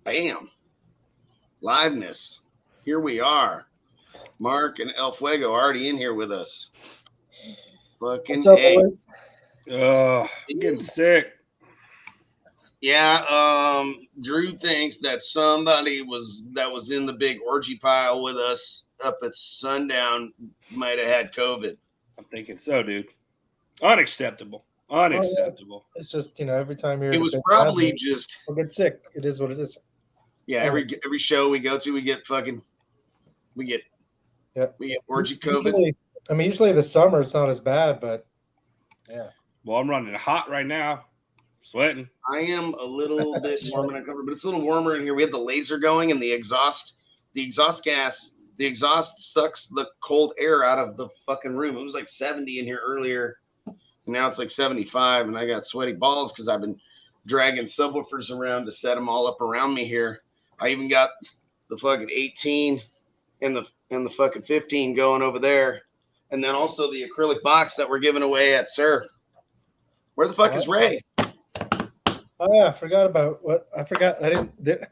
Bam. Liveness. Here we are. Mark and El Fuego already in here with us. Fucking What's up, A. boys? I'm getting sick. Yeah, Drew thinks that somebody that was in the big orgy pile with us up at sundown might have had COVID. I'm thinking so, dude. Unacceptable. Unacceptable. It's just, every time you're It at a was big probably gathering, just we'll get sick. It is what it is. yeah. Every show we go to, we get orgy COVID. Usually the summer it's not as bad, but yeah. Well, I'm running hot right now. Sweating. I am a little bit warm and uncovered, but it's a little warmer in here. We had the laser going and the exhaust gas, the exhaust sucks the cold air out of the fucking room. It was like 70 in here earlier. And now it's like 75, and I got sweaty balls because I've been dragging subwoofers around to set them all up around me here. I even got the fucking 18 and the fucking 15 going over there. And then also the acrylic box that we're giving away at Surf. Where the fuck is Ray? Oh yeah, I forgot about what I forgot. I didn't.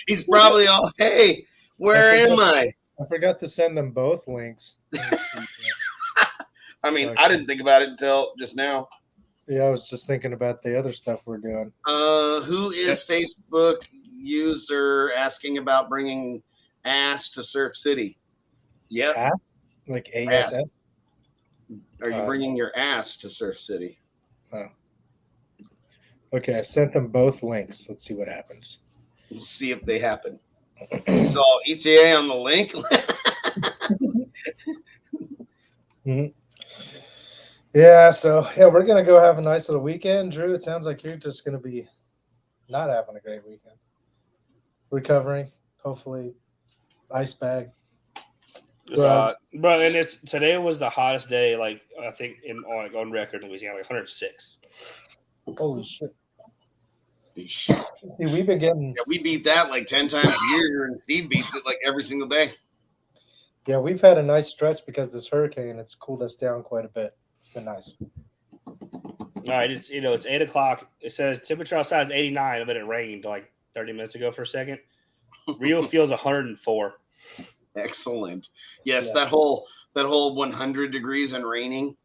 He's probably all, hey, where am I? I forgot to send them both links. I mean, I didn't think about it until just now. Yeah, I was just thinking about the other stuff we're doing. Who is Facebook user asking about bringing ass to Surf City? Yep. Ass? Like ASS? Are you bringing your ass to Surf City? Oh. Okay, I sent them both links. Let's see what happens. We'll see if they happen. It's all ETA on the link. Mm-hmm. Yeah, so we're gonna go have a nice little weekend. Drew, it sounds like you're just gonna be not having a great weekend. Recovering, hopefully, ice bag. Bro, and today was the hottest day, like I think on record in Louisiana, like 106. Holy shit! See, we've been getting. Yeah, we beat that like 10 times a year, and Steve beats it like every single day. Yeah, we've had a nice stretch because this hurricane. It's cooled us down quite a bit. It's been nice. All right, it's 8:00. It says temperature outside is 89, but it rained like 30 minutes ago for a second. Rio feels 104. Excellent. Yes, yeah. That whole 100 degrees and raining.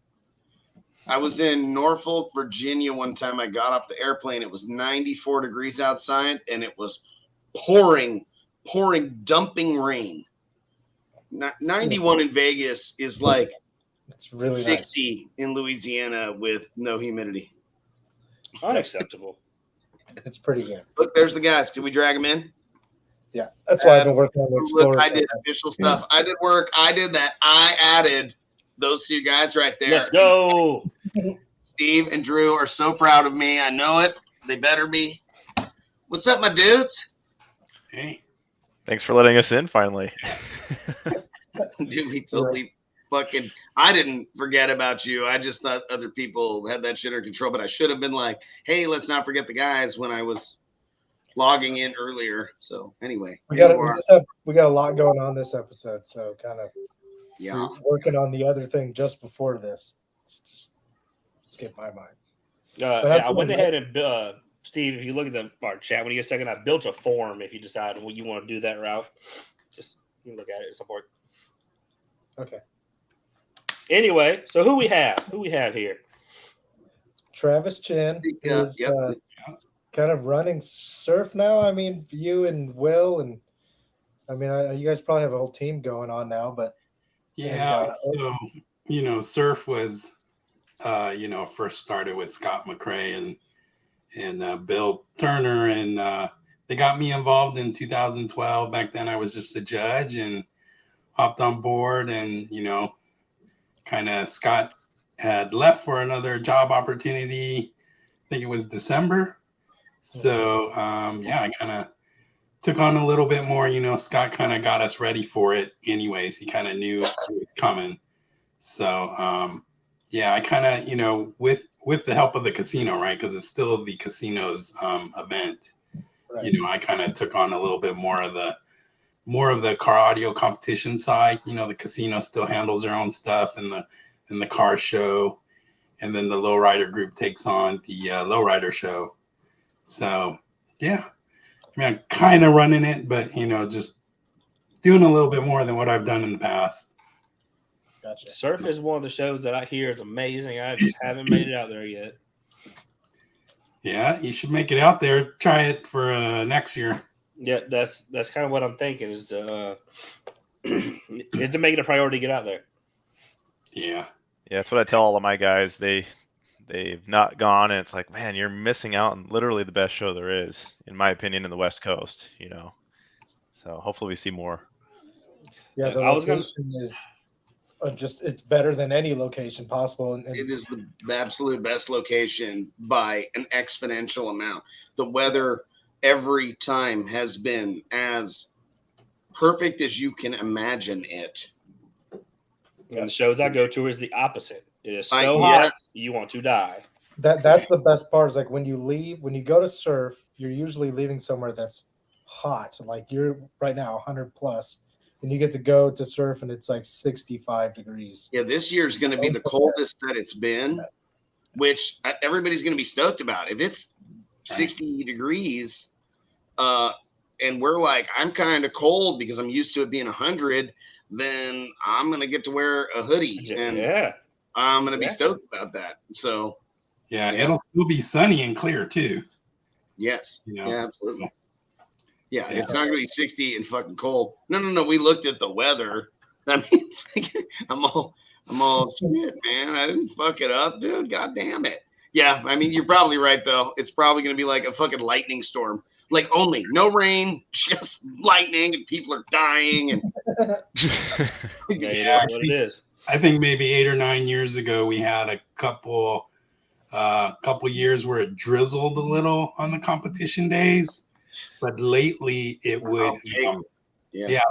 I was in Norfolk, Virginia one time. I got off the airplane. It was 94 degrees outside, and it was pouring, dumping rain. 91 in Vegas is like it's really 60 nice. In Louisiana with no humidity. Unacceptable. It's pretty good. Look, there's the guys. Did we drag them in? Yeah, that's why I've been working on the Explorer. Look, I did official stuff. I did work. I did that. I added those two guys right there. Let's go. Steve and Drew are so proud of me. I know it. They better be. What's up, my dudes? Hey. Thanks for letting us in finally. Dude, we totally fucking... I didn't forget about you. I just thought other people had that shit under control, but I should have been like, hey, let's not forget the guys when I was logging in earlier. So anyway. We got a lot going on this episode, so kind of working on the other thing just before this. Just skip my mind. I went ahead and Steve, if you look at our chat when you get a second, I built a form if you decide what you want to do that route. Just you can look at it and support. Okay. Anyway, so who we have here? Travis Chin is kind of running Surf now. I mean, you and Will, and I mean, you guys probably have a whole team going on now, but so Surf was first started with Scott McRae and Bill Turner, and they got me involved in 2012. Back then I was just a judge and hopped on board, and kind of Scott had left for another job opportunity. I think it was December. So I kind of took on a little bit more. Scott kind of got us ready for it anyways. He kind of knew it was coming. So I kind of with the help of the casino, right? Because it's still the casino's event. Right. I kind of took on a little bit more of the car audio competition side. The casino still handles their own stuff and the car show, and then the lowrider group takes on the lowrider show. So Yeah. I mean, I'm kind of running it, but, just doing a little bit more than what I've done in the past. Gotcha. Surf is one of the shows that I hear is amazing. I just haven't made it out there yet. Yeah, you should make it out there. Try it for next year. Yeah, that's kind of what I'm thinking is to make it a priority to get out there. Yeah. Yeah, that's what I tell all of my guys. They've not gone, and it's like, man, you're missing out on literally the best show there is, in my opinion, in the West Coast. So hopefully we see more. Yeah, the location is it's better than any location possible. And it is the absolute best location by an exponential amount. The weather every time has been as perfect as you can imagine it. And the shows I go to is the opposite. It is so hot, you want to die. That's the best part is like when you go to surf, you're usually leaving somewhere that's hot. Like you're right now 100 plus. And you get to go to surf and it's like 65 degrees. Yeah, this year's going to be the coldest that it's been, which everybody's going to be stoked about. If it's 60 degrees and we're like, I'm kind of cold because I'm used to it being 100, then I'm going to get to wear a hoodie. And I'm going to be stoked about that. So, yeah, it'll still be sunny and clear too. Yes. Yeah, absolutely. Yeah, it's not going to be 60 and fucking cold. No. We looked at the weather. I mean, I'm all shit, man. I didn't fuck it up, dude. God damn it. Yeah, I mean, you're probably right, though. It's probably going to be like a fucking lightning storm. Like only no rain, just lightning, and people are dying. And that's what it is. I think maybe 8 or 9 years ago, we had a couple years where it drizzled a little on the competition days. But lately it would,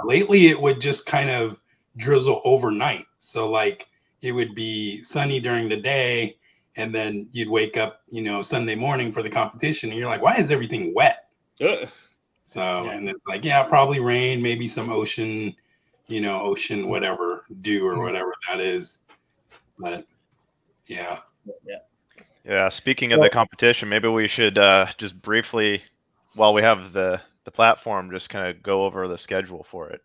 lately it would just kind of drizzle overnight. So like it would be sunny during the day, and then you'd wake up, Sunday morning for the competition, and you're like, why is everything wet? So and it's like, probably rain, maybe some ocean whatever dew or whatever that is. But yeah. Speaking of the competition, maybe we should just briefly, while we have the platform, just kind of go over the schedule for it.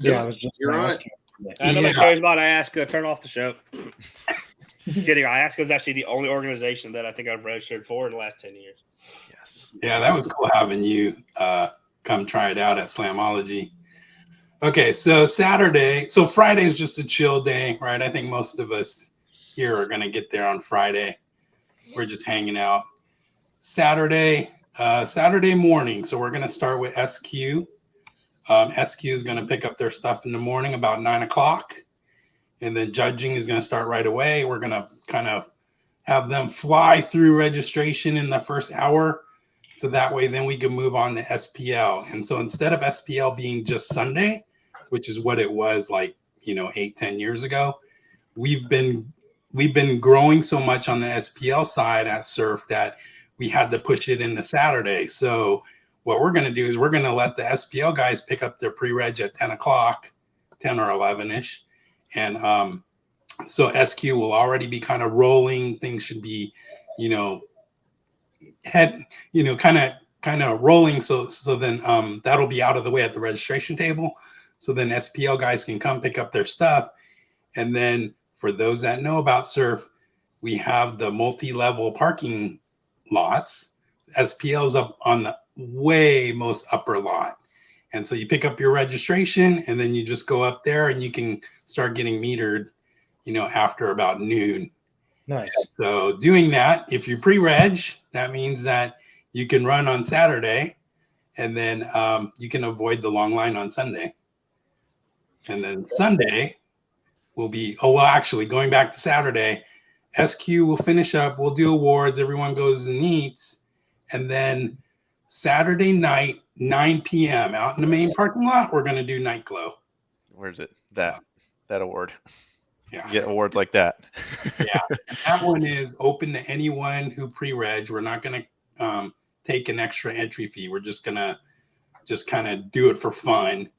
Yeah, I was just going to ask you. I know cares about IASCA. Turn off the show. Kidding. IASCA is actually the only organization that I think I've registered for in the last 10 years. Yes. Yeah, that was cool having you come try it out at Slamology. Okay, so Friday is just a chill day, right? I think most of us here are going to get there on Friday. We're just hanging out. Saturday morning. So we're going to start with SQ. SQ is going to pick up their stuff in the morning about 9:00. And then judging is going to start right away. We're going to kind of have them fly through registration in the first hour. So that way, then we can move on to SPL. And so instead of SPL being just Sunday, which is what it was like, 8-10 years ago, we've been growing so much on the SPL side at Surf that we had to push it into Saturday. So what we're going to do is we're going to let the SPL guys pick up their pre-reg at 10:00, 10 or 11-ish. And so SQ will already be kind of rolling. Things should be, kind of rolling. So then that'll be out of the way at the registration table. So then SPL guys can come pick up their stuff. And then for those that know about Surf, we have the multi-level parking lots. SPL's up on the way most upper lot. And so you pick up your registration and then you just go up there and you can start getting metered, after about noon. Nice. So doing that, if you pre-reg, that means that you can run on Saturday and then you can avoid the long line on Sunday. And then Sunday will be, actually going back to Saturday, SQ will finish up. We'll do awards. Everyone goes and eats. And then Saturday night, 9 p.m. out in the main parking lot, we're going to do Night Glow. Where's it? That award. Yeah. Get awards like that. Yeah. That one is open to anyone who pre-reg. We're not going to take an extra entry fee. We're just going to kind of do it for fun.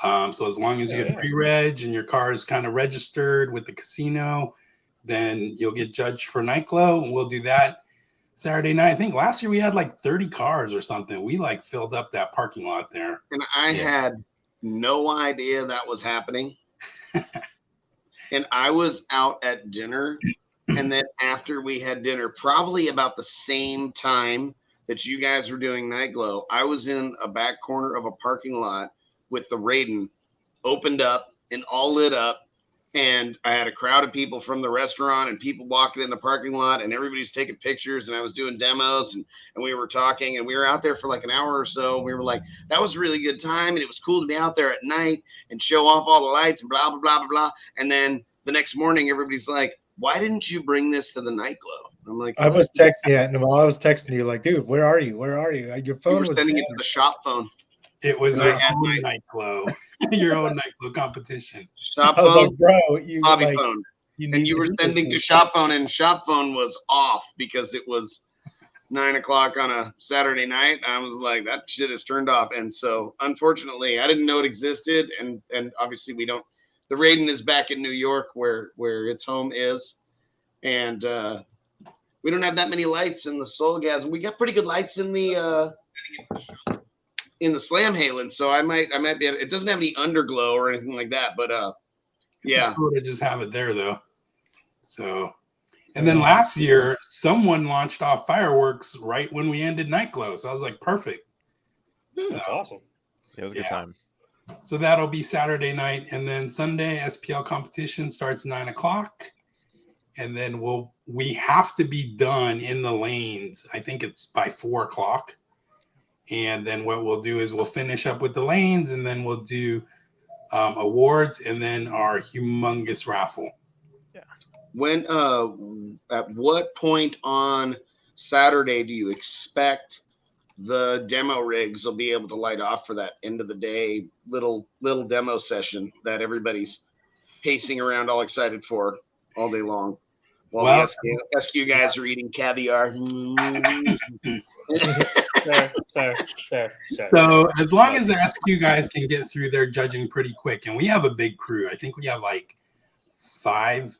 So as long as you get pre-reg and your car is kind of registered with the casino, then you'll get judged for Night Glow, and we'll do that Saturday night. I think last year we had like 30 cars or something. We like filled up that parking lot there. And I had no idea that was happening. And I was out at dinner. And then after we had dinner, probably about the same time that you guys were doing Night Glow, I was in a back corner of a parking lot with the Raiden opened up and all lit up. And I had a crowd of people from the restaurant and people walking in the parking lot, and everybody's taking pictures, and I was doing demos, and we were talking, and we were out there for like an hour or so. We were like, that was a really good time, and it was cool to be out there at night and show off all the lights and blah, blah, blah, blah, blah. And then the next morning, everybody's like, why didn't you bring this to the Night Glow? I'm like, I was texting you like, dude, where are you? Where are you? Your phone you were was sending dead. it to the shop phone. It was And I your had own my Night Glow. Your own Night Glow competition. shop I was phone, like, bro, you hobby like, phone. you And need you to were do sending to this. shop phone, and shop phone was off because it was 9 o'clock on a Saturday night. I was like, that shit is turned off. And so unfortunately I didn't know it existed. And obviously we don't, the Raiden is back in New York where its home is. And we don't have that many lights in the Soulgasm. We got pretty good lights in the Slam Halen. So I might be able, it doesn't have any underglow or anything like that, but yeah. It's cool to just have it there though. So, and then last year, someone launched off fireworks right when we ended Night Glow. So I was like, perfect. That's awesome. It was a good time. So that'll be Saturday night. And then Sunday, SPL competition starts 9 o'clock. And then we have to be done in the lanes. I think it's by 4 o'clock. And then what we'll do is we'll finish up with the lanes, and then we'll do awards, and then our humongous raffle. Yeah. When at what point on Saturday do you expect the demo rigs will be able to light off for that end of the day little demo session that everybody's pacing around all excited for all day long while the SQ guys are eating caviar? Fair. So as long as the SQ guys can get through their judging pretty quick, and we have a big crew. I think we have like five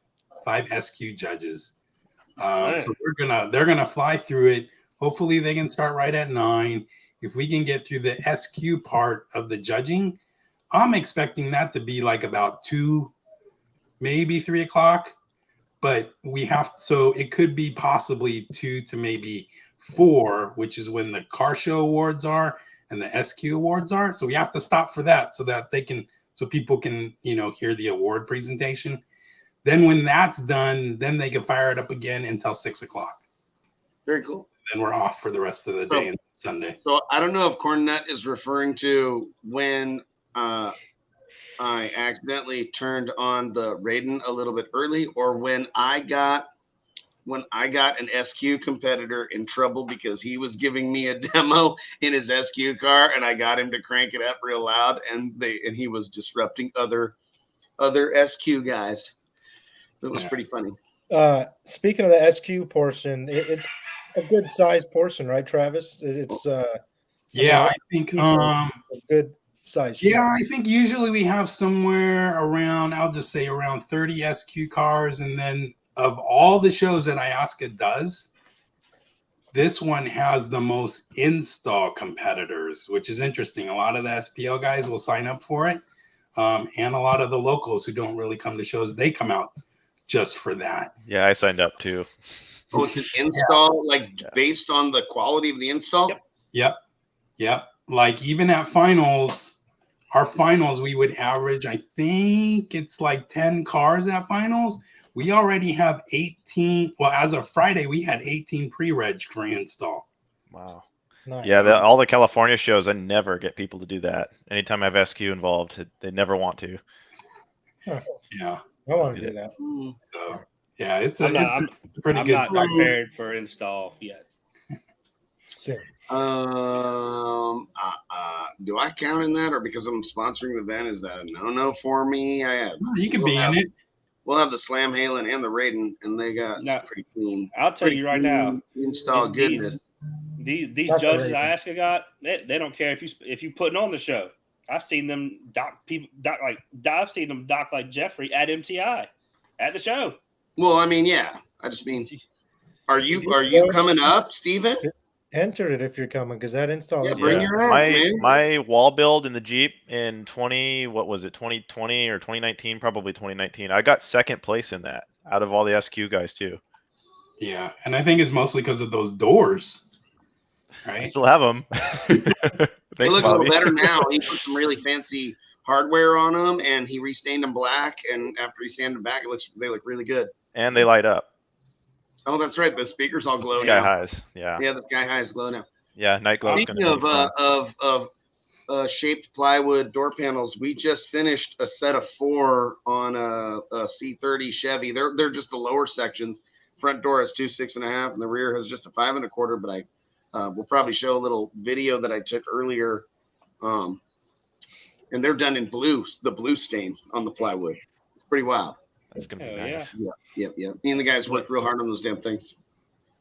SQ judges. So they're gonna fly through it. Hopefully they can start right at 9. If we can get through the SQ part of the judging, I'm expecting that to be like about 2, maybe 3 o'clock. But so it could be possibly 2 to maybe 4, which is when the car show awards are and the SQ awards are. So we have to stop for that so that people can, hear the award presentation. Then when that's done, then they can fire it up again until 6 o'clock. Very cool. Then we're off for the rest of the day and Sunday. So I don't know if Cornette is referring to when I accidentally turned on the Raiden a little bit early, or when I got an SQ competitor in trouble because he was giving me a demo in his SQ car, and I got him to crank it up real loud, and he was disrupting other SQ guys. It was pretty funny. Speaking of the SQ portion, it's a good size portion, right, Travis? It's I think a good size. Yeah, I think usually we have somewhere around, I'll just say around 30 SQ cars, and then of all the shows that IASCA does, this one has the most install competitors, which is interesting. A lot of the SPL guys will sign up for it, and a lot of the locals who don't really come to shows, they come out just for that. Yeah, I signed up too. Oh, it's an install, based on the quality of the install? Yep. Like even at finals, our finals, we would average, I think it's like 10 cars at finals. We already have 18. Well, as of Friday, we had 18 pre-reg for install. Wow. Nice. Yeah, all the California shows, I never get people to do that. Anytime I have SQ involved, they never want to. Huh. Yeah. I want to do that. So, yeah, it's I'm pretty good. I'm not prepared for install yet. Soon. Do I count in that, or because I'm sponsoring the event, is that a no for me? You can be in it. We'll have the Slam Halen and the Raiden, and they got some pretty clean. I'll tell you right now, install goodness. These That's judges right. I asked got, they don't care if you putting on the show. I've seen them I've seen them dock like Jeffrey at MTI at the show. Well, I mean, yeah. I just mean, Are you coming up, Steven? Enter it if you're coming, because that install Yeah, is bring your ass, man. My wall build in the Jeep in 2020 or 2019, probably 2019. I got second place in that out of all the SQ guys too. Yeah, and I think it's mostly because of those doors, I right? still have them. They Thanks, look a little Bobby. better now. He put some really fancy hardware on them, and he restained them black. And after he sanded them back, they look really good. And they light up. Oh, that's right. The speakers all glow Sky now. highs. Yeah. Yeah, the Sky Highs glow now. Yeah. Night glow is going Speaking to be fun. of shaped plywood door panels, we just finished a set of 4 on a C30 Chevy. They're just the lower sections. Front door has 2 6.5, and the rear has just a 5 1/4. But I will probably show a little video that I took earlier. And they're done in blue, the blue stain on the plywood. It's pretty wild. That's going to be Hell yeah. nice. Yep. Me and the guys worked real hard on those damn things.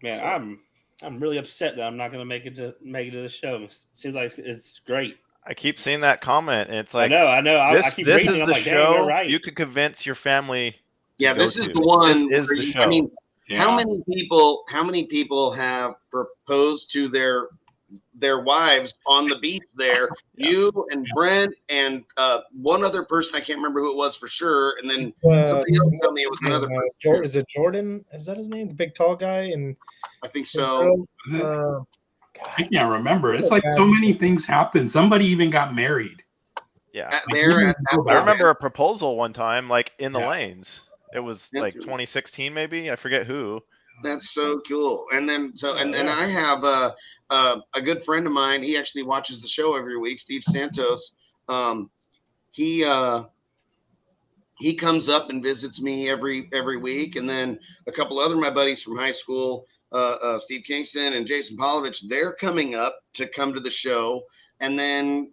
Man, So- I'm really upset that I'm not going to make it to the show. Seems like it's great. I keep seeing that comment, and it's like, I know. I this keep is reading. the I'm like, dang, show they're right. you could convince your family. Yeah, go this is to. the one. This is where the you- show. I mean, Yeah. how many people have proposed to their wives on the beach there? Yeah. You and Brent and one other person, I can't remember who it was for sure, and then Uh, somebody else told me it was another person. Is it Jordan? Is that his name? The big tall guy and I think his so. girl? Is it? God. I can't remember. It's like so many things happen. Somebody even got married. Yeah. There, I remember a proposal one time, like in the Yeah. lanes. It was That's like right. 2016, maybe. I forget who. That's so cool. And then and Yeah. I have a good friend of mine. He actually watches the show every week, Steve Santos. He comes up and visits me every week. And then a couple other my buddies from high school, Steve Kingston and Jason Polovich, they're coming up to come to the show. And then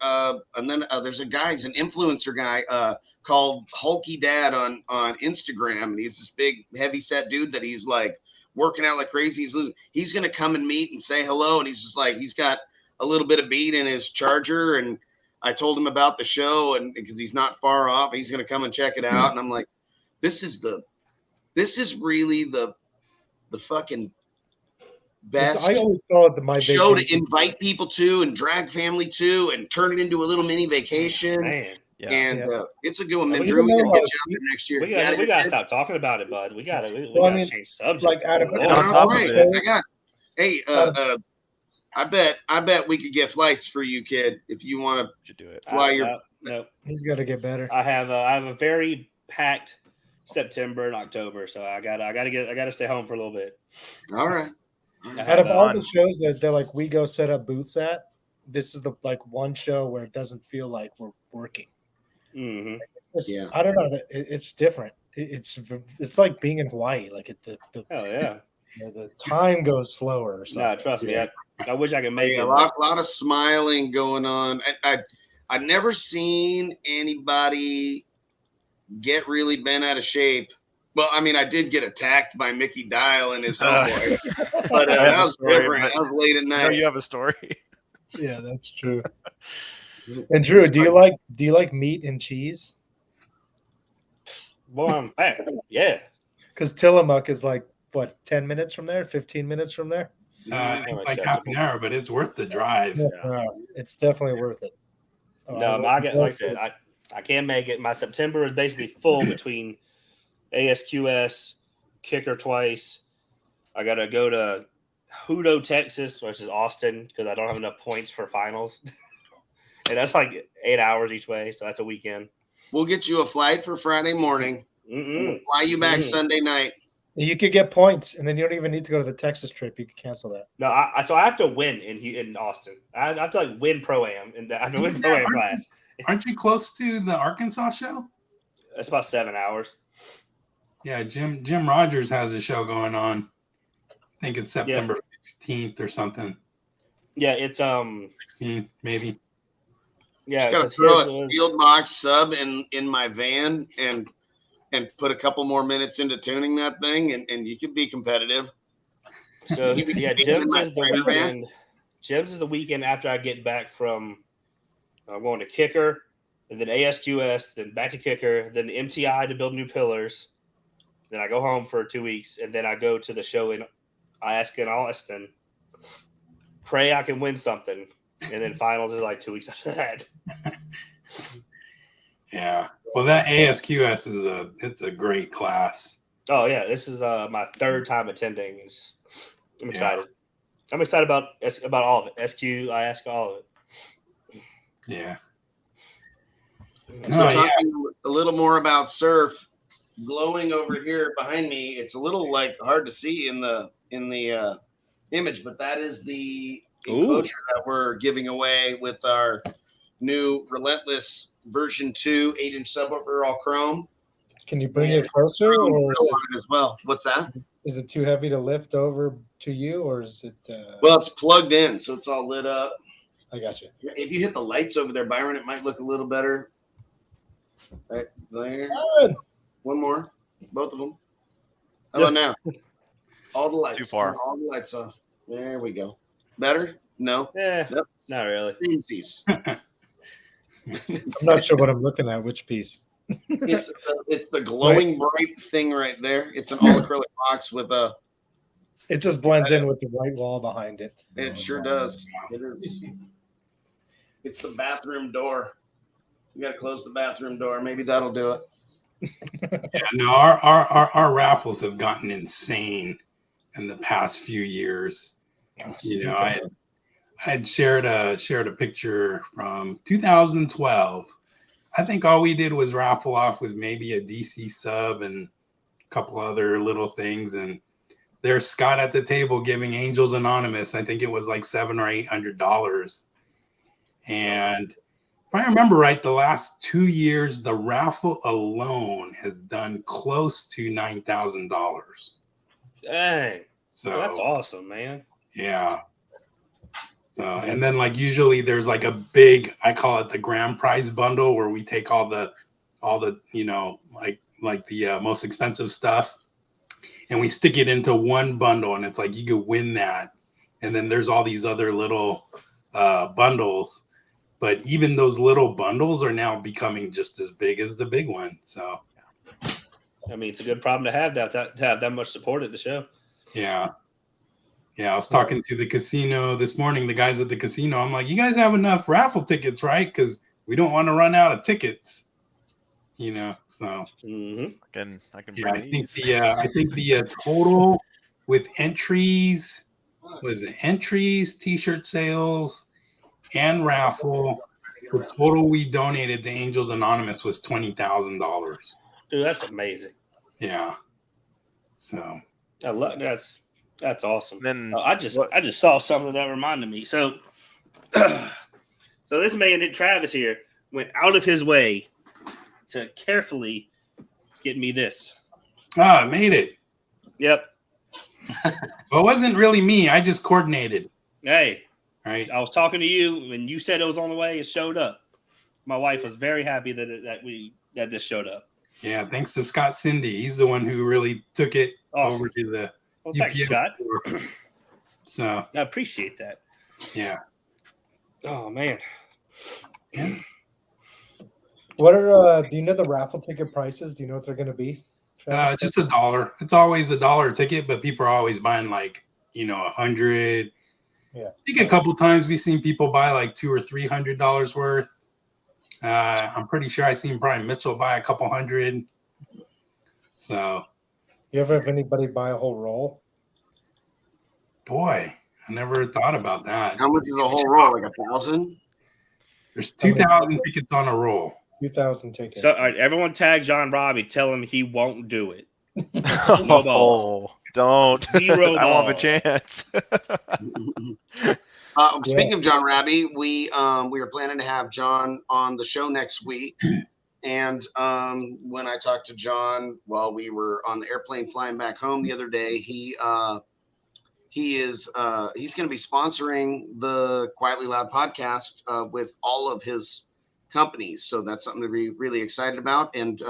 there's a guy, he's an influencer guy called Hulky Dad on Instagram, and he's this big heavy set dude that he's like working out like crazy. He's gonna come and meet and say hello, and he's just like, he's got a little bit of beat in his Charger, and I told him about the show, and because he's not far off, he's gonna come and check it out. And I'm like, this is really the fucking best I always call it my show to vacation. invite people to and drag family to and turn it into a little mini vacation. Man, Yeah. And it's a good one, man. Well, Drew, we even gotta though, get you out there next year. we gotta stop talking about it, bud. We gotta Well, I mean, change subject. like, out of- Lord. And on top of it, I got. Hey, I bet we could get flights for you, kid, if you want to should do it. fly your. No. He's got to get better. I have a very packed September and October, so I gotta stay home for a little bit. All right. Out of all on. the shows that they're like we go set up booths at, this is the like one show where it doesn't feel like we're working. Mm-hmm. Yeah. I don't know. It's different. It's like being in Hawaii. Like Hell yeah! the time goes slower. Or something. No, trust me. I wish I could make Yeah, it. a lot of smiling going on. I've never seen anybody get really bent out of shape. Well, I mean, I did get attacked by Mickey Dial and his homeboy, but I have that a was story, different. but- That was late at I know night. you have a story. Yeah, that's true. And Drew, do you like meat and cheese? Well, I'm back. Yeah. Because Tillamook is like what 10 minutes from there, 15 minutes from there. It's like half an hour, but it's worth the drive. It's definitely worth it. No, I get like I said, I can't make it. My September is basically full between ASQS, Kicker twice. I gotta go to Hutto, Texas, which is Austin, because I don't have enough points for finals. And that's like 8 hours each way, so that's a weekend. We'll get you a flight for Friday morning. Mm-mm. Fly you back Sunday night. You could get points, and then you don't even need to go to the Texas trip. You could cancel that. No, so I have to win in Austin. I have to like win Pro-Am, and I have to win Pro-Am class. Aren't you close to the Arkansas show? It's about 7 hours. Yeah, Jim Rogers has a show going on. I think it's September 15th or something. Yeah, it's 16 maybe. yeah. Just gotta 'cause throw a his field box sub in my van and put a couple more minutes into tuning that thing, and you could be competitive. So You can yeah, be in Jim's my is the Spider-Man. weekend. Jim's is the weekend after I get back from. I'm going to Kicker, and then ASQS, then back to Kicker, then MTI to build new pillars. Then I go home for 2 weeks, and then I go to the show in I ask in Austin, pray I can win something, and then finals is like 2 weeks after that. Yeah. Well, that ASQS it's a great class. Oh yeah, this is my third time attending. I'm excited. I'm excited about all of it. SQ, I ask all of it. Yeah. So talking a little more about surf, glowing over here behind me. It's a little like hard to see in the image, but that is the enclosure that we're giving away with our new Relentless version 2 8-inch subwoofer all chrome. Can you bring it closer, or is it as well? What's that? Is it too heavy to lift over to you, or is it? Well, it's plugged in, so it's all lit up. I got you. If you hit the lights over there, Byron, it might look a little better. Right there. One more. Both of them. How about now? All the lights. Too far. Turn all the lights off. There we go. Better? No. Yeah. Nope. Not really. Same piece. I'm not sure what I'm looking at. Which piece? It's the glowing bright thing right there. It's an all acrylic box with a. It just blends in with the white wall behind it. It sure does. It is. It's the bathroom door. You got to close the bathroom door. Maybe that'll do it. Yeah, no, our raffles have gotten insane in the past few years. You know, I had shared a picture from 2012. I think all we did was raffle off with maybe a DC sub and a couple other little things. And there's Scott at the table giving Angels Anonymous. I think it was like $700 or $800. And if I remember right, the last 2 years, the raffle alone has done close to $9,000. Dang. So that's awesome, man. Yeah. So, and then like usually there's like a big, I call it the grand prize bundle, where we take all the, you know, like the most expensive stuff, and we stick it into one bundle, and it's like, you could win that. And then there's all these other little bundles, but even those little bundles are now becoming just as big as the big one. So, I mean, it's a good problem to have that much support at the show. Yeah. Yeah, I was talking to the casino this morning, the guys at the casino. I'm like, you guys have enough raffle tickets, right? Because we don't want to run out of tickets, you know. So mm-hmm. I can yeah, bring these. I think the total with entries was it entries, t-shirt sales, and raffle. The total we donated to Angels Anonymous was $20,000. Dude, that's amazing. Yeah. So I love that's awesome. Then I just saw something that reminded me. So this man, Travis here, went out of his way to carefully get me this. I made it. Yep. Well, it wasn't really me. I just coordinated. Hey, right. I was talking to you when you said it was on the way. It showed up. My wife was very happy that this showed up. Yeah, thanks to Scott Cindy. He's the one who really took it over to the thanks, Scott. So I appreciate that. Yeah. Oh man. Yeah. What are do you know the raffle ticket prices? Do you know what they're going to be? Just $1. It's always $1 ticket, but people are always buying like, you know, 100. Yeah. I think a couple times we've seen people buy like $200 or $300 worth. I'm pretty sure I've seen Brian Mitchell buy a couple hundred. So you ever have anybody buy a whole roll? Boy, I never thought about that. How much is a whole roll? Like 1,000? There's 2,000 tickets on a roll. 2,000 tickets. So, all right, everyone tag John Robbie. Tell him he won't do it. No balls. Don't. Zero I don't have a balls. chance. Speaking of John Rabbie, we are planning to have John on the show next week. And when I talked to John while we were on the airplane flying back home the other day, he's going to be sponsoring the Quietly Loud podcast with all of his companies. So that's something to be really excited about. And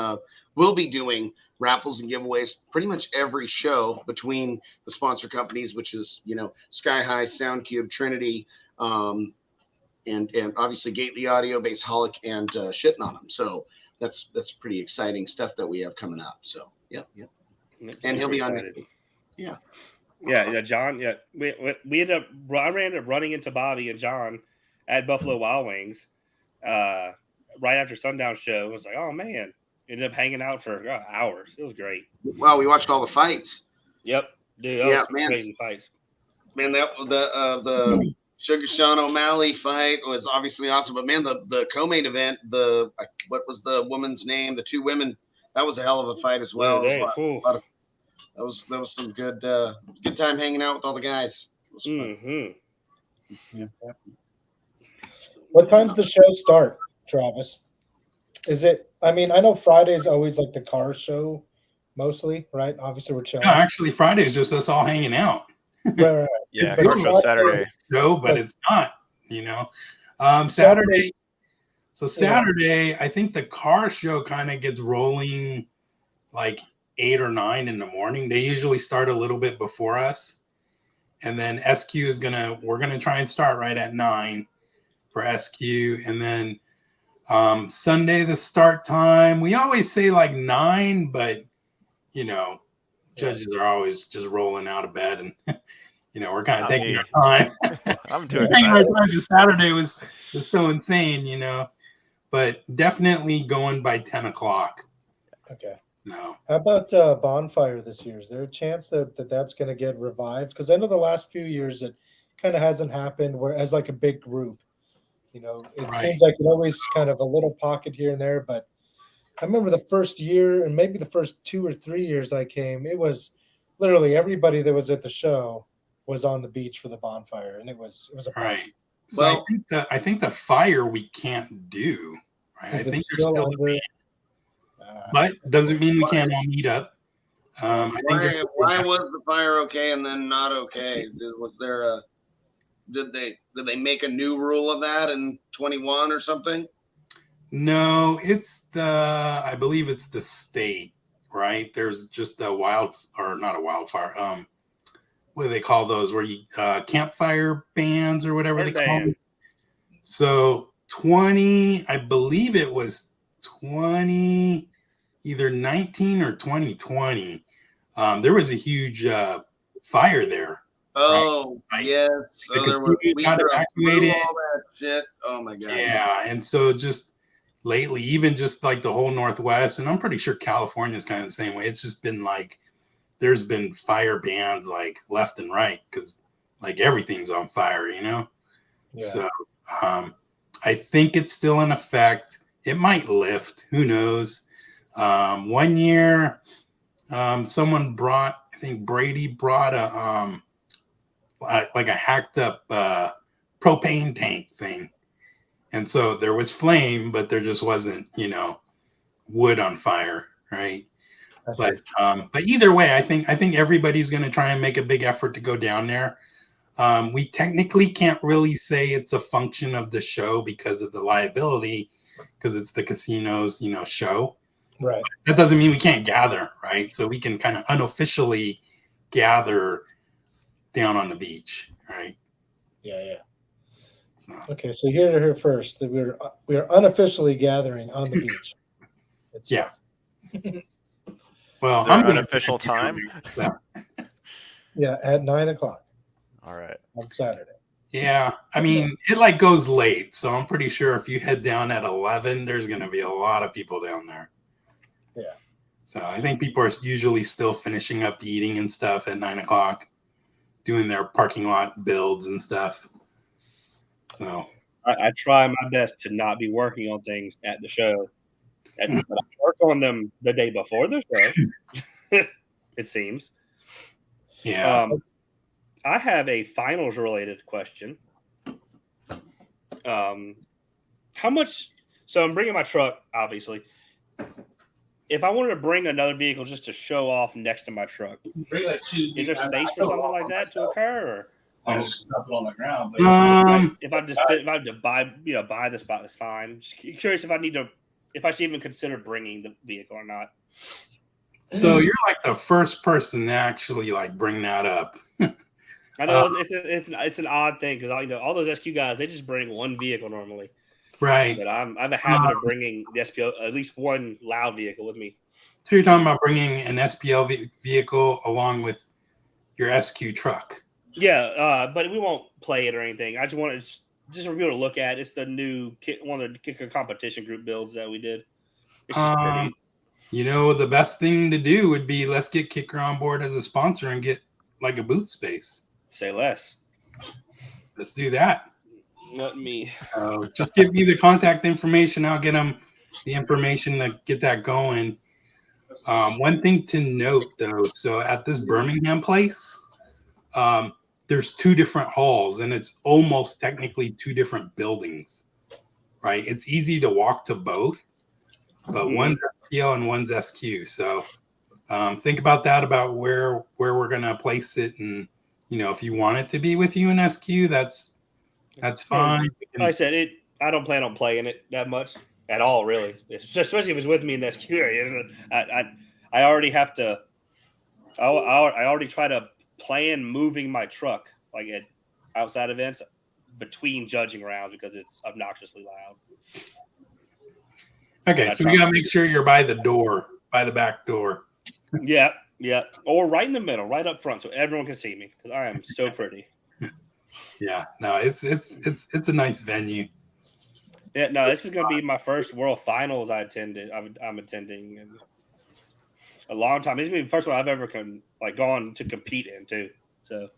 we'll be doing raffles and giveaways pretty much every show between the sponsor companies, which is, you know, Sky High, Soundcube, Trinity, and obviously Gately Audio, Baseholic, and Shitting on them. So that's pretty exciting stuff that we have coming up. So, yep. And he'll be on. Yeah. Yeah, John. Yeah, we ended up. I ended up running into Bobby and John at Buffalo Wild Wings right after sundown show. I was like, oh man, ended up hanging out for hours. It was great. Wow, we watched all the fights. Yep, dude. That Yeah, was man. Crazy fights. Man, the Sugar Sean O'Malley fight was obviously awesome. But man, the co-main event, what was the woman's name? The two women. That was a hell of a fight as well. That was some good time hanging out with all the guys. It was fun. Mm-hmm. What time's the show start, Travis? Is it? I mean, I know Friday's always like the car show, mostly, right? Obviously, we're chilling. No, actually, Friday is just us all hanging out. Right. Yeah, But car show Saturday. No, but it's not. Saturday. So Saturday, I think the car show kind of gets rolling like 8 or 9 in the morning. They usually start a little bit before us, and then SQ we're gonna try and start right at 9 for SQ, and then Sunday the start time, we always say like 9, but judges are always just rolling out of bed, and we're kind of taking our time. I'm too excited. Saturday was so insane, but definitely going by 10 o'clock. Okay. No. How about Bonfire this year? Is there a chance that's going to get revived? Because I know the last few years it kind of hasn't happened where as like a big group. It seems like it always kind of a little pocket here and there. But I remember the first year and maybe the first 2 or 3 years I came, it was literally everybody that was at the show was on the beach for the bonfire, and it was a right. So I think the fire we can't do. Right. I think there's still under. But doesn't mean we can't all meet up. Why was the fire okay and then not okay? Was there did they make a new rule of that in 21 or something? No, I believe it's the state, right? There's just not a wildfire. What do they call those? Where you campfire bands or whatever they call them. So 20, I believe it was 20, either 19 or 2020. There was a huge fire there. Oh, right? Yes. So we got evacuated. All that shit. Oh my god. Yeah, and so just lately, even just like the whole Northwest, and I'm pretty sure California is kind of the same way. It's just been like there's been fire bans like left and right because like everything's on fire, Yeah. So I think it's still in effect. It might lift. Who knows? 1 year, someone I think Brady brought a hacked up propane tank thing. And so there was flame, but there just wasn't, wood on fire. Right. But either way, I think everybody's going to try and make a big effort to go down there. We technically can't really say it's a function of the show because of the liability, because it's the casino's, show. Right. That doesn't mean we can't gather, right? So we can kind of unofficially gather down on the beach, right? Yeah. So. Okay, so you heard it here first that we are unofficially gathering on the beach. Yeah. Well, is there an unofficial time? Yeah, at 9 o'clock. All right. On Saturday. Yeah, I mean, it goes late, so I'm pretty sure if you head down at 11, there's going to be a lot of people down there. Yeah. So I think people are usually still finishing up eating and stuff at 9 o'clock, doing their parking lot builds and stuff. So I try my best to not be working on things at the show. But I work on them the day before the show, it seems. Yeah. I have a finals related question. How much? So I'm bringing my truck, obviously. If I wanted to bring another vehicle just to show off next to my truck, is there space for something like that to occur? Or? I just drop it on the ground. If I have to buy the spot, that's fine. Just curious if I should even consider bringing the vehicle or not. So you're like the first person to actually bring that up. I know it's an odd thing because all those SQ guys, they just bring one vehicle normally. Right. But I have a habit of bringing the SPL, at least one loud vehicle with me. So you're talking about bringing an SPL vehicle along with your SQ truck. Yeah, but we won't play it or anything. I just want to just for people to look at. It's the new one of the kicker competition group builds that we did. It's just pretty. You know, the best thing to do would be let's get Kicker on board as a sponsor and get like a booth space. Say less. Let's do that. Not me. Just give me the contact information. I'll get them the information to get that going. One thing to note, though, so at this Birmingham place, there's 2 different halls, and it's almost technically 2 different buildings, right? It's easy to walk to both, but one's FPL and one's SQ. So think about that, about where we're going to place it. And, you know, if you want it to be with you in SQ, that's fine. Like I said, I don't plan on playing it that much at all, really. Especially if it's with me in the SQ area. I already have to. I already try to plan moving my truck like at outside events between judging rounds because it's obnoxiously loud. Okay, so we gotta make sure you're by the back door. Yeah, or right in the middle, right up front, so everyone can see me because I am so pretty. Yeah, no, it's a nice venue. Yeah, no, this is gonna be my first World Finals I'm attending in a long time. This is the first one I've ever gone to compete in too. So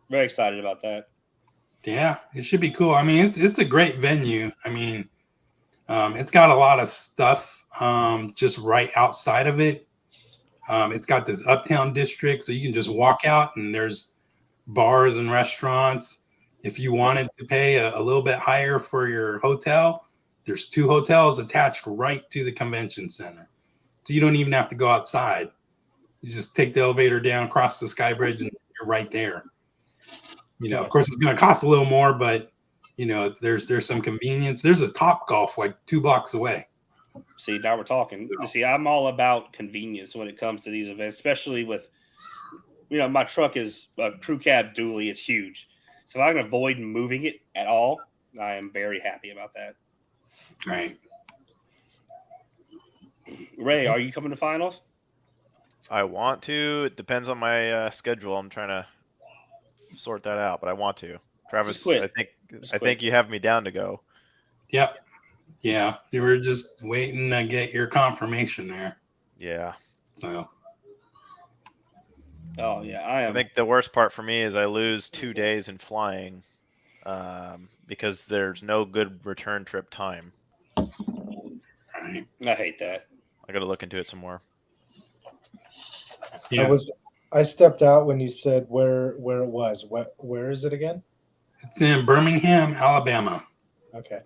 very excited about that. Yeah, it should be cool. I mean, it's a great venue. I mean, it's got a lot of stuff just right outside of it. It's got this uptown district, so you can just walk out and there's bars and restaurants. If you wanted to pay a little bit higher for your hotel, there's 2 hotels attached right to the convention center. So you don't even have to go outside. You just take the elevator down, cross the sky bridge, and you're right there. You know, of course, it's going to cost a little more, but, you know, there's some convenience. There's a Top Golf like 2 blocks away. See, now we're talking. See, I'm all about convenience when it comes to these events, especially with, you know, my truck is a crew cab dually. It's huge. So if I can avoid moving it at all, I am very happy about that. Right. Ray, are you coming to finals? I want to. It depends on my schedule. I'm trying to sort that out, but I want to. Travis, I think you have me down to go. Yep. Yeah. You were just waiting to get your confirmation there. Yeah. So. Oh yeah, I am. I think the worst part for me is I lose 2 days in flying because there's no good return trip time. Right. I hate that. I got to look into it some more. Yeah. I stepped out when you said where it was. Where is it again? It's in Birmingham, Alabama. Okay.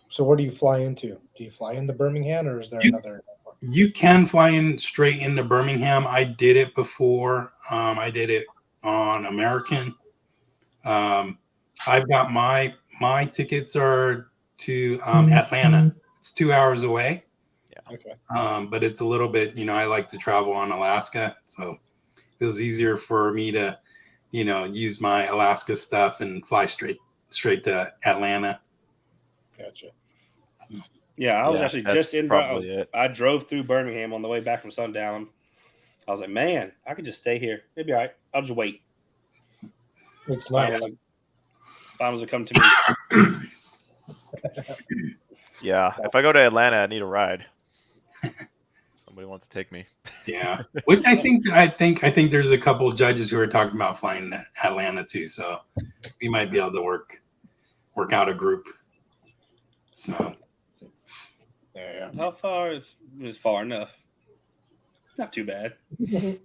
So where do you fly into? Do you fly into Birmingham, or is there another? You can fly in straight into Birmingham. I did it before. I did it on American. I've got my tickets are to Atlanta. It's 2 hours away. Yeah. Okay. But it's a little bit, you know, I like to travel on Alaska, so it was easier for me to, you know, use my Alaska stuff and fly straight to Atlanta. Gotcha. Yeah, I was actually just in. It. I drove through Birmingham on the way back from sundown. I was like, man, I could just stay here. It'd be all right. I'll just wait. It's nice. Finals will come to me. Yeah, if I go to Atlanta, I need a ride. Somebody wants to take me. Yeah, which I think there's a couple of judges who are talking about flying to Atlanta too. So we might be able to work out a group. So. Yeah. How far is far enough? Not too bad. Yeah.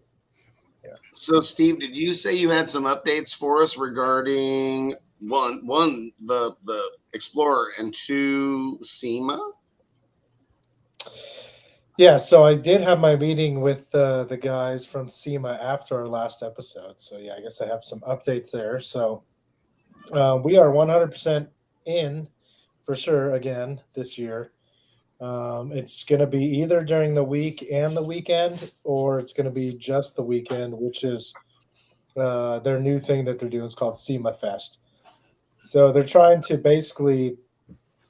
So, Steve, did you say you had some updates for us regarding one the Explorer and 2 SEMA? Yeah, so I did have my meeting with the guys from SEMA after our last episode. So yeah, I guess I have some updates there. So we are 100% in for sure again this year. It's going to be either during the week and the weekend, or it's going to be just the weekend, which is their new thing that they're doing. It's called SEMAfest. So they're trying to basically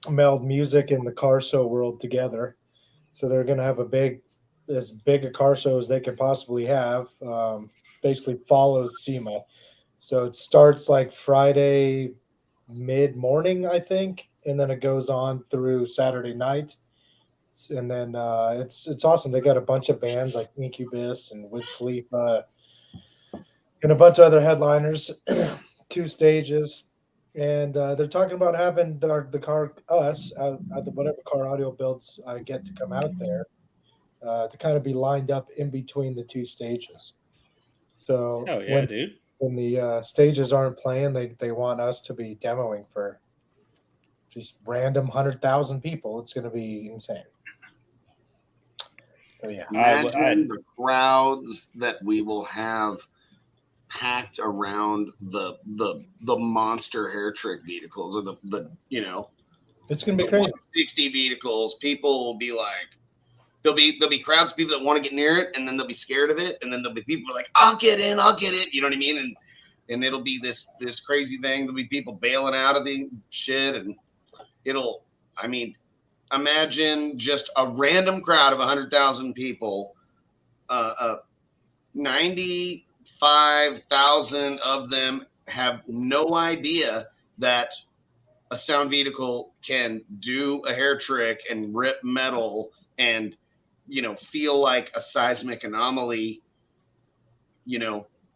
meld music and the car show world together. So they're going to have a big as big a car show as they can possibly have. Basically follows SEMA. So it starts like Friday mid-morning, I think, and then it goes on through Saturday night. And then it's awesome. They got a bunch of bands like Incubus and Wiz Khalifa and a bunch of other headliners, 2 stages. And they're talking about having the car, us, whatever car audio builds get to come out there to kind of be lined up in between the 2 stages. So Hell yeah, dude. when the stages aren't playing, they want us to be demoing for just random 100,000 people. It's going to be insane. So yeah, Imagine the crowds that we will have packed around the monster hair trick vehicles, or the it's going to be crazy. 60 vehicles. People will be like, there'll be crowds of people that want to get near it, and then they'll be scared of it, and then there'll be people like, I'll get in, you know what I mean? And it'll be this crazy thing. There'll be people bailing out of the shit, and imagine just a random crowd of 100,000 people. 95,000 of them have no idea that a sound vehicle can do a hair trick and rip metal and feel like a seismic anomaly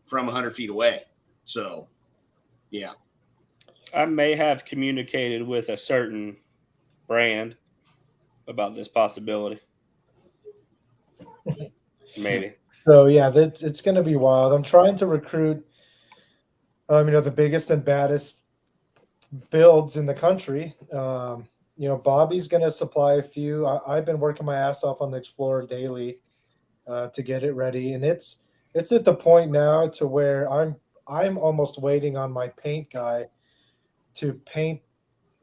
from 100 feet away. So yeah, I may have communicated with a certain brand about this possibility. Maybe. So yeah, it's going to be wild. I'm trying to recruit, the biggest and baddest builds in the country. Bobby's going to supply a few. I've been working my ass off on the Explorer daily to get it ready, and it's at the point now to where I'm almost waiting on my paint guy to paint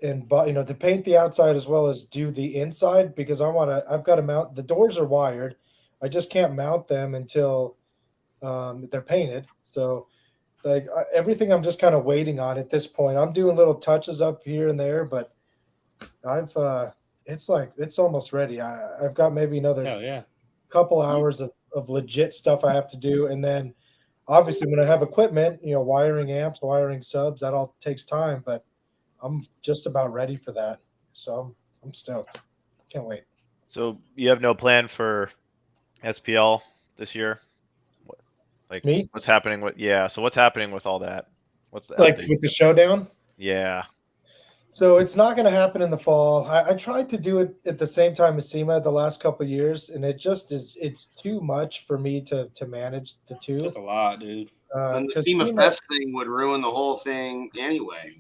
to paint the outside as well as do the inside, because I've got to mount. The doors are wired. I just can't mount them until they're painted. So everything I'm just kind of waiting on at this point. I'm doing little touches up here and there, but it's almost ready. I've got maybe another couple hours of legit stuff I have to do. And then obviously when I have equipment, wiring amps, wiring subs, that all takes time, but I'm just about ready for that. So I'm stoked. Can't wait. So you have no plan for SPL this year? Me? What's happening with So what's happening with all that? What's the like update? with the showdown? Yeah. So it's not going to happen in the fall. I tried to do it at the same time as SEMA the last couple of years, and it just it's too much for me to manage the two. That's a lot, dude. And the SEMAfest thing would ruin the whole thing anyway,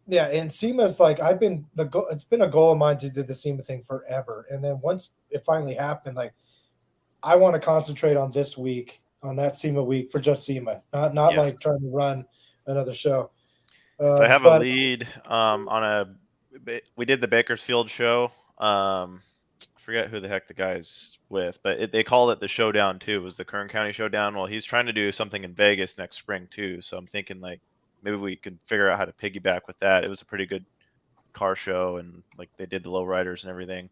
Yeah, and SEMA's like it's been a goal of mine to do the SEMA thing forever, and then once it finally happened, like I want to concentrate on this week, on that SEMA week for just SEMA, not like trying to run another show. So I have a lead we did the Bakersfield show. I forget who the heck the guy's with, but they called it the Showdown too. It was the Kern County Showdown. Well, he's trying to do something in Vegas next spring too. So I'm thinking like maybe we could figure out how to piggyback with that. It was a pretty good car show, and like they did the lowriders and everything.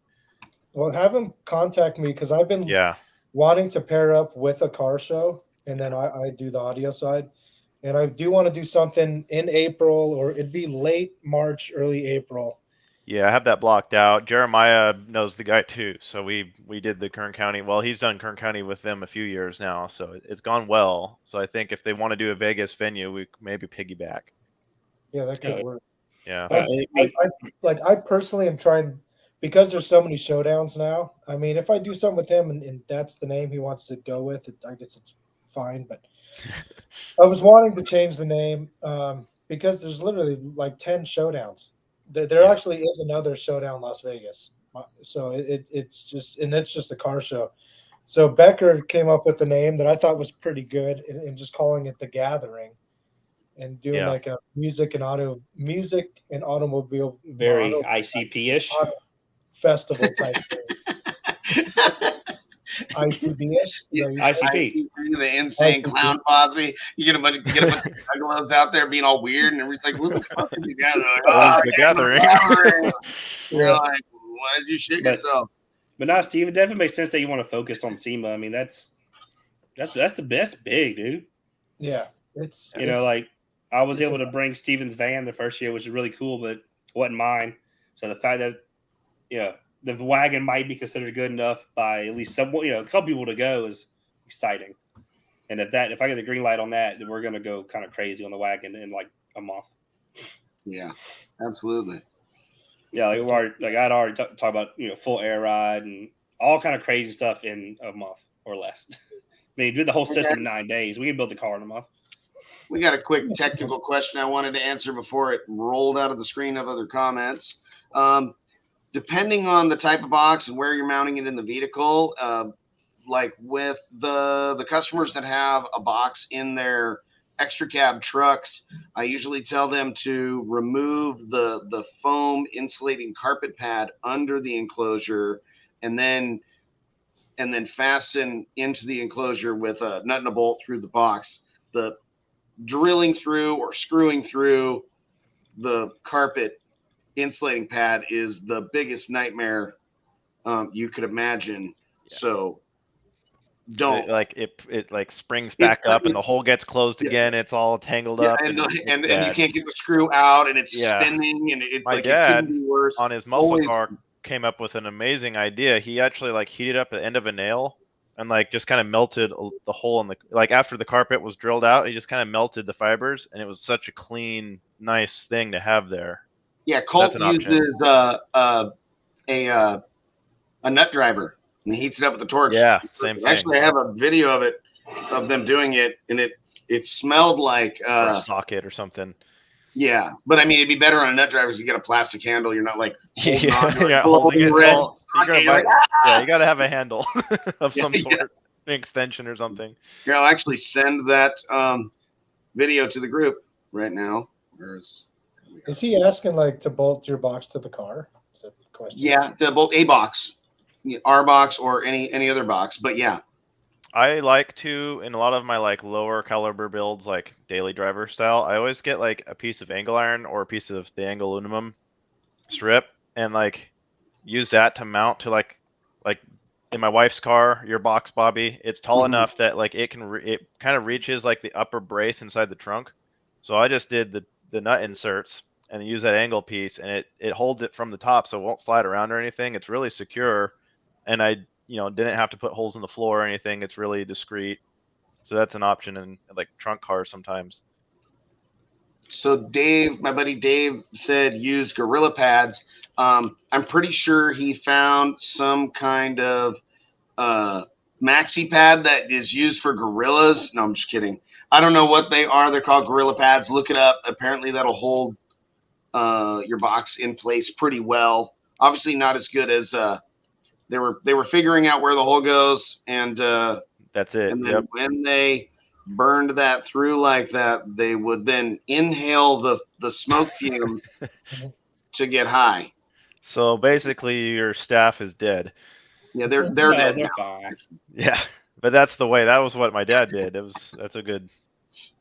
Well, have him contact me, because I've been wanting to pair up with a car show, and then I do the audio side. And I do want to do something in April, or it'd be late March, early April. Yeah, I have that blocked out. Jeremiah knows the guy too. So we did the Kern County. Well, he's done Kern County with them a few years now. So it's gone well. So I think if they want to do a Vegas venue, we maybe piggyback. Yeah, that could work. Yeah. I personally am trying, because there's so many showdowns now. I mean, if I do something with him and that's the name he wants to go with, I guess it's fine. But I was wanting to change the name because there's literally like 10 showdowns. There actually is another showdown Las Vegas. So it's just a car show. So Becker came up with a name that I thought was pretty good, and just calling it The Gathering, and doing like a music and automobile very ICP-ish festival type thing. ICB-ish? ICP. The insane clown posse. You get a bunch of juggalos out there being all weird, and everybody's like, "What the fuck are these guys?" Like, The Gathering. You're like, "Why did you shit yourself?" But now, Steve, it definitely makes sense that you want to focus on SEMA. I mean, that's the best big, dude. Yeah, it's like I was it's able to bring Steven's van the first year, which is really cool, but it wasn't mine. So the fact that the wagon might be considered good enough by at least some a couple people to go is exciting. And if I get the green light on that, then we're gonna go kind of crazy on the wagon in like a month. Yeah, absolutely. Yeah, I'd already talked about full air ride and all kind of crazy stuff in a month or less. I mean, do the whole system in 9 days. We can build the car in a month. We got a quick technical question I wanted to answer before it rolled out of the screen of other comments. Depending on the type of box and where you're mounting it in the vehicle, like with the customers that have a box in their extra cab trucks, I usually tell them to remove the foam insulating carpet pad under the enclosure and then fasten into the enclosure with a nut and a bolt through the box. The drilling through or screwing through the carpet insulating pad is the biggest nightmare you could imagine. Yeah. So don't it like springs back up and the hole gets closed again. It's all tangled up and you can't get the screw out and it's spinning and it's my like dad, it couldn't be worse. On his muscle car came up with an amazing idea. He actually heated up the end of a nail and just kind of melted the hole in the after the carpet was drilled out, he just kind of melted the fibers and it was such a clean, nice thing to have there. Yeah, Colt uses a nut driver and heats it up with a torch. Yeah, same thing. Actually, I have a video of them doing it, and it smelled like a socket or something. Yeah, but I mean, it'd be better on a nut driver because you get a plastic handle. You're not holding on to holding it. You got to have a handle of some sort, an extension or something. Here, I'll actually send that video to the group right now. Is he asking to bolt your box to the car? Is that the question? Yeah, to bolt a box, our box or any other box. But yeah, I like to, in a lot of my lower caliber builds, daily driver style, I always get a piece of angle iron or a piece of the angle aluminum strip and use that to mount to like in my wife's car, your box, Bobby. It's tall enough that it kind of reaches the upper brace inside the trunk. So I just did the nut inserts and use that angle piece, and it holds it from the top so it won't slide around or anything. It's really secure, and I didn't have to put holes in the floor or anything. It's really discreet. So that's an option in trunk cars sometimes. So Dave, my buddy Dave, said use Gorilla pads. I'm pretty sure he found some kind of maxi pad that is used for gorillas. No, I'm just kidding. I don't know what they are. They're called Gorilla pads. Look it up. Apparently that'll hold your box in place pretty well. Obviously not as good as they were figuring out where the hole goes, and that's it. And then when they burned that through like that, they would then inhale the smoke fumes to get high. So basically, your staff is dead. Yeah, they're dead. They're fine. Yeah, but that's the way. That was what my dad did. That's a good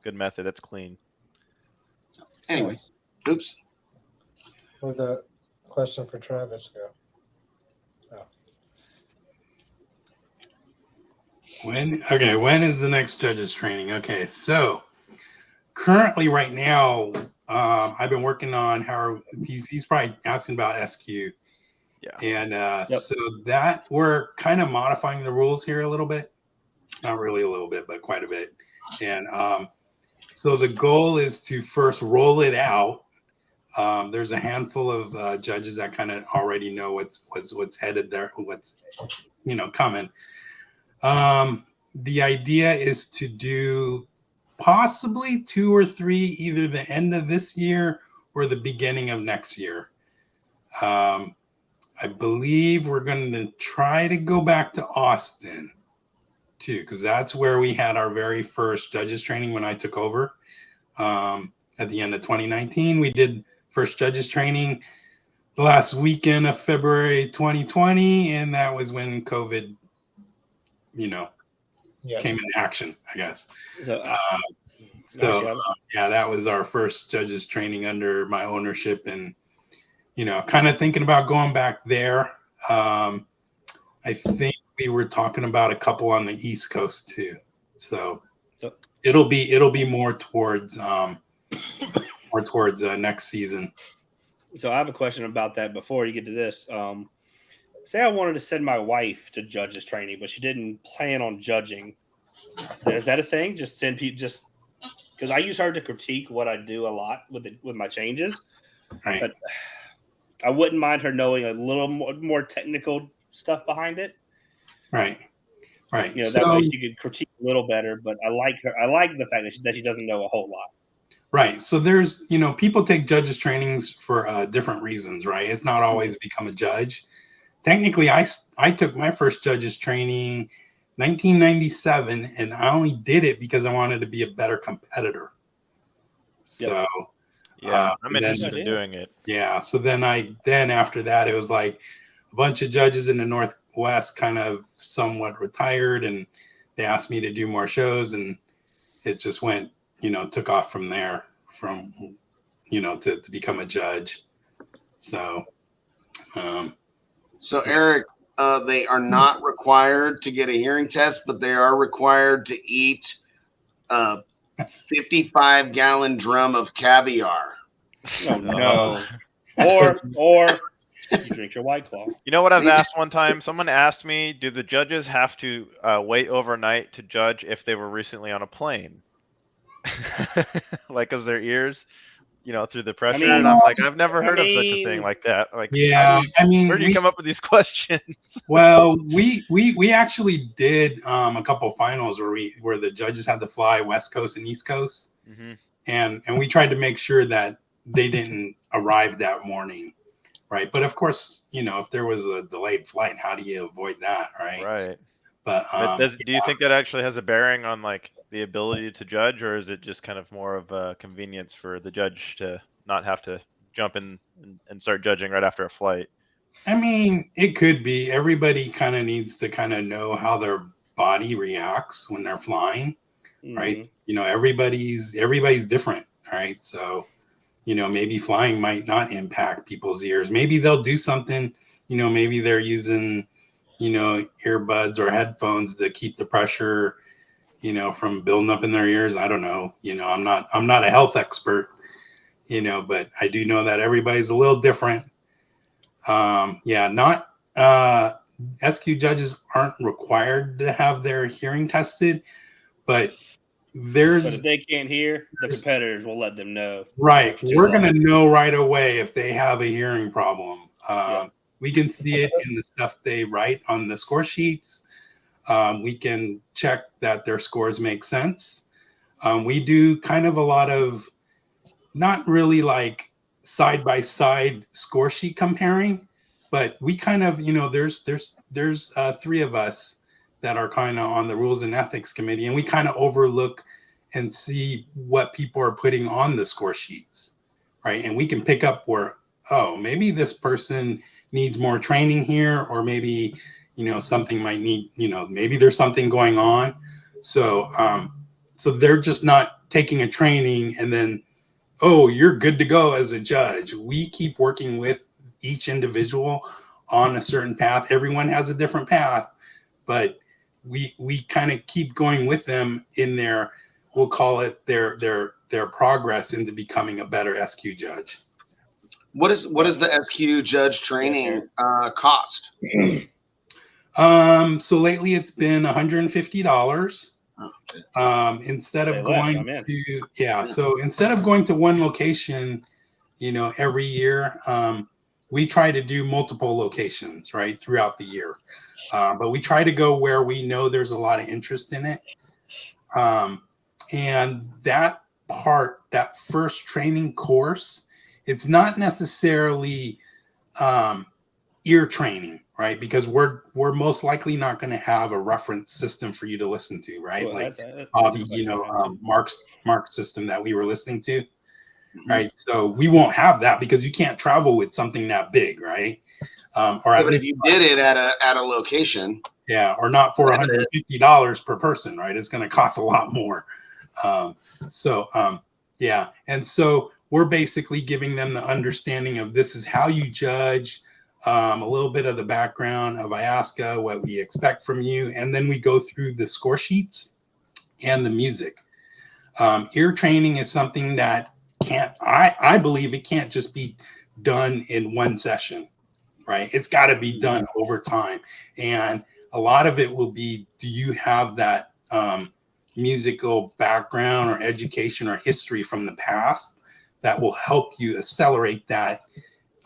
method. That's clean. So, anyway, oops. Where'd the question for Travis go? When is the next judges training? Okay, so currently right now, I've been working on how he's probably asking about SQ. Yeah. And so that we're kind of modifying the rules here a little bit. Not really a little bit, but quite a bit. And so the goal is to first roll it out. There's a handful of judges that kind of already know what's headed there, what's coming. The idea is to do possibly 2 or 3, either the end of this year or the beginning of next year. I believe we're going to try to go back to Austin too, because that's where we had our very first judges training when I took over. At the end of 2019, we did first judges training the last weekend of February 2020, and that was when COVID came into action, I guess. That was our first judges training under my ownership, and kind of thinking about going back there. I think we were talking about a couple on the East Coast too. So Yep. it'll be more towards next season. So I have a question about that before you get to this. Say I wanted to send my wife to judges training, but she didn't plan on judging. Is that a thing? Just send people, just because I use her to critique what I do a lot with my changes. Right. But I wouldn't mind her knowing a little more technical stuff behind it. Right. Right. You know, that way she could critique a little better. But I like her. I like the fact that she doesn't know a whole lot. Right. So there's, people take judges trainings for different reasons, right? It's not always to become a judge. Technically, I took my first judges training 1997, and I only did it because I wanted to be a better competitor. So yeah, I'm interested in doing it. Yeah. So then after that, it was like a bunch of judges in the Northwest kind of somewhat retired, and they asked me to do more shows, and it just went, took off from there to become a judge. So, So Eric, they are not required to get a hearing test, but they are required to eat a 55-gallon drum of caviar. Oh no! Or you drink your White Claw. You know what I've asked one time? Someone asked me, do the judges have to wait overnight to judge if they were recently on a plane? Like, cause their ears, through the pressure. And I'm like, I've never heard of such a thing like that. Like, yeah, where do you come up with these questions? Well, we actually did a couple of finals where the judges had to fly West Coast and East Coast, and we tried to make sure that they didn't arrive that morning, right? But of course, if there was a delayed flight, how do you avoid that, right? Right. But do you think that actually has a bearing on like the ability to judge, or is it just kind of more of a convenience for the judge to not have to jump in and start judging right after a flight? I mean, it could be. Everybody kind of needs to kind of know how their body reacts when they're flying, right? Everybody's different, right? So, maybe flying might not impact people's ears. Maybe they'll do something, maybe they're using, earbuds or headphones to keep the pressure, from building up in their ears. I don't know. I'm not a health expert, but I do know that everybody's a little different. SQ judges aren't required to have their hearing tested, but if they can't hear, the competitors will let them know. Right. We're going to know right away if they have a hearing problem. We can see it in the stuff they write on the score sheets. We can check that their scores make sense. We do kind of a lot of not really like side-by-side score sheet comparing, but we kind of, there's three of us that are kind of on the rules and ethics committee, and we kind of overlook and see what people are putting on the score sheets, right? And we can pick up where, oh, maybe this person needs more training here, or maybe, something might need, maybe there's something going on. So, so they're just not taking a training and then, oh, you're good to go as a judge. We keep working with each individual on a certain path. Everyone has a different path, but we kind of keep going with them in their, we'll call it their progress into becoming a better SQ judge. What is the SQ judge training cost? So lately it's been $150. Instead of going to, so instead of going to one location, every year, we try to do multiple locations, right, throughout the year. But we try to go where we know there's a lot of interest in it. And that first training course, it's not necessarily ear training, right? Because we're most likely not going to have a reference system for you to listen to, right? Well, like Bobby, Mark's system that we were listening to, right? So we won't have that because you can't travel with something that big, right? But if you did it at a location, or not for $150 per person, right? It's going to cost a lot more. And so we're basically giving them the understanding of this is how you judge. a little bit of the background of IASCA, what we expect from you, and then we go through the score sheets and the music. Ear training is something that I believe it can't just be done in one session, right? It's got to be done over time. And a lot of it will be, do you have that musical background or education or history from the past that will help you accelerate that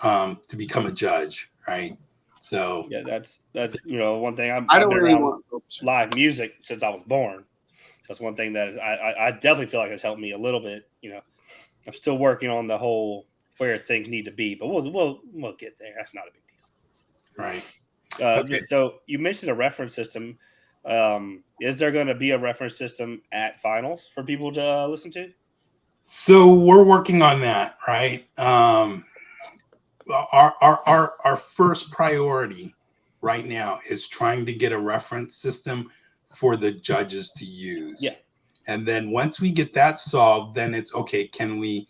to become a judge, right? So Yeah, that's one thing. I I've don't been really around want. live music since I was born. That's one thing that is, I definitely feel like has helped me a little bit. I'm still working on the whole where things need to be, but we'll get there. That's not a big deal. right. Okay. So you mentioned a reference system. Is there going to be a reference system at finals for people to listen to? So we're working on that, right? Our first priority right now is trying to get a reference system for the judges to use. Yeah. And then once we get that solved, then it's okay, can we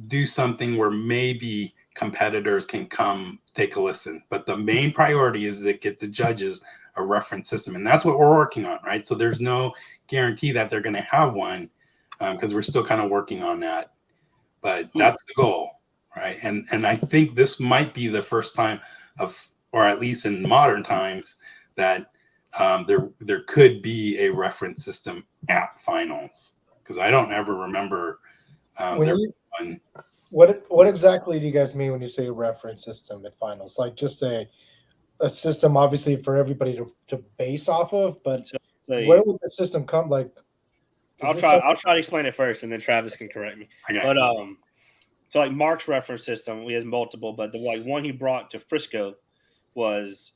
do something where maybe competitors can come take a listen? But the main priority is to get the judges a reference system. And that's what we're working on, right? So there's no guarantee that they're going to have one because we're still kind of working on that. But that's the goal, right? And I think this might be the first time or at least in modern times, that there could be a reference system at finals, because I don't ever remember one. What exactly do you guys mean when you say reference system at finals? Like just a system, obviously, for everybody to base off of, but where would the system come? Like, I'll try to explain it first, and then Travis can correct me. Okay. But so like Mark's reference system, he has multiple, but the one he brought to Frisco was,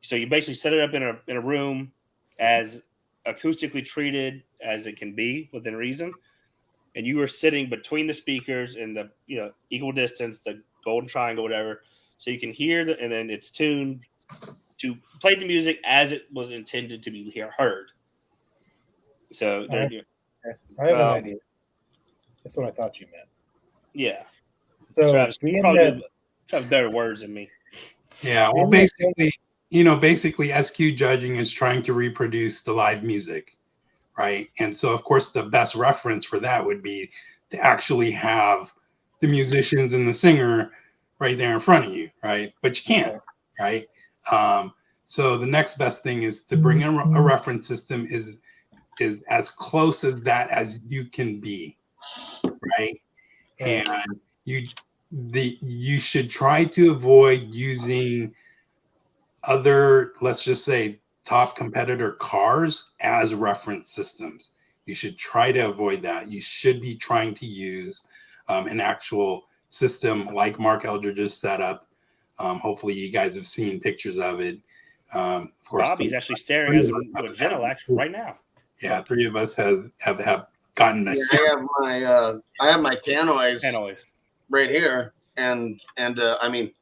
so you basically set it up in a room as acoustically treated as it can be within reason, and you were sitting between the speakers in the equal distance, the golden triangle, whatever, so you can hear and then it's tuned to play the music as it was intended to be heard. So I have an idea. That's what I thought you meant. Yeah. So Travis probably have better words than me. Yeah. Well, basically SQ judging is trying to reproduce the live music, right? And so, of course, the best reference for that would be to actually have the musicians and the singer right there in front of you, right? But you can't, right? So the next best thing is to bring in a reference system is as close as that as you can be, right? And you should try to avoid using other, let's just say, top competitor cars as reference systems. You should try to avoid that. You should be trying to use an actual system like Mark Eldridge's setup. Hopefully you guys have seen pictures of it. Of course, Bobby's actually staring at the General actually right now. Yeah, 3 of us have gotten a I have my tannoys right here, and I mean,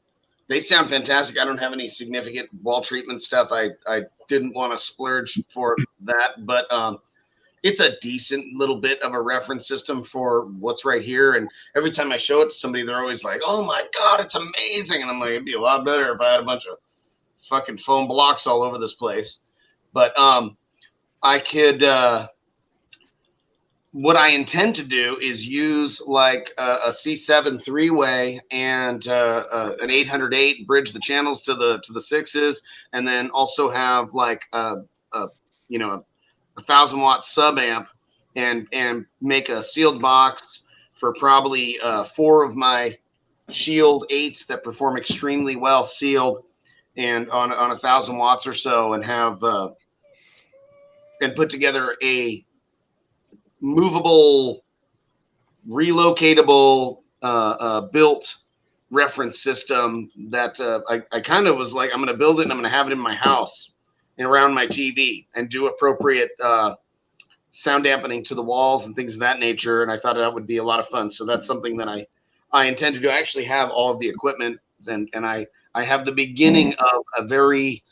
they sound fantastic. I don't have any significant wall treatment stuff. I didn't want to splurge for that, but it's a decent little bit of a reference system for what's right here. And every time I show it to somebody, they're always like, "Oh my God, it's amazing!" And I'm like, "It'd be a lot better if I had a bunch of fucking foam blocks all over this place." But I could. What I intend to do is use like a C7 3-way and an 808, bridge the channels to the 6s, and then also have like a 1,000-watt sub amp and make a sealed box for probably 4 of my Shield 8s that perform extremely well sealed and on 1,000 watts or so, and have and put together a movable, relocatable, built reference system that I kind of was like, I'm going to build it and I'm going to have it in my house and around my TV and do appropriate sound dampening to the walls and things of that nature. And I thought that would be a lot of fun. So that's something that I intend to do. I actually have all of the equipment, and I have the beginning of a very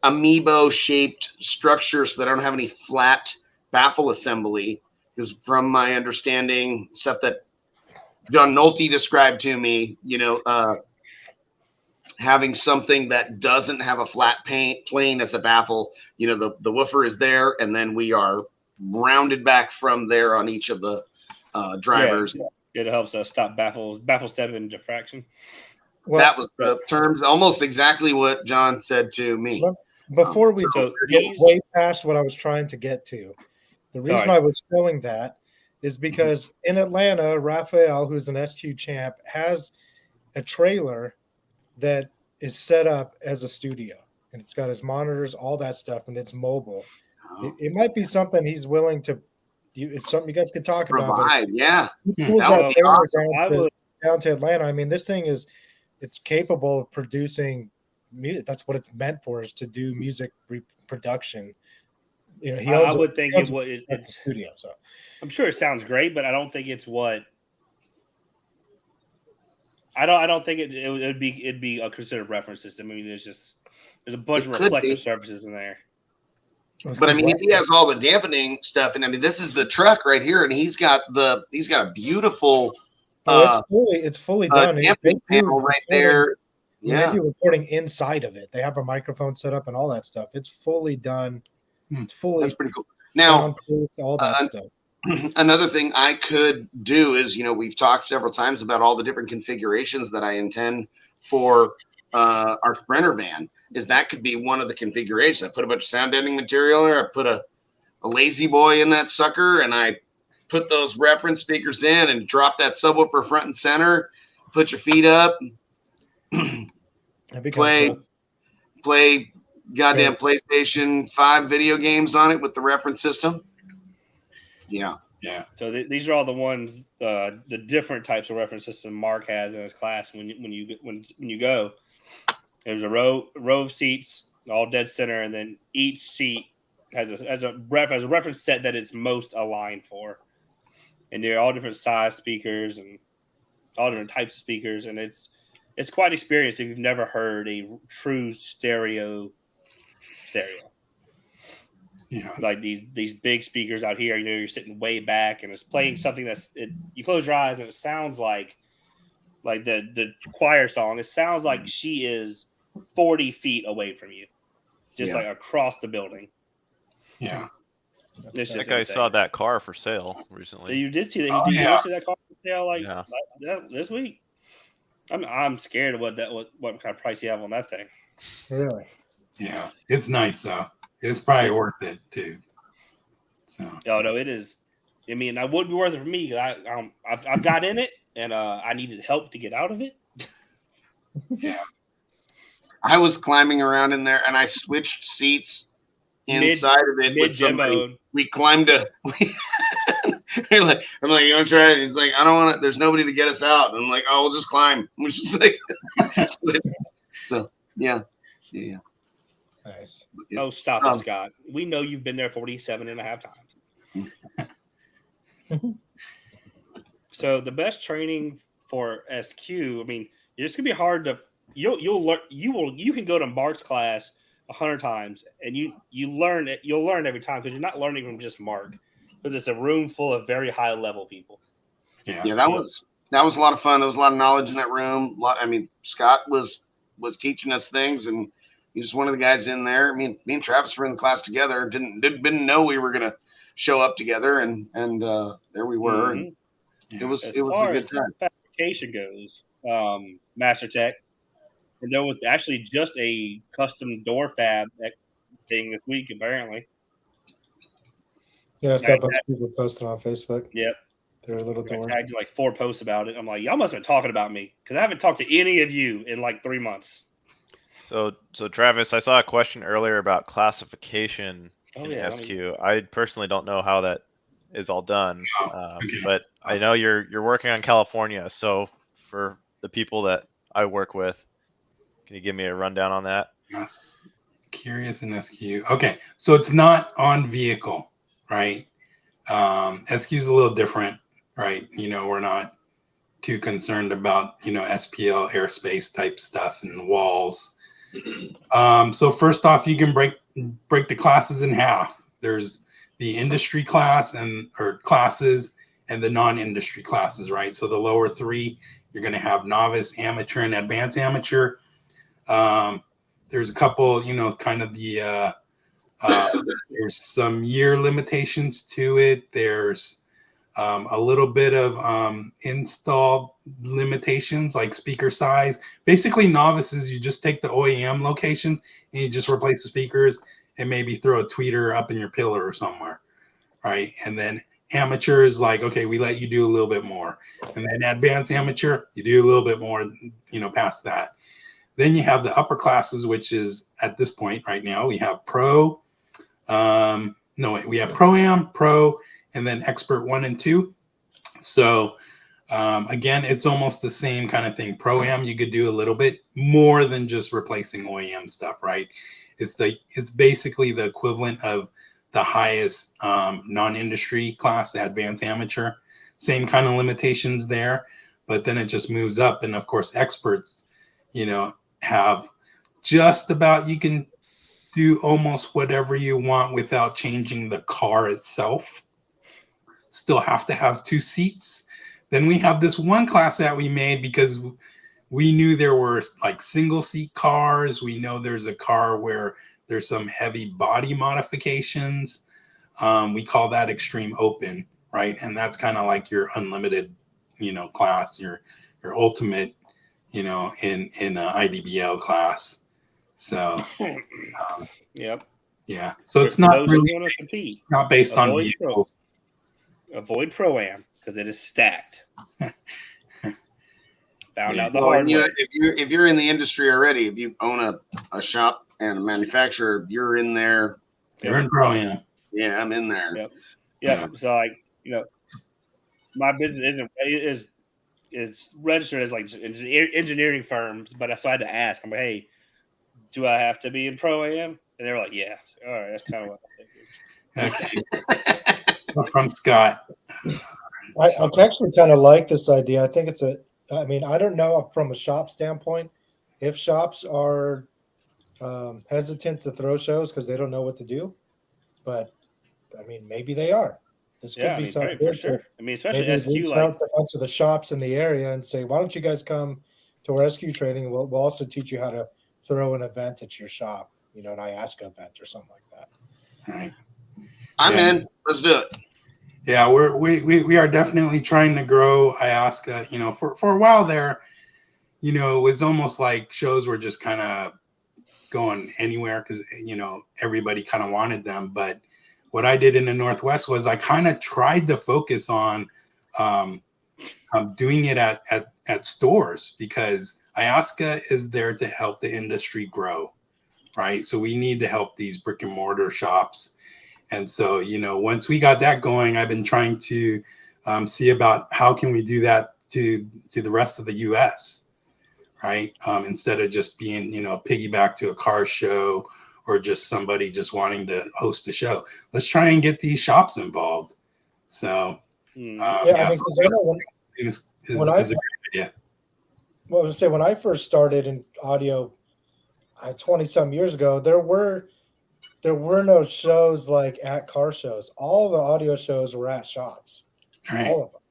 amoeba shaped structure so that I don't have any flat baffle assembly, because from my understanding, stuff that John Nolte described to me, having something that doesn't have a flat plane as a baffle. The woofer is there, and then we are rounded back from there on each of the drivers. It helps us stop baffle step and diffraction. Well, that was the terms, almost exactly what John said to me. Before we so get way past what I was trying to get to, the reason Sorry. I was showing that is because in Atlanta, Raphael, who's an SQ champ, has a trailer that is set up as a studio, and it's got his monitors, all that stuff, and it's mobile. It might be something he's willing to. It's something you guys could talk about. Provide, yeah. He pulls That that would be trailer awesome. down to Atlanta. I mean, this thing it's capable of producing music. That's what it's meant for, is to do music reproduction. I would think it's the studio. So I'm sure it sounds great, but I don't think it's what. I don't think it'd be a considered reference system. I mean, there's a bunch of reflective surfaces in there. But I mean, if he has all the dampening stuff, and I mean, this is the truck right here, and he's got a beautiful. It's fully done. Dampening panel right there. Yeah, they do recording inside of it. They have a microphone set up and all that stuff. It's fully done. It's fully. That's pretty cool. Now, soundproof, all that stuff. Another thing I could do is, we've talked several times about all the different configurations that I intend for our Sprinter van. Is that could be one of the configurations. I put a bunch of sound deadening material there. I put a lazy boy in that sucker, and I put those reference speakers in and drop that subwoofer front and center. Put your feet up. Play goddamn PlayStation 5 video games on it with the reference system. Yeah. So these are all the ones, the different types of reference system Mark has in his class. When you go, there's a row of seats, all dead center, and then each seat has a reference set that it's most aligned for, and they're all different size speakers and all different types of speakers, and it's quite an experience if you've never heard a true stereo. Yeah, like these big speakers out here, you're sitting way back and it's playing something you close your eyes and it sounds like the choir song. It sounds like she is 40 feet away from you, just like across the building. Yeah. That guy saw that car for sale recently. So you did see that? You see that car for sale this week? I'm scared of what kind of price you have on that thing. Really? Yeah, it's nice though. It's probably worth it too. So. Oh no, it is. I mean, it wouldn't be worth it for me. I've got in it, and I needed help to get out of it. Yeah. I was climbing around in there, and I switched seats inside of it with somebody. We climbed I'm like, you want to try it? He's like, I don't want to. There's nobody to get us out. And I'm like, oh, we'll just climb. We're just like, so yeah. Nice. Oh, stop it, Scott. We know you've been there 47 and a half times. So the best training for SQ, I mean, it's gonna be hard to you'll learn you can go to Mark's class 100 times and you'll learn every time because you're not learning from just Mark, because it's a room full of very high level people. Yeah, that was a lot of fun. There was a lot of knowledge in that room. Scott was teaching us things, and he was one of the guys in there. Me and Travis were in the class together. Didn't know we were gonna show up together, and there we were. Mm-hmm. And it was a good time. Fabrication goes, Master Tech, and there was actually just a custom door fab thing this week apparently. Yeah, so a bunch of people posted on Facebook. Yep. Their little door. I tagged like 4 posts about it. I'm like, y'all must have been talking about me because I haven't talked to any of you in like 3 months. So Travis, I saw a question earlier about classification in SQ. I personally don't know how that is all done, but I know you're working on California. So for the people that I work with, can you give me a rundown on that? Yes. Curious in SQ. Okay, so it's not on vehicle, right? SQ is a little different, right? We're not too concerned about SPL airspace type stuff and walls. So first off, you can break the classes in half. There's the industry class or classes and the non-industry classes, right? So the lower 3, you're going to have novice, amateur, and advanced amateur. There's a couple, kind of the there's some year limitations to it. There's a little bit of install limitations like speaker size. Basically, novices, you just take the OEM locations and you just replace the speakers and maybe throw a tweeter up in your pillar or somewhere, right? And then amateur is like, okay, we let you do a little bit more. And then advanced amateur, you do a little bit more, past that. Then you have the upper classes, which is at this point right now, we have pro, we have pro-am, pro, and then expert 1 and 2. So again, it's almost the same kind of thing. Pro-am, you could do a little bit more than just replacing OEM stuff, right? It's basically the equivalent of the highest non-industry class, the advanced amateur. Same kind of limitations there, but then it just moves up. And of course, experts, have just about, you can do almost whatever you want without changing the car itself. Still have to have 2 seats. Then we have this one class that we made because we knew there were like single seat cars. We know there's a car where there's some heavy body modifications. We call that extreme open, right? And that's kind of like your unlimited, class, your ultimate, in IDBL class. So, yep. Yeah. So it's not really want to compete. Not based on vehicles. Avoid Pro-Am because it is stacked. Found out the Well, hard way. If you're in the industry already, if you own a shop and a manufacturer, you're in there. You're in Pro-Am. Yeah, I'm in there. Yep. Yeah. So my business it's registered as like engineering firms, but so I had to ask. I'm like, hey, do I have to be in Pro-Am? And they were like, yeah. All right, that's kind of what I think. Okay. From Scott. I actually kind of like this idea. I think I don't know from a shop standpoint if shops are hesitant to throw shows because they don't know what to do, but maybe they are. This could be something for sure. Especially maybe SQ, reach out to a bunch of the shops in the area and say, why don't you guys come to our SQ training? And we'll also teach you how to throw an event at your shop, an IASCA event or something like that. All right. I'm in. Let's do it. Yeah, we are definitely trying to grow IASCA. For a while there, it was almost like shows were just kind of going anywhere because everybody kind of wanted them. But what I did in the Northwest was I kind of tried to focus on doing it at stores because IASCA is there to help the industry grow, right? So we need to help these brick and mortar shops. And so, once we got that going, I've been trying to see about how can we do that to the rest of the U.S., right? Instead of just being, piggyback to a car show or just somebody just wanting to host a show. Let's try and get these shops involved. So, when I was say when I first started in audio 20-some years ago, there were no shows like at car shows. All the audio shows were at shops, all of them.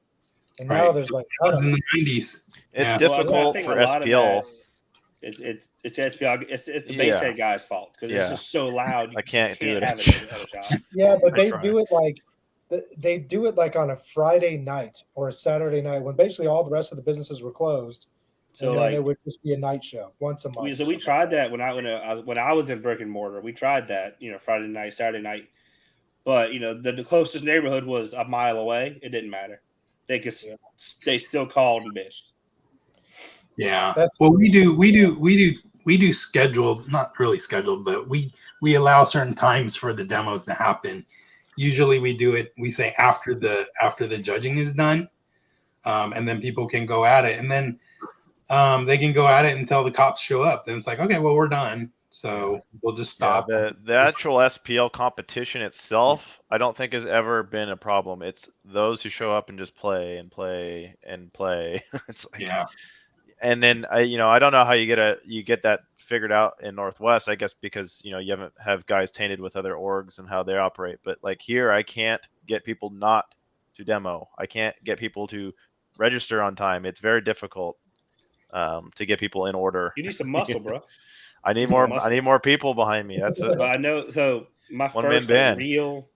And now there's like in the 90s. It's difficult for SPL. It's SPL. It's the bass head guy's fault because it's just so loud. I can't do it at a shop. Yeah, but they do it like on a Friday night or a Saturday night when basically all the rest of the businesses were closed. So and then it would just be a night show once a month. So we tried that when I was in brick and mortar. We tried that, Friday night, Saturday night. But the closest neighborhood was a mile away. It didn't matter. They still called and bitched. Yeah. Well, we do scheduled, not really scheduled, but we allow certain times for the demos to happen. Usually we do it, we say after the judging is done. And then people can go at it. And then they can go at it until the cops show up. Then it's like, okay, well, we're done. So we'll just stop. Yeah, the actual SPL competition itself, I don't think has ever been a problem. It's those who show up and just play and play and play. It's like, yeah. And then I don't know how you get that figured out in Northwest. I guess because you haven't have guys tainted with other orgs and how they operate. But like here, I can't get people not to demo. I can't get people to register on time. It's very difficult. to get people in order. You need some muscle, bro. I need Some more. muscle. I need more people behind me. That's it. But I know. So my One-man first like, band. real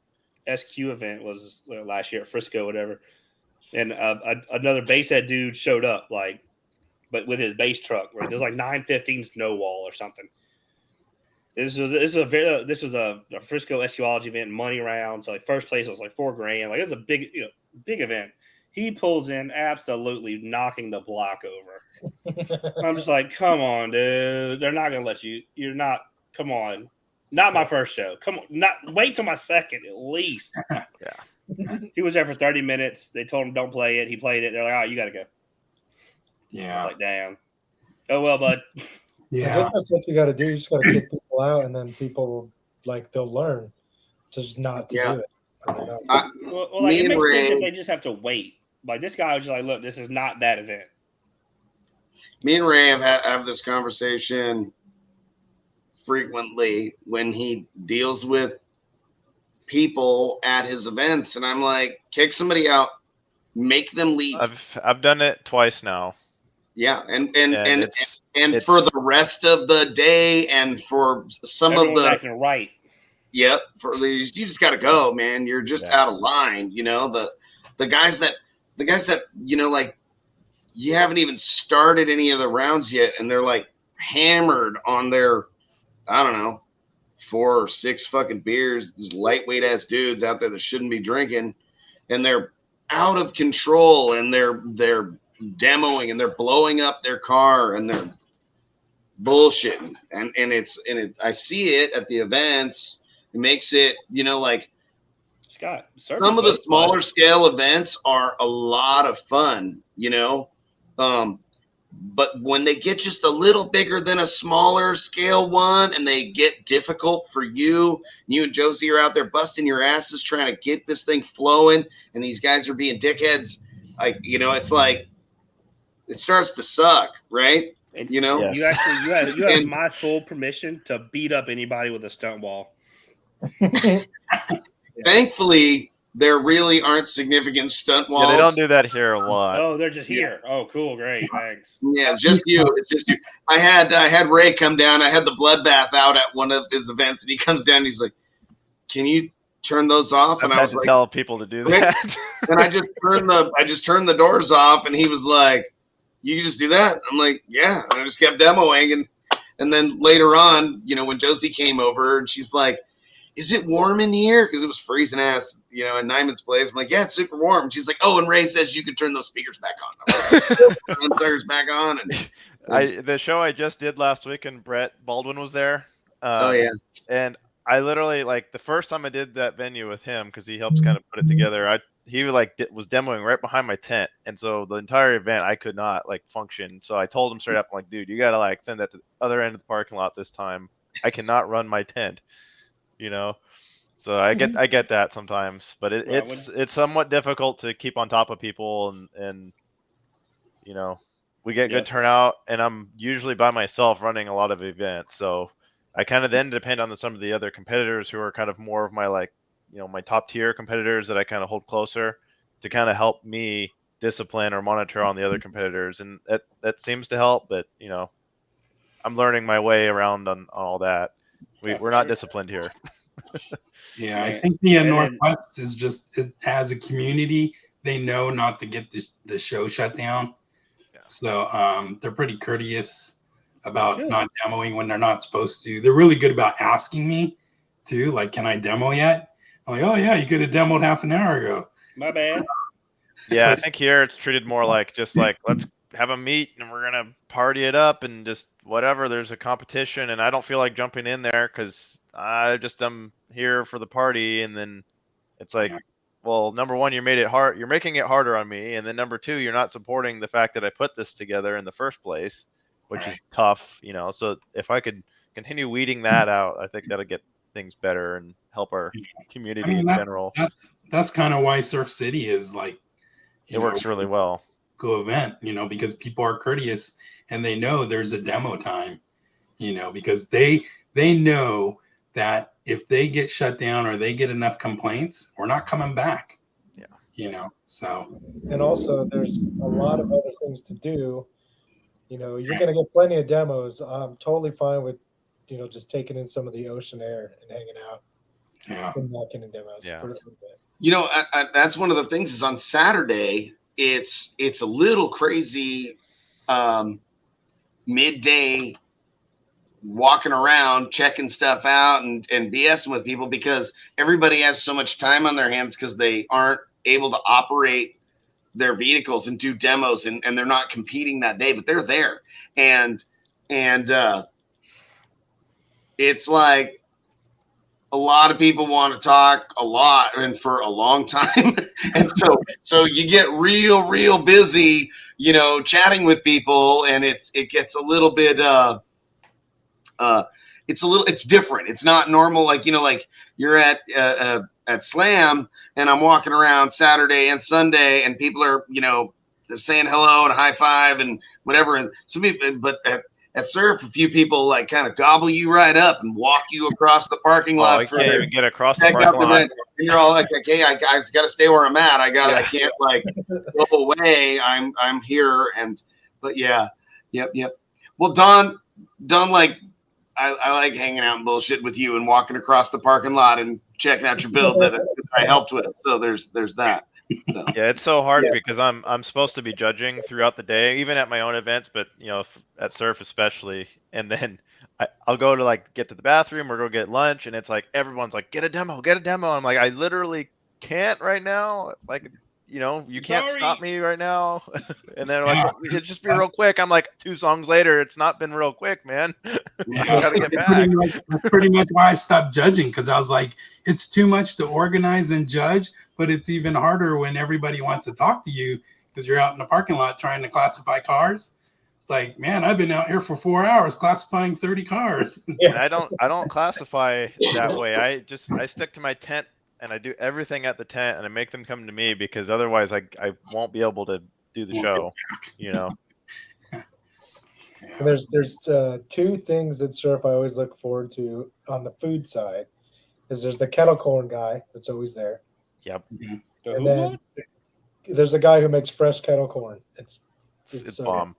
SQ event was last year at Frisco, whatever. And another basshead dude showed up, like, but with his bass truck, where there's like 915 snow wall or something. This was a Frisco SQology event, money round. So like first place was like $4,000. Like it was a big event. He pulls in, absolutely knocking the block over. I'm just like, come on, dude. They're not gonna let you. You're not. Come on. Not my first show. Come on. Not wait till my second at least. Yeah. He was there for 30 minutes. They told him don't play it. He played it. They're like, oh, you got to go. I Yeah. was like, damn. Oh, well, bud. I Yeah. guess that's what you got to do. You just got to kick people out, and then people they'll learn just not to do it. I don't know. Well, like, it makes sense if they just have to wait. Like this guy was just like, look, this is not that event. Me and Ray have this conversation frequently when he deals with people at his events, and I'm like, kick somebody out, make them leave. I've done it twice now. Yeah, and it's for the rest of the day, and for some Everyone's of the acting right. Yep, for these you just got to go, man. You're just out of line. You know the guys that like you haven't even started any of the rounds yet, and they're like hammered on their, I don't know, 4 or 6 fucking beers. These lightweight ass dudes out there that shouldn't be drinking, and they're out of control, and they're demoing, and they're blowing up their car, and they're bullshitting, and I see it at the events. It makes it, like Scott, some of the smaller scale events are a lot of fun, but when they get just a little bigger than a smaller scale one, and they get difficult for you and Josie are out there busting your asses trying to get this thing flowing, and these guys are being dickheads, it's like it starts to suck, right? And, Yes. you have my full permission to beat up anybody with a stunt wall. Thankfully, there really aren't significant stunt walls. Yeah, they don't do that here a lot. Oh, they're just here. Oh, cool, great, thanks. Yeah, it's just you. It's just you. I had Ray come down. I had the bloodbath out at one of his events, and he comes down. And he's like, "Can you turn those off?" And I was like, tell people to do that. And I just turned the doors off, and he was like, "You can just do that?" I'm like, "Yeah." And I just kept demoing, and then later on, when Josie came over, and she's like, "Is it warm in here?" Because it was freezing ass, at Nyman's place. I'm like, "Yeah, it's super warm." And she's like, "Oh, and Ray says you can turn those speakers back on." I'm like, turn the speakers back on. And the show I just did last week, and Brett Baldwin was there. Oh yeah. And I literally, like, the first time I did that venue with him, because he helps kind of put it together, he was demoing right behind my tent, and so the entire event I could not function. So I told him straight up, I'm like, dude, you gotta send that to the other end of the parking lot this time. I cannot run my tent. So I get that sometimes, but it's somewhat difficult to keep on top of people, and we get good turnout, and I'm usually by myself running a lot of events, so I kind of then depend on some of the other competitors who are kind of more of my my top tier competitors that I kind of hold closer to kind of help me discipline or monitor on the other competitors, and that seems to help, but I'm learning my way around on all that. We're not disciplined here. Yeah, I think the Northwest is just, as a community, they know not to get the show shut down. Yeah. So they're pretty courteous about not demoing when they're not supposed to. They're really good about asking me too, like, can I demo yet? I'm like, oh yeah, you could have demoed half an hour ago. My bad. Yeah, I think here it's treated more like let's have a meet and we're gonna party it up and just whatever. There's a competition, and I don't feel like jumping in there because I'm here for the party, and then it's like, well, number one, you're making it harder on me, and then number two, you're not supporting the fact that I put this together in the first place, which is tough, So if I could continue weeding that out, I think that'll get things better and help our community in general. That's kind of why Surf City is it works really well. Cool event, because people are courteous and they know there's a demo time, because they know that if they get shut down or they get enough complaints, we're not coming back. So. And also there's a lot of other things to do, you're going to get plenty of demos. I'm totally fine with, just taking in some of the ocean air and hanging out. Yeah. And not getting demos. Yeah. For a little bit. That's one of the things is on Saturday, it's a little crazy midday walking around, checking stuff out and BSing with people because everybody has so much time on their hands because they aren't able to operate their vehicles and do demos and they're not competing that day, but they're there. And it's like a lot of people want to talk a lot and for a long time. And so you get real busy, chatting with people and it gets a little bit, it's different. It's not normal. Like you're at Slam and I'm walking around Saturday and Sunday and people are, saying hello and a high five and whatever. And some people, but at Surf, a few people like kind of gobble you right up and walk you across the parking lot. I can't even get across the parking lot. And you're all like, okay, I got to stay where I'm at. I can't like go away. I'm here. But yeah. Yep. Well, Don, like, I like hanging out and bullshit with you and walking across the parking lot and checking out your build that I helped with. So there's that. So. Yeah, it's so hard because I'm supposed to be judging throughout the day, even at my own events, but at Surf especially. And then I'll go to get to the bathroom or go get lunch, and it's like everyone's like, get a demo. I'm like, I literally can't right now. You can't stop me right now. And then it's just be real quick. I'm like 2 songs later, it's not been real quick, man. Yeah. Gotta get back. That's pretty much why I stopped judging, because I was like, it's too much to organize and judge, but it's even harder when everybody wants to talk to you because you're out in the parking lot trying to classify cars. It's like, man, I've been out here for 4 hours classifying 30 cars. And I don't classify that way. I stick to my tent and I do everything at the tent and I make them come to me because otherwise I won't be able to do the show, And there's 2 things that Surf I always look forward to on the food side. There's the kettle corn guy that's always there. Yep. And then there's a guy who makes fresh kettle corn. It's bomb.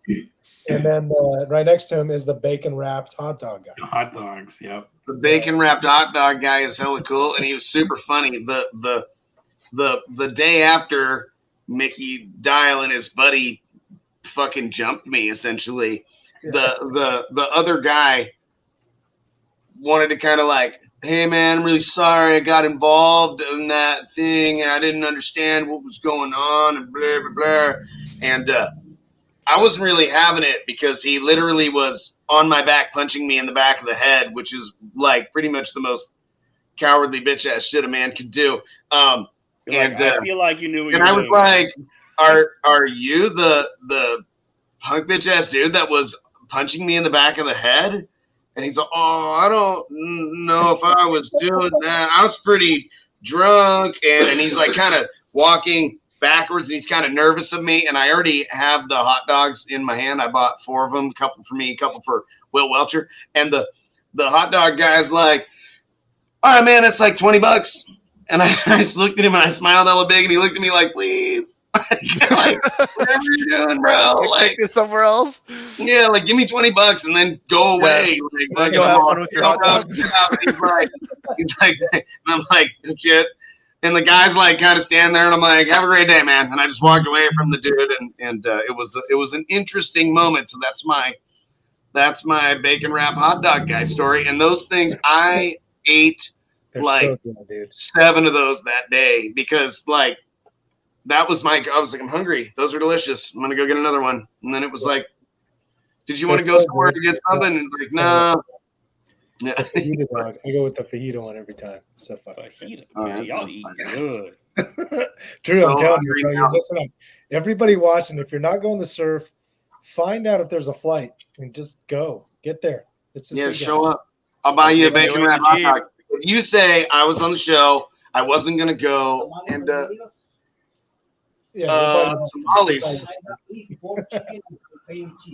And then right next to him is the bacon wrapped hot dog guy. Hot dogs, yep. The bacon wrapped hot dog guy is hella cool, and he was super funny. The day after Mickey Dial and his buddy fucking jumped me, essentially. Yeah. The other guy wanted to kind of like, hey man, I'm really sorry I got involved in that thing. I didn't understand what was going on and blah blah blah. And I wasn't really having it because he literally was on my back punching me in the back of the head, which is like pretty much the most cowardly bitch ass shit a man could do. I feel like you knew what you were doing. And I was like, are you the punk bitch ass dude that was punching me in the back of the head? And he's like, oh, I don't know if I was doing that. I was pretty drunk. And he's like kind of walking backwards and he's kind of nervous of me. And I already have the hot dogs in my hand. I bought 4 of them, a couple for me, a couple for Will Welcher. And the hot dog guy's like, all right, man, it's like $20. And I just looked at him and I smiled hella big and he looked at me like, please. Like, whatever you're doing, bro. Like somewhere else. Yeah, like give me $20 and then go away. Yeah. Like, go have fun with your hot dogs. He's like, and I'm like, shit. And the guy's like kind of standing there and I'm like, have a great day, man. And I just walked away from the dude and it was an interesting moment. So that's my bacon wrap hot dog guy story. And those things I ate so good, 7 of those that day because like that was I was like, I'm hungry. Those are delicious. I'm gonna go get another one. And then it was like, did you want to go somewhere to get something? And it's like, no. Yeah. Fajita dog. I go with the fajita one every time. It's so fucking fajita. Man, y'all eat good. Drew, I'm telling you, bro, listen up. Everybody watching, if you're not going to Surf, find out if there's a flight and just go. Get there. It's this weekend. Show up. I'll buy you a bacon wrap hot dog. If you say I was on the show, I wasn't gonna go, and tamales.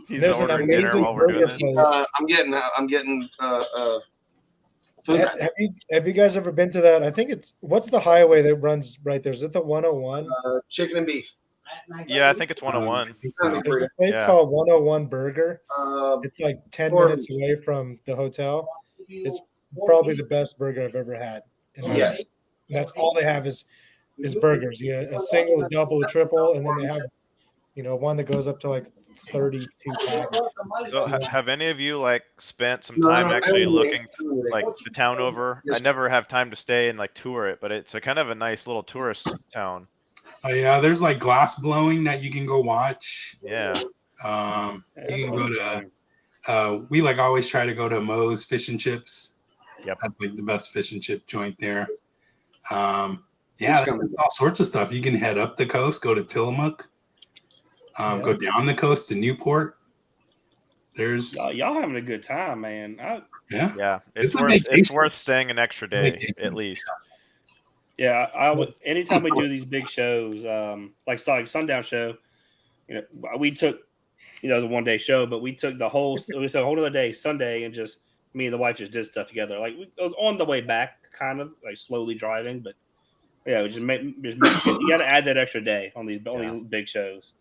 There's an amazing while we're doing this. I'm getting food. Have you guys ever been to that? I think what's the highway that runs right there? Is it the 101? Chicken and beef. Yeah, I think it's 101. There's a place Yeah. called 101 Burger. Uh, It's like 10 Or- minutes away from the hotel. It's probably the best burger I've ever had. in my Yes. life. And that's all they have is burgers. Yeah, a single, a double, a triple, and then they have, one that goes up to like 32 packs. So have any of you like spent some No, time I actually only looking ate like the town over? I never have time to stay and like tour it, but it's a kind of a nice little tourist town. Oh yeah, there's like glass blowing that you can go watch. Yeah. You That's can what go I'm to. saying. We like always try to go to Moe's Fish and Chips. Yep. That's like the best fish and chip joint there. Yeah, It's there's all sorts of stuff. You can head up the coast, go to Tillamook, go down the coast to Newport. There's Y'all having a good time, man. yeah. Yeah. It's a It's vacation. worth staying an extra day Vacation. at least. Yeah, I would. Anytime we do these big shows, like Sundown Show, we took, it was a 1 day show, but we took a whole other day, Sunday, and just me and the wife just did stuff together. Like it was on the way back, kind of like slowly driving, but yeah, we just you got to add that extra day on these big shows.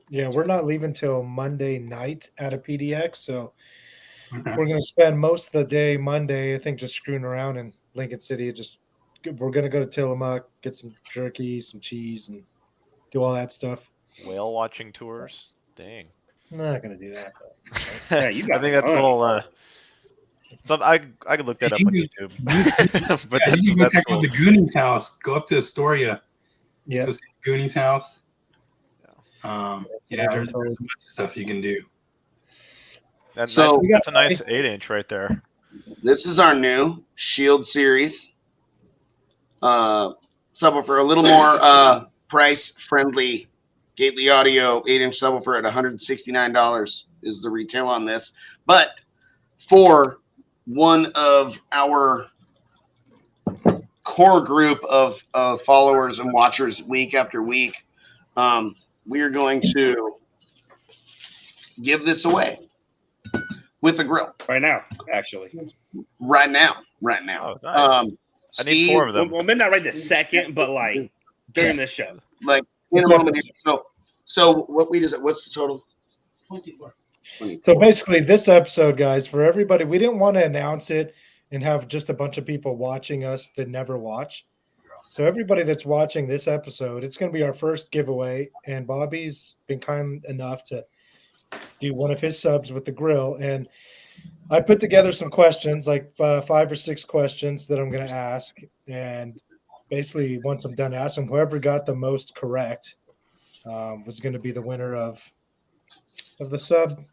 Yeah, we're not leaving till Monday night at a PDX, so Okay. we're going to spend most of the day Monday, I think, just screwing around in Lincoln City. We're going to go to Tillamook, get some jerky, some cheese, and do all that stuff. Whale watching tours. Dang. I'm not going to do that. Yeah, you got I think that's a fun. little. I could look that up on YouTube. But Yeah, you can go that's check cool. out the Goonies house. Go up to Astoria. Yeah. Go see the Goonies house. That's Yeah, what there's I'm told. a bunch of stuff you can do. That's So- a nice 8-inch right there. This is our new Shield series. Subwoofer, a little more price friendly. Gately Audio 8-inch subwoofer at $169 is the retail on this. But for one of our core group of followers and watchers week after week, we are going to give this away with the grill Right now, actually. right now. Oh, nice. I need 4 of them. Well, maybe not right this second, but like during this show. Like in a moment. So what weed is it? What's the total? 24. So basically, this episode, guys, for everybody, we didn't want to announce it and have just a bunch of people watching us that never watch. So everybody that's watching this episode, it's going to be our first giveaway, and Bobby's been kind enough to do one of his subs with the grill, and I put together some questions, like 5 or 6 questions that I'm going to ask, and basically once I'm done asking, whoever got the most correct was going to be the winner of the sub.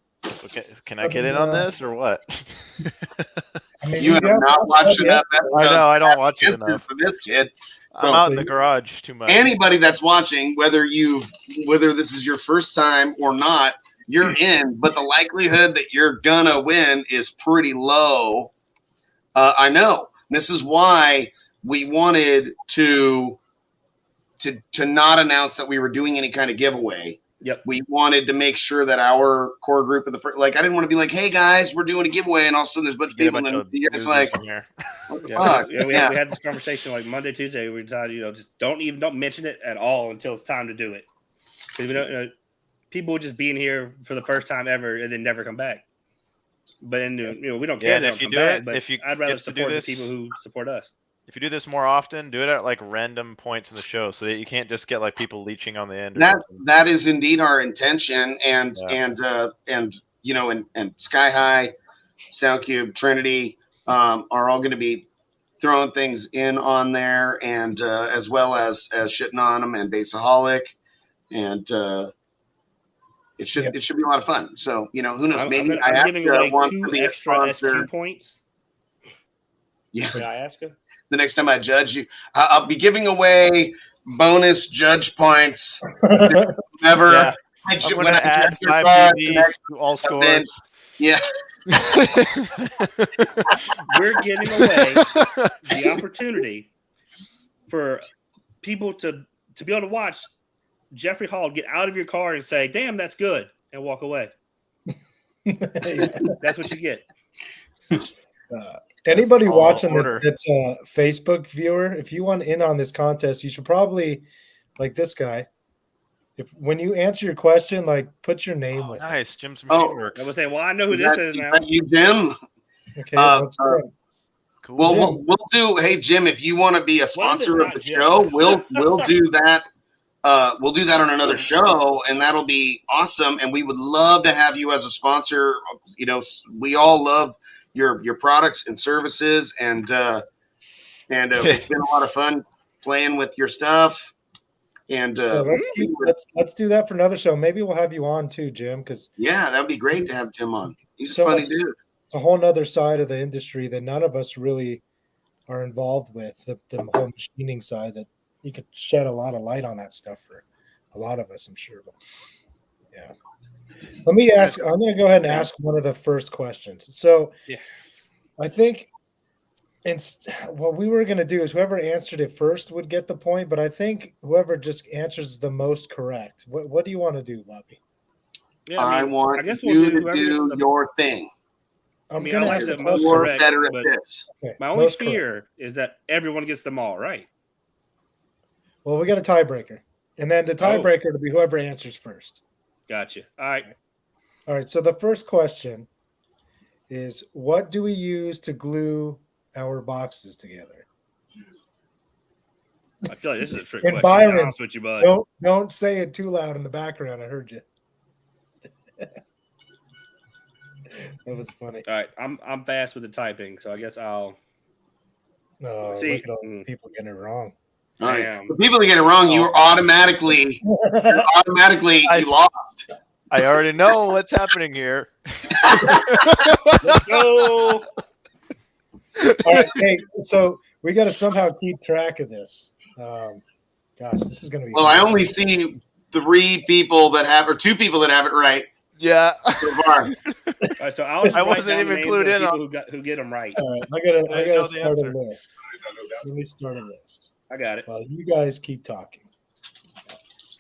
Okay, can I get in on this or what? I mean, You have not watched enough I know I don't episodes watch it answers enough. for this kid. I'm So out in the garage too much. anybody that's watching, whether this is your first time or not, you're in. But the likelihood that you're gonna win is pretty low. I know. This is why we wanted to not announce that we were doing any kind of giveaway. Yep. We wanted to make sure that our core group of the first, like, I didn't want to be like, hey guys, we're doing a giveaway, and all of a sudden there's a bunch of Get a people, bunch and of then you guys losers like, in here. what the Yeah, fuck? we had this conversation like Monday, Tuesday. We decided, just don't mention it at all until it's time to do it. Because we don't, people just being here for the first time ever and then never come back. But then, we don't care. Yeah, and they if don't you come do back, it, but if you I'd rather get to do support the this- people who support us. If you do this more often, do it at like random points in the show so that you can't just get like people leeching on the end. Or something. That is indeed our intention, and Yeah. and Sky High, Soundcube, Trinity are all going to be throwing things in on there, and as well as shitting on them, and Baseaholic, and it should be a lot of fun. So who knows? Maybe I'm giving away want 2 to be a extra sponsor. SQ points. Yeah. Can I ask her? The next time I judge you, I'll be giving away bonus judge points. Never. Yeah. I'm I'm going to add 5 PB to all then- scores. Yeah. We're giving away the opportunity for people to be able to watch Jeffrey Hall get out of your car and say, damn, that's good, and walk away. That's what you get. Anybody Tall watching order. that's a Facebook viewer, if you want in on this contest, you should probably like this guy. When you answer your question, like put your name with Nice, Jim's Machine Oh. Works. I would say, well, I know who this is now. You, Jim? it. Okay. Uh, Cool. Well, Jim. we'll do. Hey, Jim, if you want to be a sponsor of not the Jim? show, we'll do that. We'll do that on another show, and that'll be awesome. And we would love to have you as a sponsor. You know, we all love your products and services, and it's been a lot of fun playing with your stuff. And let's do that for another show. Maybe we'll have you on too, Jim, because yeah, that'd be great to have Jim on. He's so a funny much- dude. it's a whole nother side of the industry that none of us really are involved with, the whole machining side, that you could shed a lot of light on that stuff for a lot of us, I'm sure. But yeah. Let me ask, I'm going to go ahead and ask one of the first questions. So Yeah. I think what we were going to do is whoever answered it first would get the point, but I think whoever just answers the most correct. What do you want to do, Bobby? Yeah, I mean, want I guess you we'll to whoever do gets the- your thing. I'm mean, going I to like ask the the most question. You're correct, better at but- this. Okay, My only most correct. fear is that everyone gets them all right. Well, we got a tiebreaker. And then the tiebreaker to be whoever answers first. Gotcha. All right. All right. So the first question is, what do we use to glue our boxes together? I feel like this is a trick And question. To be Byron, honest with you, bud. Don't say it too loud in the background. I heard you. That was funny. All right, I'm fast with the typing, so I guess I'll. No, See, look at all these people getting it wrong. All right. Damn. The people that get it wrong, you automatically you lost. I already know what's happening here. Let's go. All right, hey, so we got to somehow keep track of this. Gosh, this is going to be. Well, I hard. only see 2 people that have it right Yeah. so far. All right, so I'll just I write wasn't down even the names clued of in people who get them right. All right, I I gotta know the start a answer. list. Let me start a list. I got it. Well, you guys keep talking.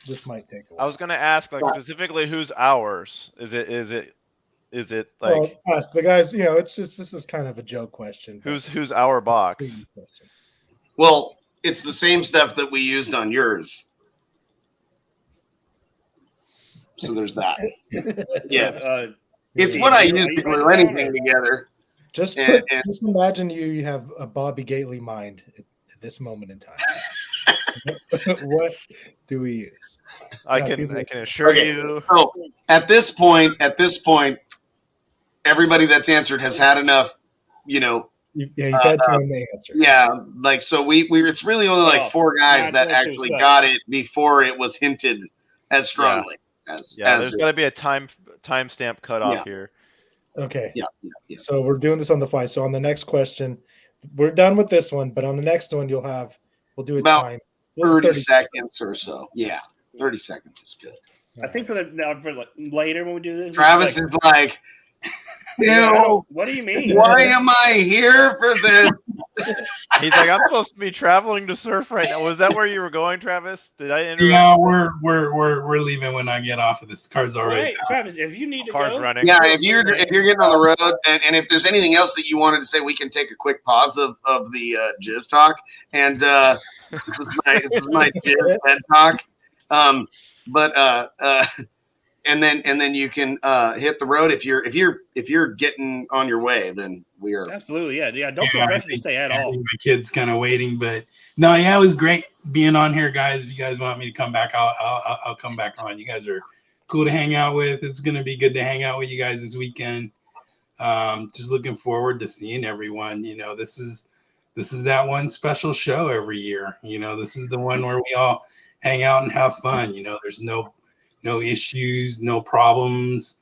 This might take a while. I was gonna ask like specifically who's ours. Is it like Well, us, the guys. You know, it's just this is kind of a joke question. but who's our it's a box? tricky question. Well, it's the same stuff that we used on yours. So there's that. Yes. It's Steve, what I are you use to writing glue down, anything or- together. Just And- just imagine you have a Bobby Gately mind at this moment in time. What do we use? I Yeah, can people- assure Okay. you. So at this point, everybody that's answered has had enough, You've had time to answer. yeah, like so we it's really only like Well, 4 guys mine that too, actually but- got it before it was hinted as strongly as There's it- got to be a timestamp cutoff here. Okay. yeah. So we're doing this on the fly. So on the next question, we're done with this one, but on the next one, we'll do a About time. 30 seconds or so. Yeah, 30 seconds is good. I think for later when we do this, Travis is like, ew, what do you mean? why am I here for this? He's like, I'm supposed to be traveling to surf right now. Was that where you were going, Travis? Did I interrupt? Yeah, we're leaving when I get off of this. Car's already. Right, Travis, if you need to Car's go, running. Yeah, if you're getting on the road, and if there's anything else that you wanted to say, we can take a quick pause of the jizz talk. And this is my jizz head talk. And then you can hit the road if you're getting on your way. Then we are. absolutely, yeah. Don't feel pressure to stay at all. My kid's kind of waiting, but no, yeah, it was great being on here, guys. If you guys want me to come back, I'll come back on. You guys are cool to hang out with. It's gonna be good to hang out with you guys this weekend. Just looking forward to seeing everyone. You know, this is that one special show every year. You know, this is the one where we all hang out and have fun. You know, there's no issues, no problems.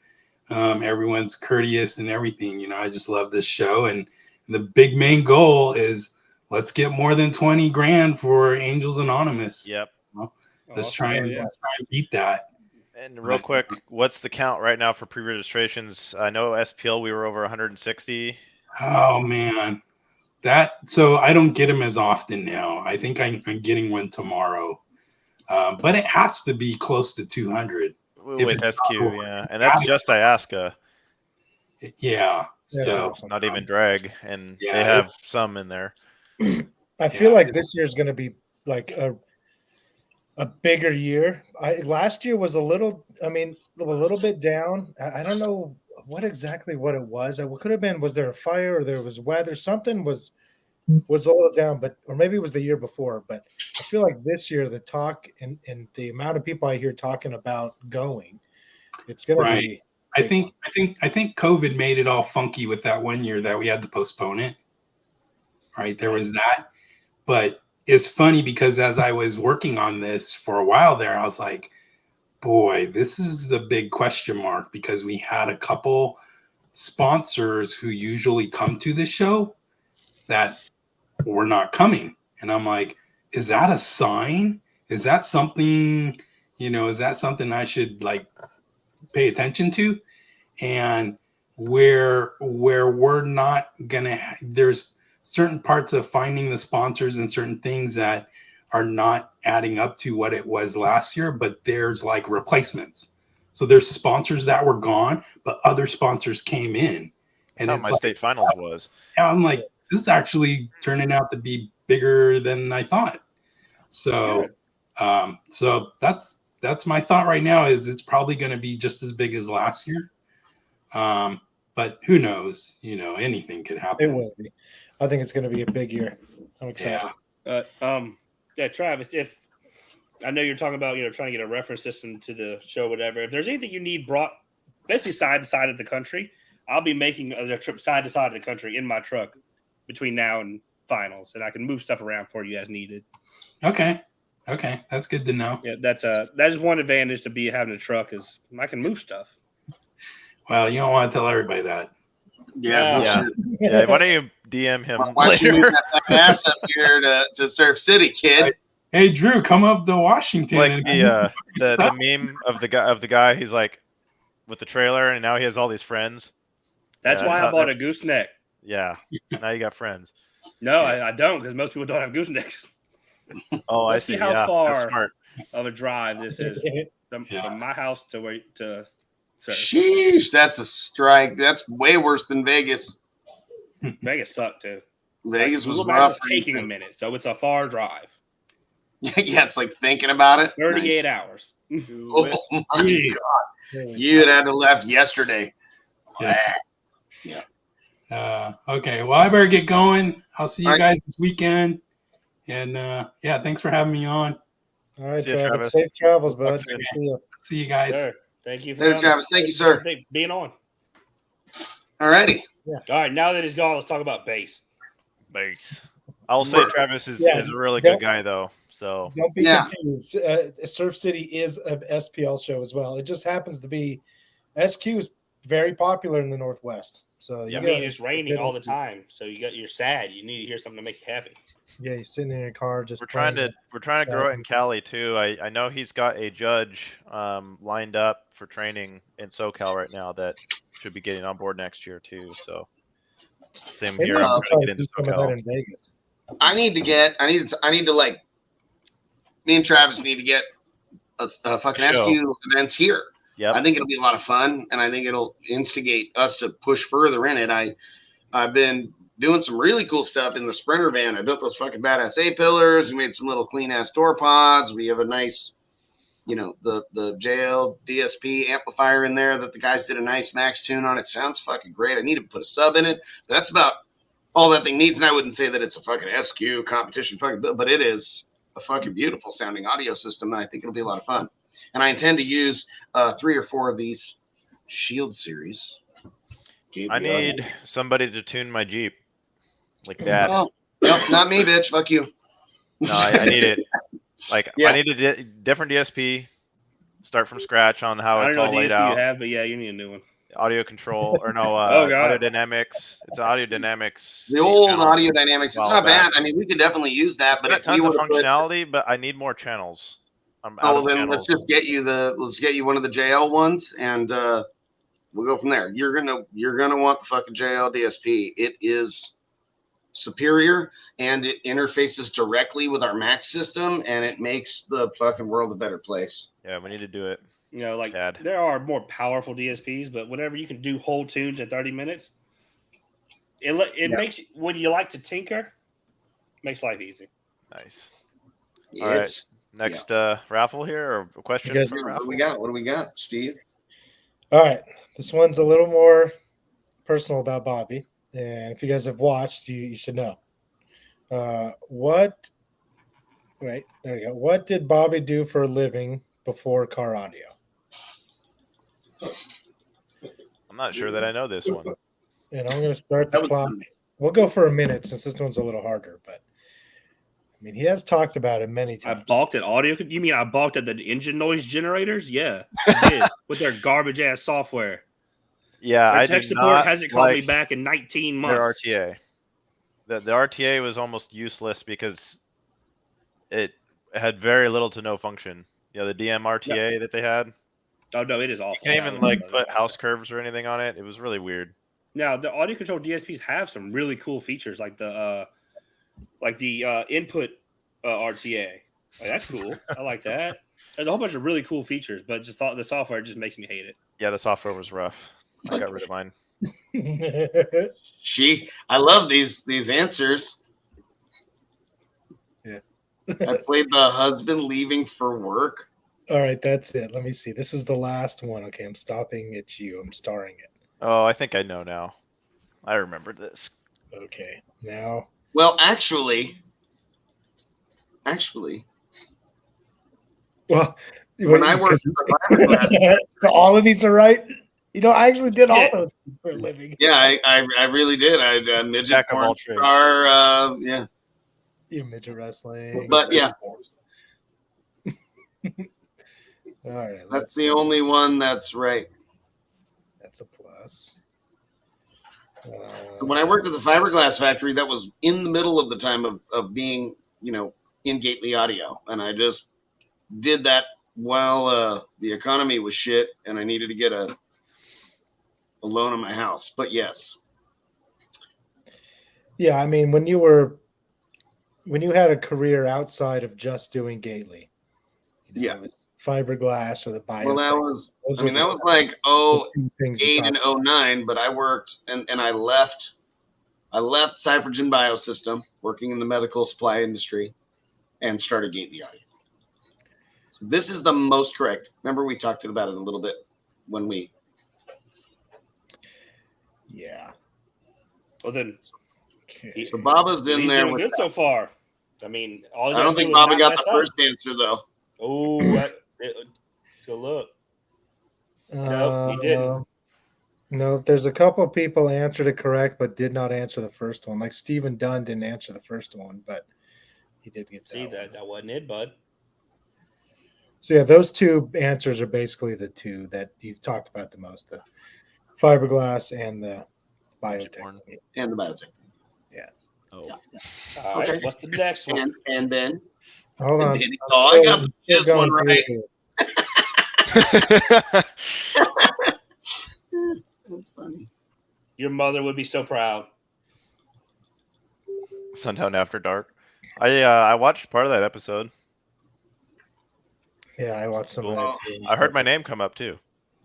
Everyone's courteous and everything. You know, I just love this show. And the big main goal is let's get more than 20 grand for Angels Anonymous. Yep. Let's try and beat that. And real quick, what's the count right now for pre-registrations? I know SPL we were over 160. Oh man, so I don't get them as often now. I think I'm getting one tomorrow, but it has to be close to 200 With SQ, yeah, and that's just Iasca. Yeah, That's so awesome. Not even drag, and Yeah, they have some in there. I feel like this year is going to be like a bigger year. Last year was a little bit down. I don't know what it was. It could have been, was there a fire or there was weather? Something was a little down, or maybe it was the year before. But I feel like this year the talk and the amount of people I hear talking about going, it's going to be. I think COVID made it all funky with that one year that we had to postpone it. Right, there was that, but it's funny because as I was working on this for a while there, I was like, boy, this is a big question mark, because we had a couple sponsors who usually come to this show that were not coming. And I'm like, is that a sign? Is that something, is that something I should like pay attention to? And where we're not gonna, there's certain parts of finding the sponsors and certain things that are not adding up to what it was last year, but there's like replacements. So there's sponsors that were gone, but other sponsors came in. And That's how my state finals was. I'm like, this is actually turning out to be bigger than I thought. So, so that's my thought right now, is it's probably going to be just as big as last year. But who knows? Anything could happen. It will be. I think it's going to be a big year. I'm excited. Yeah. Travis, if I know you're talking about, trying to get a reference system to the show, whatever. If there's anything you need brought, basically side to side of the country, I'll be making a trip side to side of the country in my truck between now and finals, and I can move stuff around for you as needed. Okay, that's good to know. Yeah, that is one advantage to be having a truck, is I can move stuff. Well, you don't want to tell everybody that. Yeah. Why don't you DM him Why don't you later? move that ass up here to Surf City, kid? Hey, Drew, come up to Washington. It's like the meme of the guy. He's like with the trailer, and now he has all these friends. That's why I bought a gooseneck. Yeah, now you got friends. No, I don't, because most people don't have goosenecks. Oh, Let's I see. see how far smart. of a drive this is from my house to Sheesh, that's a strike. That's way worse than Vegas. Vegas sucked too. Vegas was Google rough. Maps is taking a minute, so it's a far drive. Yeah, it's like thinking about it. 38 hours. Oh my God! You'd had to left yesterday. Yeah. Okay. Well, I better get going. I'll see you guys this weekend. And thanks for having me on. All right, See you, Travis. Travis. Safe travels, bud. Talk soon. See you. See you guys. Sure. Thank you for Later, Travis. Thank you, sir. being on. Alrighty. All right, now that he's gone, let's talk about base. I'll say Travis is a really good guy, though. So don't be confused. Surf City is an SPL show as well. It just happens to be SQ is very popular in the Northwest. So it's raining all the time, so you're sad. You need to hear something to make you happy. Yeah, you're sitting in your car just. we're trying to grow it in Cali too. I know he's got a judge lined up for training in SoCal right now that should be getting on board next year too. So same here. I'm trying to get into SoCal. In Vegas. I need to like. Me and Travis need to get a fucking SQ events here. Yep. I think it'll be a lot of fun, and I think it'll instigate us to push further in it. I've been doing some really cool stuff in the Sprinter van. I built those fucking badass A-pillars. We made some little clean-ass door pods. We have a nice, the JL DSP amplifier in there that the guys did a nice max tune on. It sounds fucking great. I need to put a sub in it. But that's about all that thing needs, and I wouldn't say that it's a fucking SQ competition, but it is a fucking beautiful sounding audio system, and I think it'll be a lot of fun. And I intend to use 3 or 4 of these Shield series. I need somebody to tune my Jeep, like that. Oh, nope, not me, bitch. Fuck you. No, I need it. Like I need a different DSP. Start from scratch on how it's all laid out. You have, but you need a new one. Audio control or no? Audio dynamics. It's audio dynamics. The old audio dynamics. It's not bad. I mean, we could definitely use that. But it's got tons of functionality, but I need more channels. Let's just get you one of the JL ones, and we'll go from there. You're gonna want the fucking JL DSP. It is superior, and it interfaces directly with our Max system, and it makes the fucking world a better place. Yeah, we need to do it. There are more powerful DSPs, but whenever you can do whole tunes in 30 minutes, it makes when you like to tinker, makes life easy. Nice. It's next raffle here or a question? guys- for What do we raffle? got? What do we got, Steve? All right, this one's a little more personal about Bobby, and if you guys have watched, you should know. What? Right there you go. What did Bobby do for a living before car audio? I'm not sure that I know this one. And I'm going to start the That was clock. fun. We'll go for a minute since this one's a little harder, but I mean, he has talked about it many I times. balked at audio. You mean I balked at the engine noise generators? Yeah, I did with their garbage ass software. Yeah, Their I tech do support not hasn't called me like back in 19 their months. RTA. The RTA was almost useless because it had very little to no function. You know, the DM RTA that they had. Oh no, it is awful. You can't even like put house curves or anything on it. It was really weird. Now the audio control DSPs have some really cool features, like the input RTA. Like, that's cool. I like that. There's a whole bunch of really cool features, but just the software just makes me hate it. Yeah, the software was rough. I got rid of mine. I love these answers. Yeah. I played the husband leaving for work. All right, that's it. Let me see. This is the last one. Okay, I'm stopping at you. I'm starring it. Oh, I think I know now. I remembered this. Okay, now. Well, actually, Well, when I worked at the fiberglass, so all of these are right. You know, I actually did all Yeah. those for a living. yeah, I really did. I had midget Jack of porn all trades. star. Yeah, You midget wrestling. but yeah, All right, that's the only one that's right. That's a plus. So when I worked at the fiberglass factory, that was in the middle of the time of being, in Gately Audio. And I just did that while the economy was shit and I needed to get a loan on my house. But yes. Yeah, I mean, when you had a career outside of just doing Gately, Yeah. it was fiberglass or the bio. Well, that was Those that were was like two things you 08 and talked 09, but I worked and I left Cyphergen Biosystem, working in the medical supply industry, and started Gately Audio. So this is the most correct. Remember, we talked about it a little bit when we. Yeah. Well then, Okay. So Baba's in he's there doing with good so far. I mean, all I don't think Baba got the first answer though. Oh, let's go look. Nope, he didn't. No, there's a couple of people answered it correct, but did not answer the first one. Like Stephen Dunn didn't answer the first one, but he did get that. See, one. that wasn't it, bud. So yeah, those two answers are basically the two that you've talked about the most: the fiberglass and the biotech. And the biotech. Oh. Yeah. All right, Okay. what's the next one? And then Hold on. I got this one right. That's funny. Your mother would be so proud. Sundown After Dark. I watched part of that episode. Yeah, I watched some of that too. I heard my name come up too,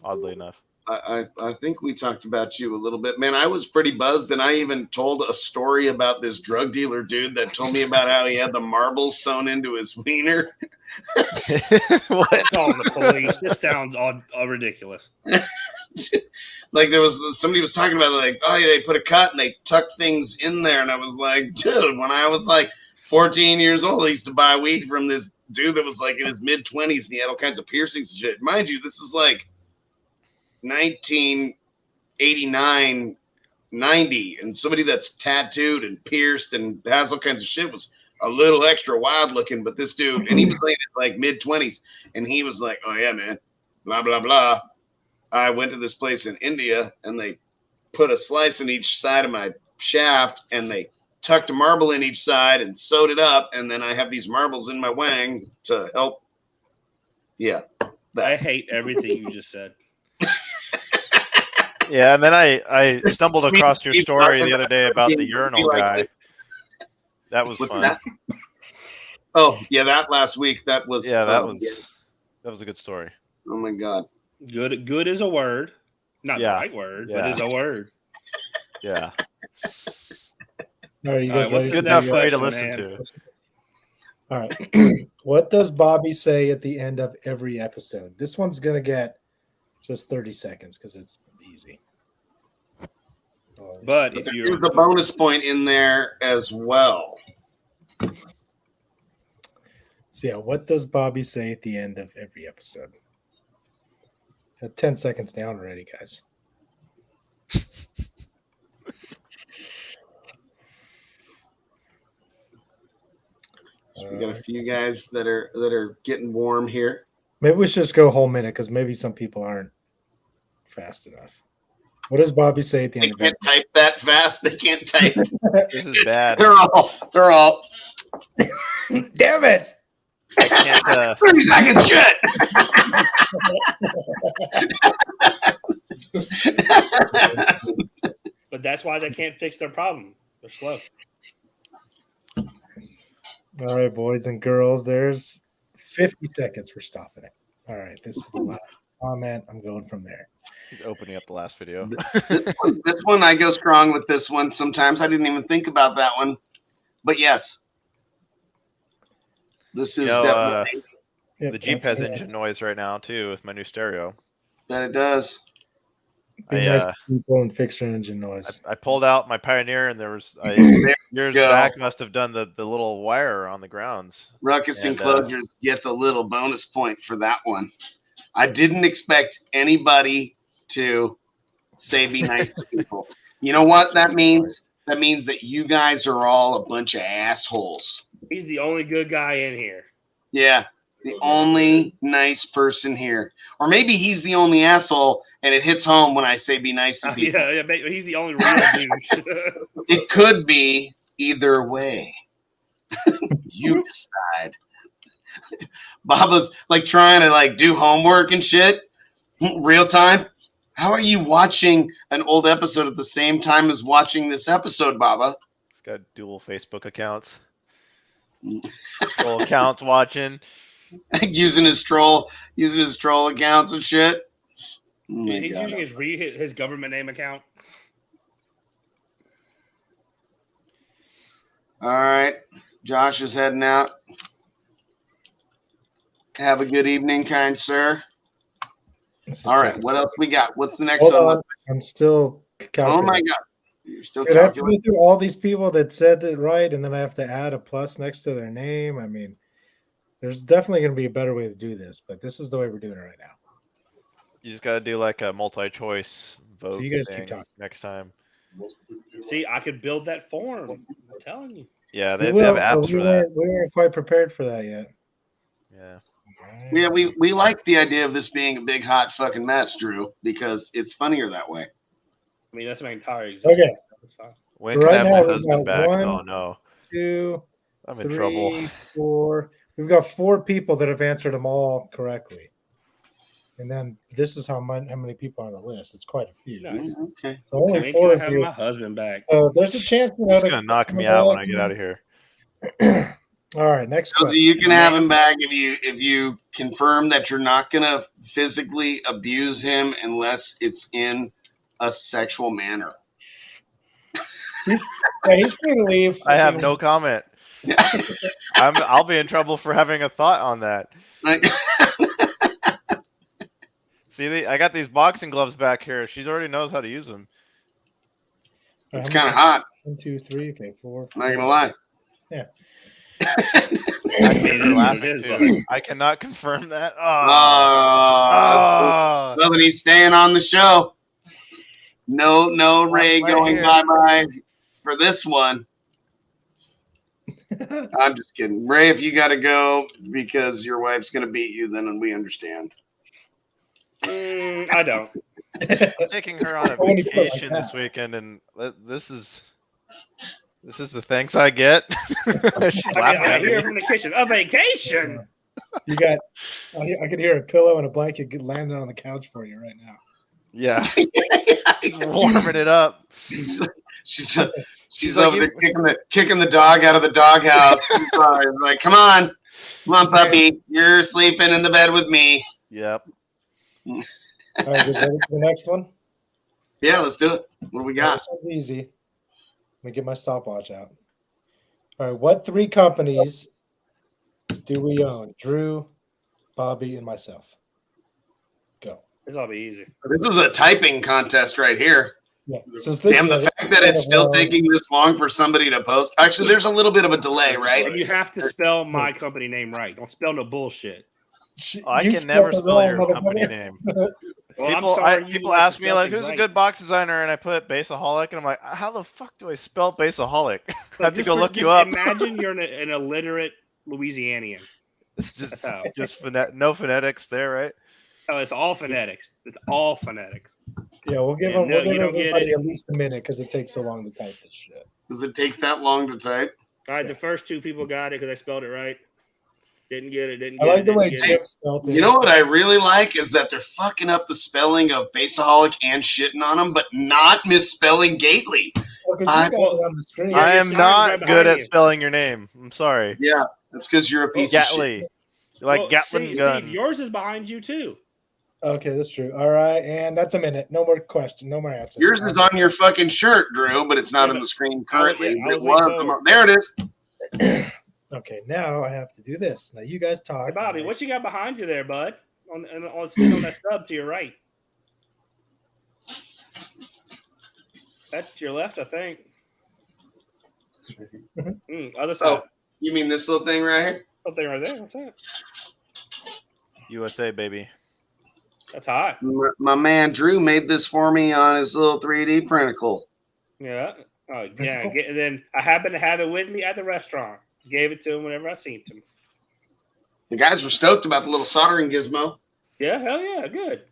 oddly enough. I think we talked about you a little bit, man. I was pretty buzzed, and I even told a story about this drug dealer dude that told me about how he had the marbles sewn into his wiener. What? Call the police. This sounds ridiculous. Like there was somebody was talking about it, like, oh, yeah, they put a cut and they tucked things in there, and I was like, dude, when I was like 14 years old, I used to buy weed from this dude that was like in his mid-20s, and he had all kinds of piercings and shit. Mind you, this is like 1989, 90, and somebody that's tattooed and pierced and has all kinds of shit was a little extra wild looking. But this dude, and he was like mid-20s, and he was like, oh yeah, man, blah blah blah. I went to this place in India, and they put a slice in each side of my shaft, and they tucked a marble in each side and sewed it up, and then I have these marbles in my wang to help. Yeah, I hate everything you just said. Yeah, and then I stumbled across your story the other day about the urinal guy. That was fun. That? Oh yeah, that last week that was. Yeah, that was a good story. Oh my god. Good is a word, not the right word, but is a word. Yeah. All right, you guys what's ready? the Good next enough for me to question, listen man? to. All right. What does Bobby say at the end of every episode? This one's going to get just 30 seconds because it's easy. But But if there's you're a bonus point in there as well. So, yeah, what does Bobby say at the end of every episode? 10 seconds down already, guys. So we got a few guys that are getting warm here. Maybe we should just go a whole minute because maybe some people aren't fast enough. What does Bobby say at the They end of can't every type that fast. They can't type. This is bad. They're all. Damn it! I can't. 30 seconds shit. but that's why they can't fix their problem. They're slow. All right, boys and girls, there's 50 seconds for stopping it. All right, this is the last comment. I'm going from there. He's opening up the last video. This one, I go strong with this one. Sometimes I didn't even think about that one. But yes. This is definitely Yep, The Jeep that's- has engine noise right now too with my new stereo. that it does. Be nice to people and fix your engine noise. I pulled out my Pioneer and there was years go. back must have done the little wire on the grounds. Ruckus And, Enclosures gets a little bonus point for that one. I didn't expect anybody to say be nice to people. You know what that means? That means that you guys are all a bunch of assholes. He's the only good guy in here. Yeah, the only nice person here. Or maybe he's the only asshole and it hits home when I say be nice to people. Yeah, he's the only real douche. It could be either way. You decide. Baba's like trying to like do homework and shit real time. How are you watching an old episode at the same time as watching this episode, Baba? It's got dual Facebook accounts. Dual accounts watching. using his troll accounts and shit. Oh my He's God. using his government name account. All right. Josh is heading out. Have a good evening, kind sir. All right. What else we got? What's the next Hold one? on. I'm still calculating. Oh my God. You're still Dude, I have to calculating. go through all these people that said it right, and then I have to add a plus next to their name. I mean, there's definitely going to be a better way to do this, but this is the way we're doing it right now. You just got to do like a multi-choice vote you guys keep thing talking. next time. See, I could build that form. I'm telling you. Yeah, We they will, have but apps for that. We weren't quite prepared for that yet. Yeah. Yeah, we like the idea of this being a big hot fucking mess, Drew, because it's funnier that way. I mean, that's my entire existence. Okay. That's fine. When So can I right have now my we've husband got back? one- Oh no, 2, I'm in 3, trouble. 4. We've got 4 people that have answered them all correctly. And then this is how many people are on the list. It's quite a few. Nice. Okay. So only When 4 can I of have you. my husband back? There's a chance. He's gonna knock me out when I get out of here. All right, next Jonesy, question. you can have him back if you confirm that you're not gonna physically abuse him unless it's in a sexual manner. He's free to leave. I have no comment. I'll be in trouble for having a thought on that. Like, See, I got these boxing gloves back here. She already knows how to use them. it's kind of hot. 1, 2, 3. Okay, 4. I'm not gonna lie. Yeah. I It is what it is, buddy. I cannot confirm that. Oh, well, then he's staying on the show. No, Ray right going here. bye-bye for this one. I'm just kidding. Ray, if you got to go because your wife's going to beat you, then we understand. I don't. I'm taking her on a Why would you put it like vacation that? this weekend, and this is the thanks I get. She's laughing I at hear me. from the kitchen. A vacation. You got. I can hear a pillow and a blanket landing on the couch for you right now. Yeah, warming it up. She's like, over there kicking the dog out of the doghouse. She's like, come on, puppy, you're sleeping in the bed with me. Yep. All right, you ready for the next one? Yeah, let's do it. What do we got? This one's easy. Let me get my stopwatch out. All right, what 3 companies do we own? Drew, Bobby, and myself. Go. This will be easy. This is a typing contest right here. Yeah. Since this, Damn, the this fact is that kind it's of, still taking this long for somebody to post. Actually, there's a little bit of a delay, right? And you have to spell my company name right. Don't spell no bullshit. I you can never spelled it spell wrong, your company motherfucker. name. Well, People, I'm sorry. You people like to ask me spell like, things "Who's a right. good box designer?" And I put Baseaholic, and I'm like, "How the fuck do I spell Baseaholic?" I have to Just go for- look you just up. Imagine you're an illiterate Louisianian. It's just, That's how. no phonetics there, right? Oh, it's all phonetics. It's all phonetics. Yeah, we'll give Yeah, them. no, We'll give you don't get everybody it. at least a minute because it takes so long to type this shit. Does it take that long to type? All right, the first two people got it because I spelled it right. Didn't get it. Didn't I get like it. the way didn't get Jim it. spelled it. You know what I really like is that they're fucking up the spelling of Baseaholic and shitting on him, but not misspelling Gately. Well, 'cause I- you got it on the screen. Yeah, I your am sign's not right good behind at you. spelling your name. I'm sorry. Yeah, that's because you're a piece of shit. Gatley. You're like Well, Gatlin Steve, gun. yours is behind you too. Okay, that's true. All right, and that's a minute. No more question. No more answers. Yours is on your fucking shirt, Drew, but it's not Yeah, on but the screen I was- currently. yeah, I But was it was. leaning forward. There it is. Okay, now I have to do this. Now you guys talk. Hey, Bobby, what you got behind you there, bud? Sitting on that sub to your right. That's your left, I think. Other side. Oh, you mean this little thing right here? Something right there. What's that? USA baby. That's hot. My man Drew made this for me on his little 3D printicle. Yeah. Oh, yeah. Printicle? And then I happen to have it with me at the restaurant. Gave it to him whenever I seen him. The guys were stoked about the little soldering gizmo. Yeah, hell yeah, good.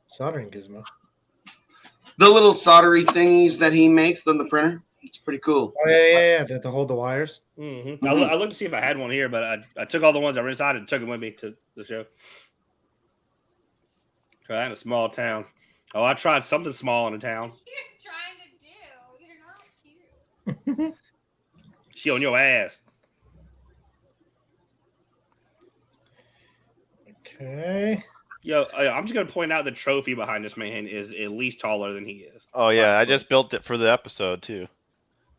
Soldering gizmo. The little soldery thingies that he makes on the printer. It's pretty cool. Oh yeah. To hold the wires. Mm-hmm. I looked to see if I had one here, but I took all the ones I decided and took them with me to the show. Try that in a small town. Oh, I tried something small in a town. You're trying to do. You're not cute. She on your ass. Okay. Yo, I'm just gonna point out the trophy behind this man is at least taller than he is. Oh yeah, I just built it for the episode too.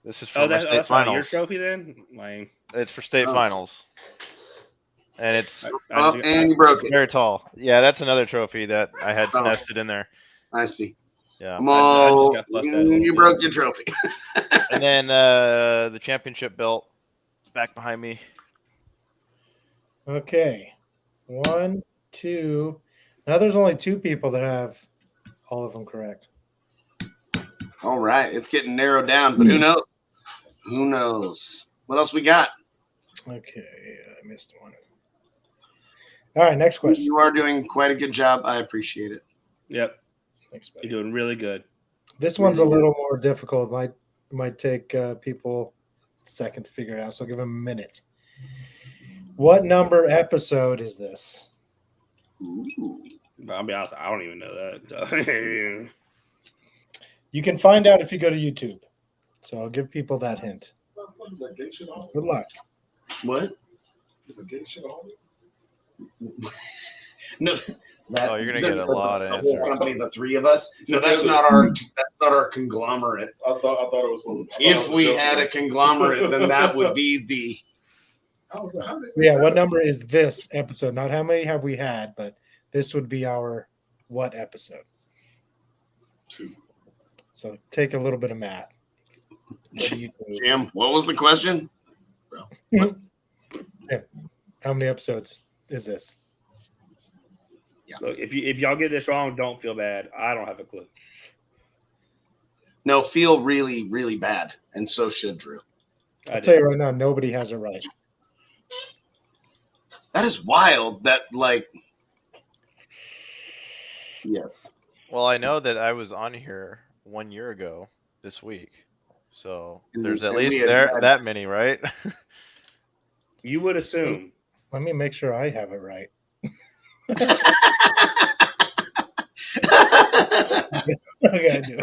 This is for my That's state not finals. your trophy then? Lame. It's for state Oh. finals, and it's Oh, and you broke it. very tall. Yeah, that's another trophy that I had Oh. nested in there. I see. Yeah, I Mo, just got flushed out a little you bit. broke your trophy. and then the championship belt back behind me. Okay. 1, 2. Now there's only 2 people that have all of them correct. All right, it's getting narrowed down, but who knows? Who knows? What else we got? Okay, I missed one. All right, next question. You are doing quite a good job. I appreciate it. Yep, Thanks, buddy. you're doing really good. This one's a little more difficult. Might take people a second to figure it out. So I'll give them a minute. What number episode is this? Ooh. But I'll be honest, I don't even know that. You can find out if you go to YouTube. So I'll give people that hint. Is that gay shit on? Good luck. What? Is that gay shit on? No. Oh, you're gonna get a lot of the answers. whole company, the 3 of us. No, that's not our conglomerate. I thought it was supposed to. If we had a conglomerate, then that would be the. How did Yeah, what number is this episode? Not how many have we had, but this would be our what episode. 2. So take a little bit of math. Go to YouTube. Jim, what was the question? How many episodes is this? Look, if y'all get this wrong, don't feel bad. I don't have a clue. No, feel really, really bad, and so should Drew. I I'll tell do. you right now, nobody has it right. That is wild. That like, yes. Well, I know that I was on here 1 year ago this week, so And- there's at and we least had- that many, right? You would assume. Let me make sure I have it right. Okay, I do.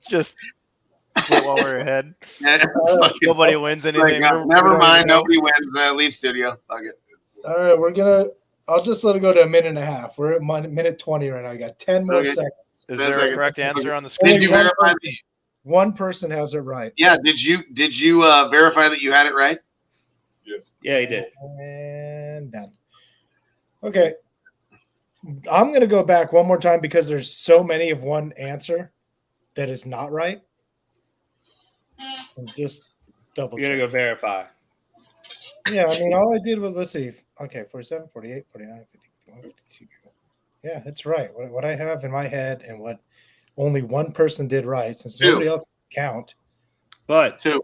just get while we're ahead. Fucking- Nobody wins anything. like, never mind. Nobody wins. Leave studio. Fuck it. All right, I'll just let it go to a minute and a half. We're at minute 20 right now. We got 10 more Okay. seconds. Is 10 there a seconds. correct answer on the screen? Did you one verify person. the? One person has it right. Yeah. Did you verify that you had it right? Yes. Yeah, he did. And done. Okay. I'm going to go back one more time because there's so many of one answer that is not right. And just double You're going to go check. verify. Yeah, I mean, all I did was, let's see. Okay, 47, 48, 49, 50, 51, 52. Yeah, it's right. What I have in my head and what only one person did right, since nobody else can count. But Two.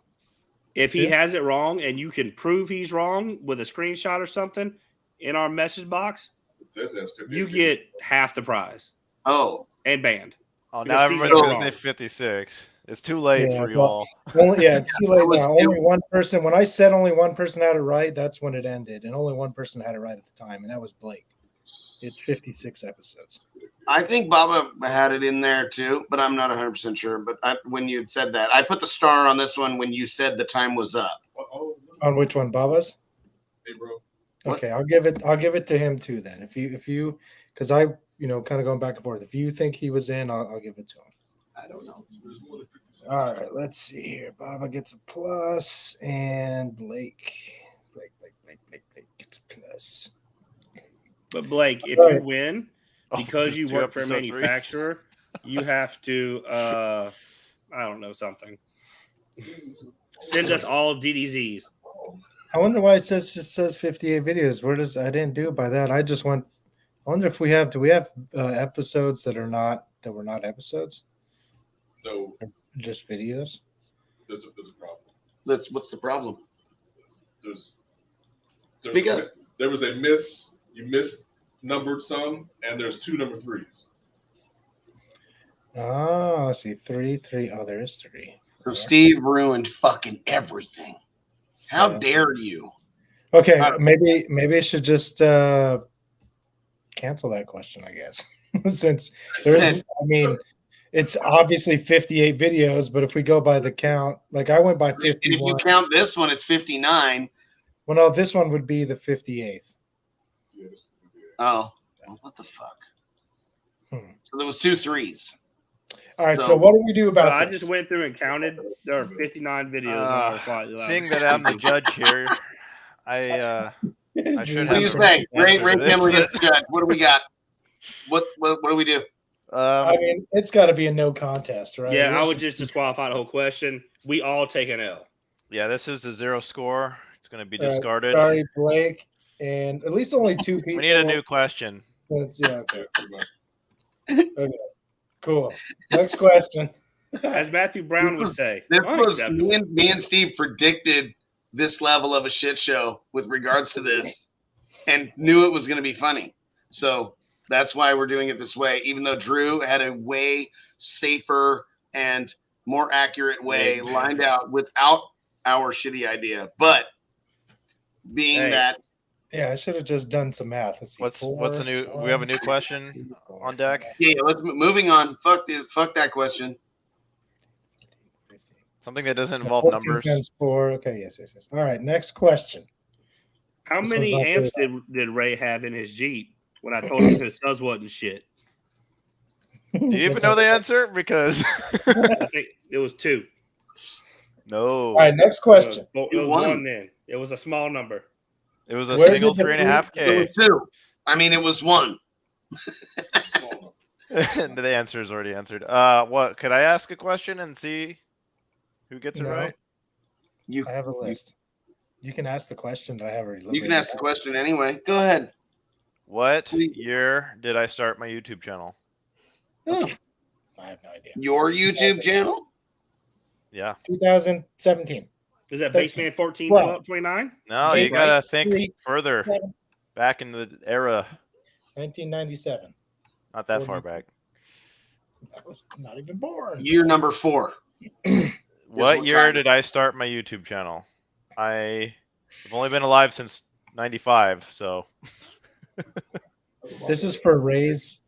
if he Two? has it wrong and you can prove he's wrong with a screenshot or something in our message box, It says it has 50. you get half the prize Oh, and banned. Oh, Because now Steve's everybody's got it gonna say wrong. 56. It's too late Yeah, for you well, all. It's too late was now. two. Only one person. When I said only one person had it right, that's when it ended, and only one person had it right at the time, and that was Blake. It's 56 episodes. I think Baba had it in there too, but I'm not 100% sure. But when you had said that, I put the star on this one when you said the time was up. Oh, On which one, Baba's? hey, bro. What? Okay, I'll give it to him too. Then, if you, because I, kind of going back and forth. If you think he was in, I'll give it to him. I don't know. There's more than 56. All right, let's see here. Baba gets a plus, and Blake gets a plus. But Blake, if Right. you win, because you Two work for a episode threes. manufacturer, you have to, I don't know, something. Send us all DDZs. I wonder why it just says 58 videos. I didn't do it by that. I just went. I wonder if we have episodes that were not episodes, No, just videos. there's a problem. What's the problem? There's Speak up. there was a miss. You missed numbered some, and there's 2 number 3s. Oh, let's see, 3. Oh, there is 3. So Steve ruined fucking everything. How dare you? Okay, maybe I should just cancel that question, I guess. Since it's obviously 58 videos, but if we go by the count, like I went by If you 51. count this one, it's 59. Well, no, this one would be the 58th. Oh, well, what the fuck? So there was 2 3s. All right, so what do we do about I this? just went through and counted. There are 59 videos on our flight. Seeing that I'm the judge here, I should What do you have say? Ray answer to this. Kimberly is the judge. What do we got? What do we do? I mean, it's got to be a no contest, right? Yeah, I would just disqualify the whole question. We all take an L. Yeah, this is a 0 score. It's going to be discarded. Sorry, Blake, and at least only 2 people. We need a new question. Yeah, okay. Okay, cool. Next question. As Matthew Brown would say, This was unacceptable. me and Steve predicted this level of a shit show with regards to this, and knew it was going to be funny. So that's why we're doing it this way. Even though Drew had a way safer and more accurate way lined out without our shitty idea, but being that. Yeah, I should have just done some math. Let's see, What's a new? We have a new question on deck. Yeah, let's moving on. Fuck that question. Something that doesn't involve 14 numbers. times 4. Okay, yes. All right, next question. How This many one's not amps good. did Ray have in his Jeep when I told him his sus wasn't shit? Do you even know the answer? Because I think it was 2. no. All right, next question. It was one then. It was a small number. It was a Where single did the- 3.5K. It was 2. I mean, it was 1. The answer is already answered. What? Could I ask a question and see who gets it No. right? I have a list. You can ask the question that I have already. You can ask the question anyway. Go ahead. What year did I start my YouTube channel? I have no idea. Your YouTube channel? Yeah. 2017. Is that Baseman 14, Well, 12, 29? No, Jake, you gotta right? think 3, further 7, back in the era. 1997. Not that 40. far back. I was not even born. Year number 4. What what year time? did I start my YouTube channel? I've only been alive since '95, so This is for Ray's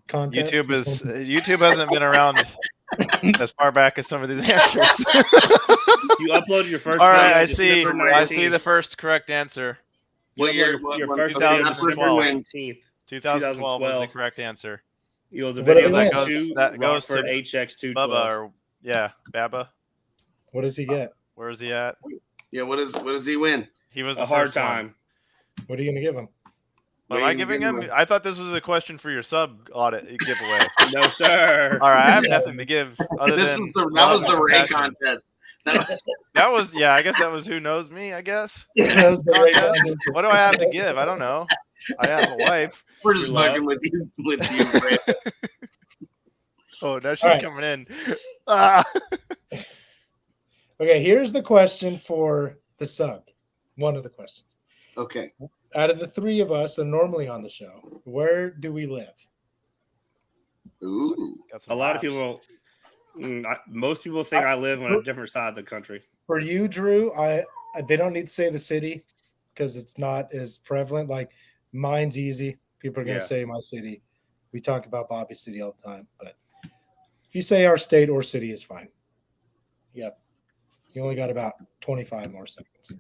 contest. YouTube hasn't been around as far back as some of these answers. You uploaded your first All right, video I December see 19th. the first correct answer. You What year? uploaded your what- first okay, video that's December when we win. 19th. 2012 was the 2012. correct answer. It was a What video do we of win? two That goes to Rockford HX212. Bubba or Yeah, Baba. What does he get? Where is he at? Yeah, what does he win? He was the A hard first one. time. What are you gonna give him? What am I giving him? I thought this was a question for your sub audit giveaway. No, sir. All right, I have nothing to give other That than was the Ray compassion. contest. That was yeah. I guess that was who knows me. I guess. That was the right Contest? one. What do I have to give? I don't know. I have a wife. We're just Your love. fucking with you, Ray. Oh, now she's All right. coming in. Ah. Okay, here's the question for the sub. One of the questions. Okay. Out of the three of us that are normally on the show, where do we live? Ooh. Got some A lot of laughs. people, most people think I live on a different side of the country. For you, Drew, they don't need to say the city because it's not as prevalent. Like mine's easy. People are gonna Yeah. say my city. We talk about Bobby City all the time, but if you say our state or city is fine. Yep. You only got about 25 more seconds.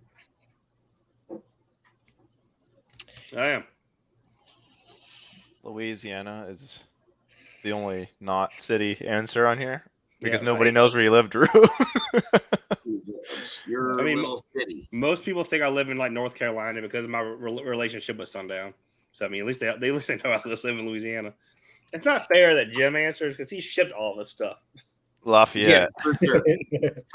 I am. Louisiana is the only not city answer on here because Yeah, nobody right. knows where you live, Drew. It's an obscure I mean, little city. Most people think I live in like North Carolina because of my relationship with Sundown. So I mean, at least they know I live in Louisiana. It's not fair that Jim answers because he shipped all this stuff. Lafayette. Yeah, for sure.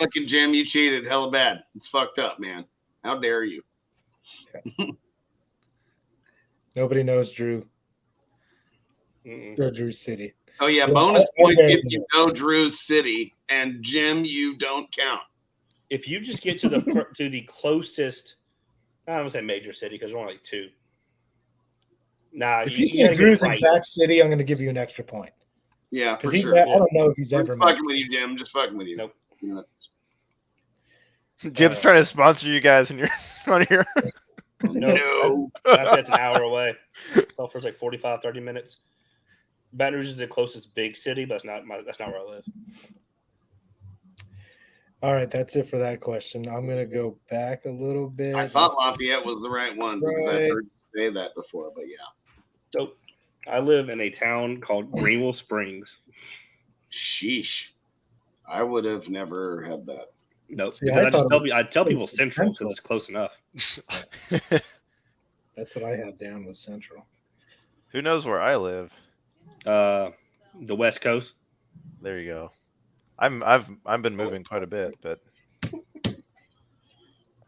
Fucking Jim, you cheated hella bad. It's fucked up, man. How dare you? Nobody knows Drew. Mm-mm. Or Drew City. Oh yeah, Yeah, bonus I point dare if you. you know Drew's city, and Jim, you don't count. If you just get to the to the closest, I don't want to say major city because there's only like two. Nah, If you say gotta get Drew's it right. exact city, I'm going to give you an extra point. Yeah, for Because sure. I don't know if he's I'm ever just met. fucking with you, Jim. Just fucking with you. Nope. You know, Jim's trying to sponsor you guys and you're on here. no. That's an hour away. So for like 45, 30 minutes. Baton Rouge is the closest big city, but that's not where I live. All right, that's it for that question. I'm going to go back a little bit. I thought Lafayette was the right one because I've Right. heard you say that before, but yeah. So I live in a town called Greenville Springs. Sheesh. I would have never had that. Nope. See, Because I I tell thought it people was Central Central. because it's close enough. That's what I had down with Central. Who knows where I live? The West Coast. There you go. I've been moving quite a bit, but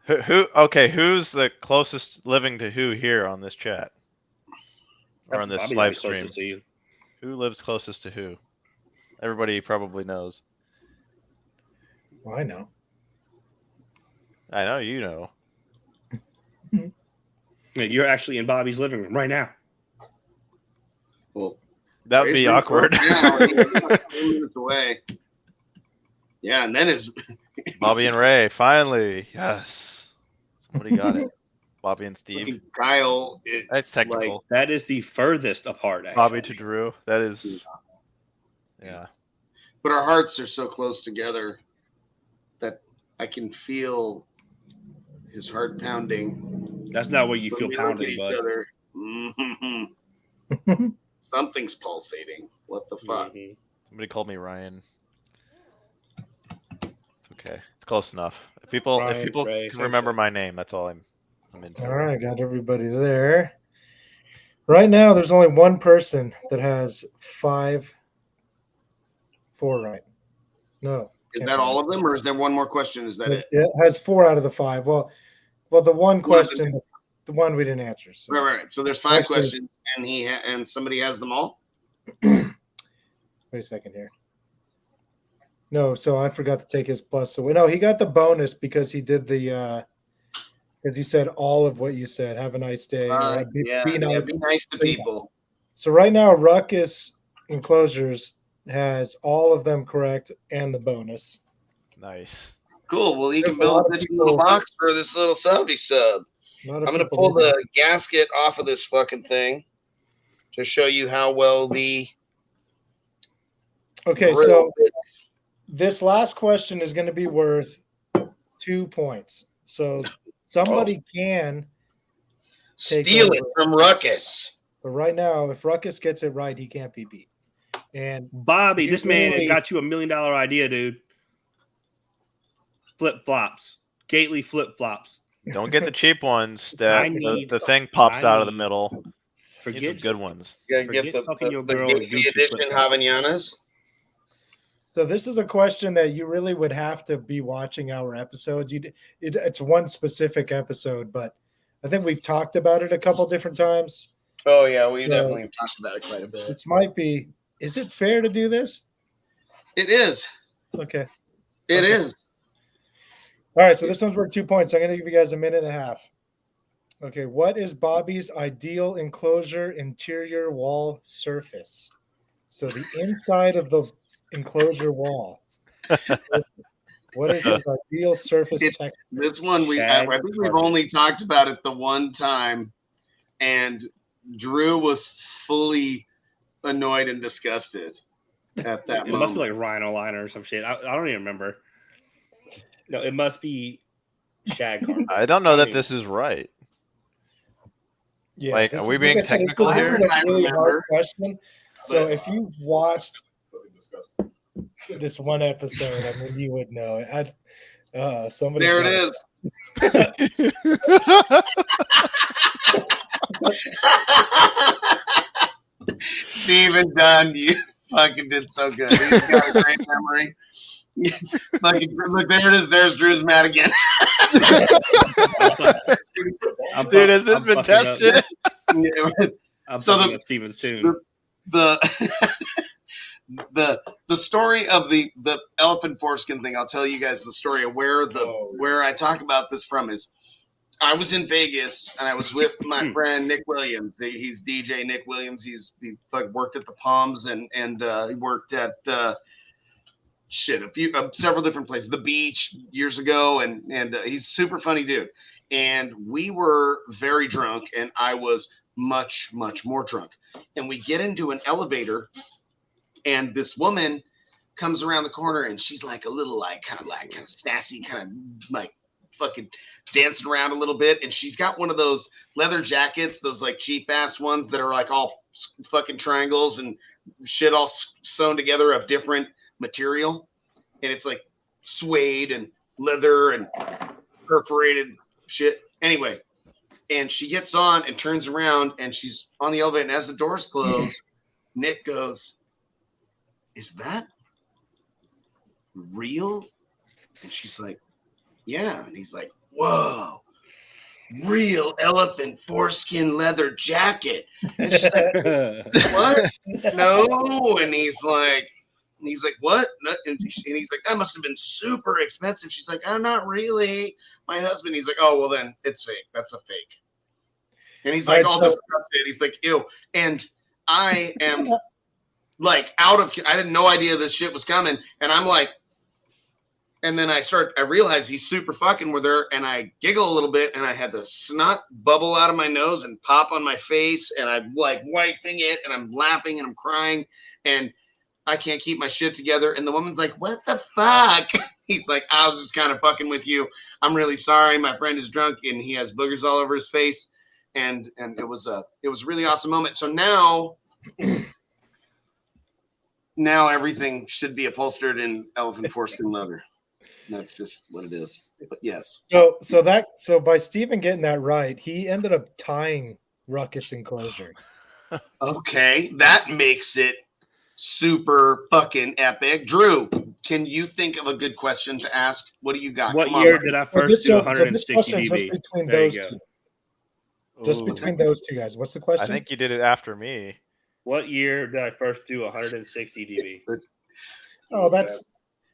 who's the closest living to who here on this chat or on this Bobby live might be closer stream? to you. Who lives closest to who? Everybody probably knows. Well, I know. I know you know. Yeah, you're actually in Bobby's living room right now. Well, That would be awkward. Yeah, 10 minutes away. Yeah, and then it's Bobby and Ray, finally. Yes. Somebody got it. Bobby and Steve. fucking Kyle. That's technical. That is the furthest apart. Actually. Bobby to Drew. That is. Yeah. But our hearts are so close together that I can feel his heart pounding. That's not what you when feel we look at pounding, each bud. other. Mhm. Something's pulsating. What the fuck? Mhm. Somebody called me Ryan. It's okay. It's close enough. If people Ryan, Ray, can same remember shit. my name, that's all I'm into. All right, got everybody there. Right now, there's only one person that has 4 right. No. Is can't that be. all of them, or is there one more question? Is that it? It has 4 out of the 5. Well, the one question, the one we didn't answer. So. Right. So there's 5 Actually- questions, and and somebody has them all. Wait a second here. No, so I forgot to take his plus. So no, he got the bonus because he did the because he said all of what you said. Have a nice day. Or be nice. Be nice to people. So right now, Ruckus Enclosures has all of them correct and the bonus. Nice. Cool. Well, you There's can a build lot of this people- little box for this little subby sub. I'm going to pull the gasket off of this fucking thing to show you how well the. Okay, grill so fits. this last question is going to be worth 2 points. So somebody can, Steal it from Ruckus. but right now, if Ruckus gets it right, he can't be beat. And Bobby, this man Usually- got you $1 million idea, dude. flip flops. Gately flip flops. Don't get the cheap ones I that need- the thing pops I out of the need- middle. Need some Forget good ones. You gotta Forget get the fucking your the girl in Gately Gucci edition flip-flops. Havaianas. So this is a question that you really would have to be watching our episodes. It's one specific episode, but I think we've talked about it a couple different times. Oh yeah, we Yeah. definitely have talked about it quite a bit. This might be. Is it fair to do this? It is. Okay. It Okay. is. All right. So this one's worth 2 points. I'm going to give you guys a minute and a half. Okay. What is Bobby's ideal enclosure interior wall surface? So the inside of the enclosure wall. What is his ideal surface texture? This one I Shag think we've carpet. only talked about it the one time, and Drew was fully annoyed and disgusted at that It moment. must be like Rhino liner or some shit. I don't even remember. No, it must be shag carpet. I don't know that mean, this is right. Yeah, Like, this are we is- being I said, technical this here? is a I really hard remember. question. So But- if you've watched Fucking disgusting. this one episode, I mean, you would know. Somebody. There it is. Steven Dunn, you fucking did so good. He's got a great memory. Fucking, look, there it is. There's Drew's mad again. Dude, has this been tested? I'm So fucking the- up Steven's tune. the the story of the elephant foreskin thing. I'll tell you guys the story of where I talk about this from is I was in Vegas and I was with my friend Nick Williams. He's DJ Nick Williams. He like worked at the Palms and he worked at several different places, the beach years ago, and he's a super funny dude. And we were very drunk, and I was much more drunk. And we get into an elevator, and this woman comes around the corner, and she's like a little kind of sassy, kind of like fucking dancing around a little bit. And she's got one of those leather jackets, those like cheap ass ones that are like all fucking triangles and shit all sewn together of different material, and it's like suede and leather and perforated shit. Anyway, and she gets on and turns around, and she's on the elevator, and as the doors close, Nick goes, "Is that real?" And she's like, "Yeah." And he's like, "Whoa, real elephant foreskin leather jacket." And she's like, "What? No." And he's like, "What?" And he's like, "That must have been super expensive." She's like, "Oh, not really. My husband." He's like, "Oh, well then it's fake. That's a fake." And he's like, All right, all so- disgusted. He's like, "Ew." And I am like I had no idea this shit was coming. And I'm like, and then I realize he's super fucking with her, and I giggle a little bit, and I had the snot bubble out of my nose and pop on my face, and I'm like wiping it, and I'm laughing and I'm crying, and I can't keep my shit together. And the woman's like, "What the fuck?" He's like, "I was just kind of fucking with you. I'm really sorry. My friend is drunk and he has boogers all over his face." And it was a really awesome moment. So now everything should be upholstered in elephant foreskin leather. That's just what it is. But yes. So by Steven getting that right, he ended up tying Ruckus enclosure. Okay, that makes it super fucking epic. Drew, can you think of a good question to ask? What do you got? What Come on, year buddy. did I Well, first do this 160 question dB? just between There you those go. two. Just Ooh. between those two guys. What's the question? I think you did it after me. What year did I first do 160 dB? Oh, that's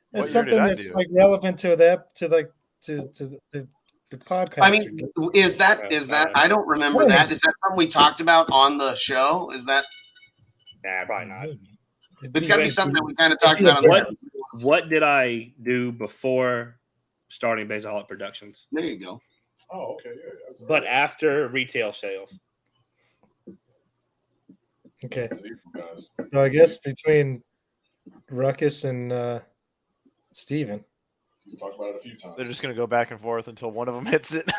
What year something did I that's do? like relevant to the podcast. I mean, is that I don't remember that. Is that something we talked about on the show? Is that Nah, probably not. it's gotta be something that we kind of talked about on the What what did I do before starting Basaholic Productions? There you go. Oh, okay, yeah. That's But after retail sales. Okay, See you guys. so I guess between Ruckus and Steven. We've talked about it a few times. They're just gonna go back and forth until one of them hits it.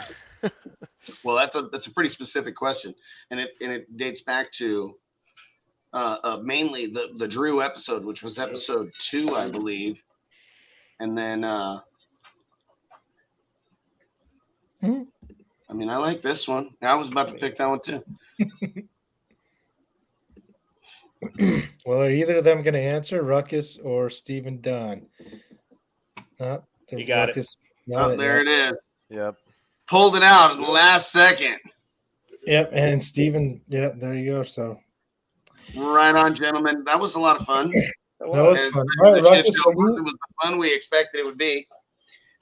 Well, that's a pretty specific question, and it dates back to mainly the Drew episode, which was episode 2, I believe, and then Hmm. I mean, I like this one. I was about to pick that one too. Well, are either of them going to answer, Ruckus or Stephen Dunn? You got it. Ruckus. Oh, there it is. Yep. Pulled it out in the last second. Yep, and Stephen. Yeah, there you go. So Right on, gentlemen. That was a lot of fun. that was As fun. much All as right, the shit Ruckus, show was, it was the fun we expected it would be.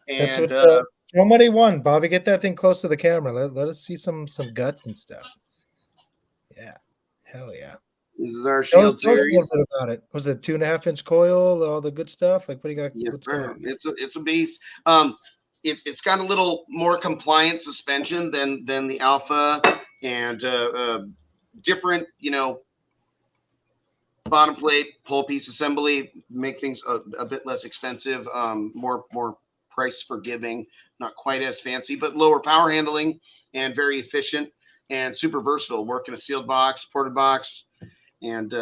that's And what somebody won. Bobby, get that thing close to the camera. Let us see some guts and stuff. Yeah, hell yeah. this is our Tell Shield us a little series. bit about it. Was it 2.5-inch coil? All the good stuff. Like, what do you got? Yes, What's going sir. on? It's a beast. It's got a little more compliant suspension than the Alpha, and different, bottom plate, pole piece assembly, make things a bit less expensive, more price forgiving, not quite as fancy, but lower power handling and very efficient and super versatile. Work in a sealed box, ported box, and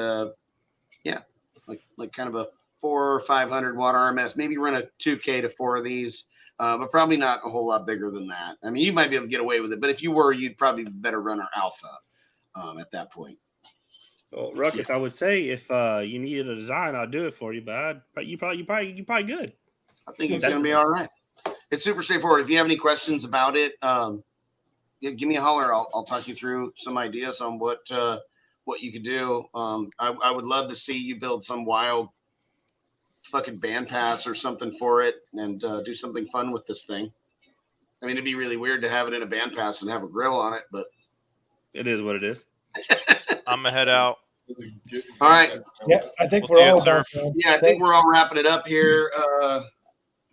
like kind of a 400 or 500 watt RMS. Maybe run a 2K to 4 of these, but probably not a whole lot bigger than that. I mean, you might be able to get away with it, but if you were, you'd probably better run our Alpha at that point. Well, Ruckus, I would say if you needed a design, I'll do it for you. But you probably good. I think it's going to be all right. It's super straightforward. If you have any questions about it, give me a holler. I'll talk you through some ideas on what you could do. I would love to see you build some wild fucking band pass or something for it and do something fun with this thing. I mean, it'd be really weird to have it in a band pass and have a grill on it, but it is what it is. I'm gonna head out. All right. Yeah, I think We'll we're see all you, sir. done. Yeah, I think we're all wrapping it up here.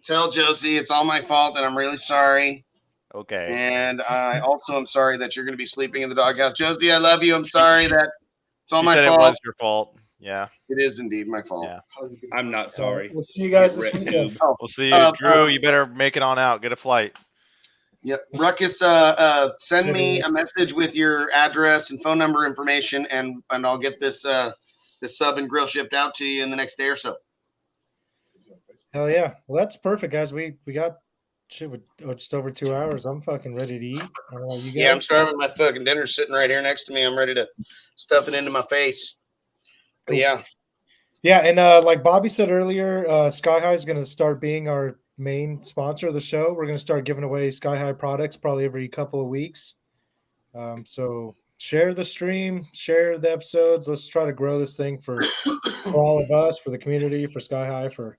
Tell Josie it's all my fault and I'm really sorry. Okay. And I also am sorry that you're going to be sleeping in the doghouse. Josie, I love you. I'm sorry that it's all You my said fault. it was your fault. Yeah. It is indeed my fault. Yeah. I'm not sorry. We'll see you guys Get this ripped, weekend. noob. Oh, We'll see you, Drew. You better make it on out. Get a flight. Yep. Ruckus, send me a message with your address and phone number information, and I'll get this this sub and grill shipped out to you in the next day or so. Hell yeah. Well, that's perfect, guys. We got just over 2 hours. I'm fucking ready to eat. I don't know, you guys? Yeah, I'm starving. My fucking dinner's sitting right here next to me. I'm ready to stuff it into my face. But yeah. Yeah, and like Bobby said earlier, Sky High is going to start being our main sponsor of the show. We're going to start giving away Sky High products probably every couple of weeks. So share the stream, share the episodes. Let's try to grow this thing for all of us, for the community, for Sky High, for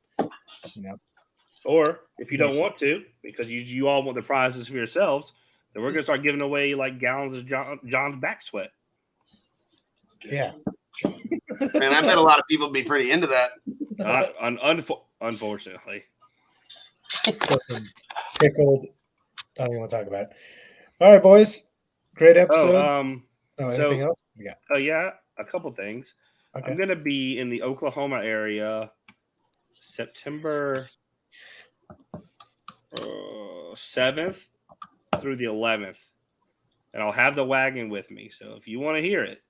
Or if you don't want to, because you all want the prizes for yourselves, then we're going to start giving away like gallons of John's back sweat. Yeah. Man, I bet a lot of people would be pretty into that. Unfortunately. Pickled. I don't even want to talk about it. All right, boys. Great episode. Anything else? Yeah. Oh, yeah. A couple things. Okay. I'm going to be in the Oklahoma area September 7th through the 11th. And I'll have the wagon with me. So if you want to hear it,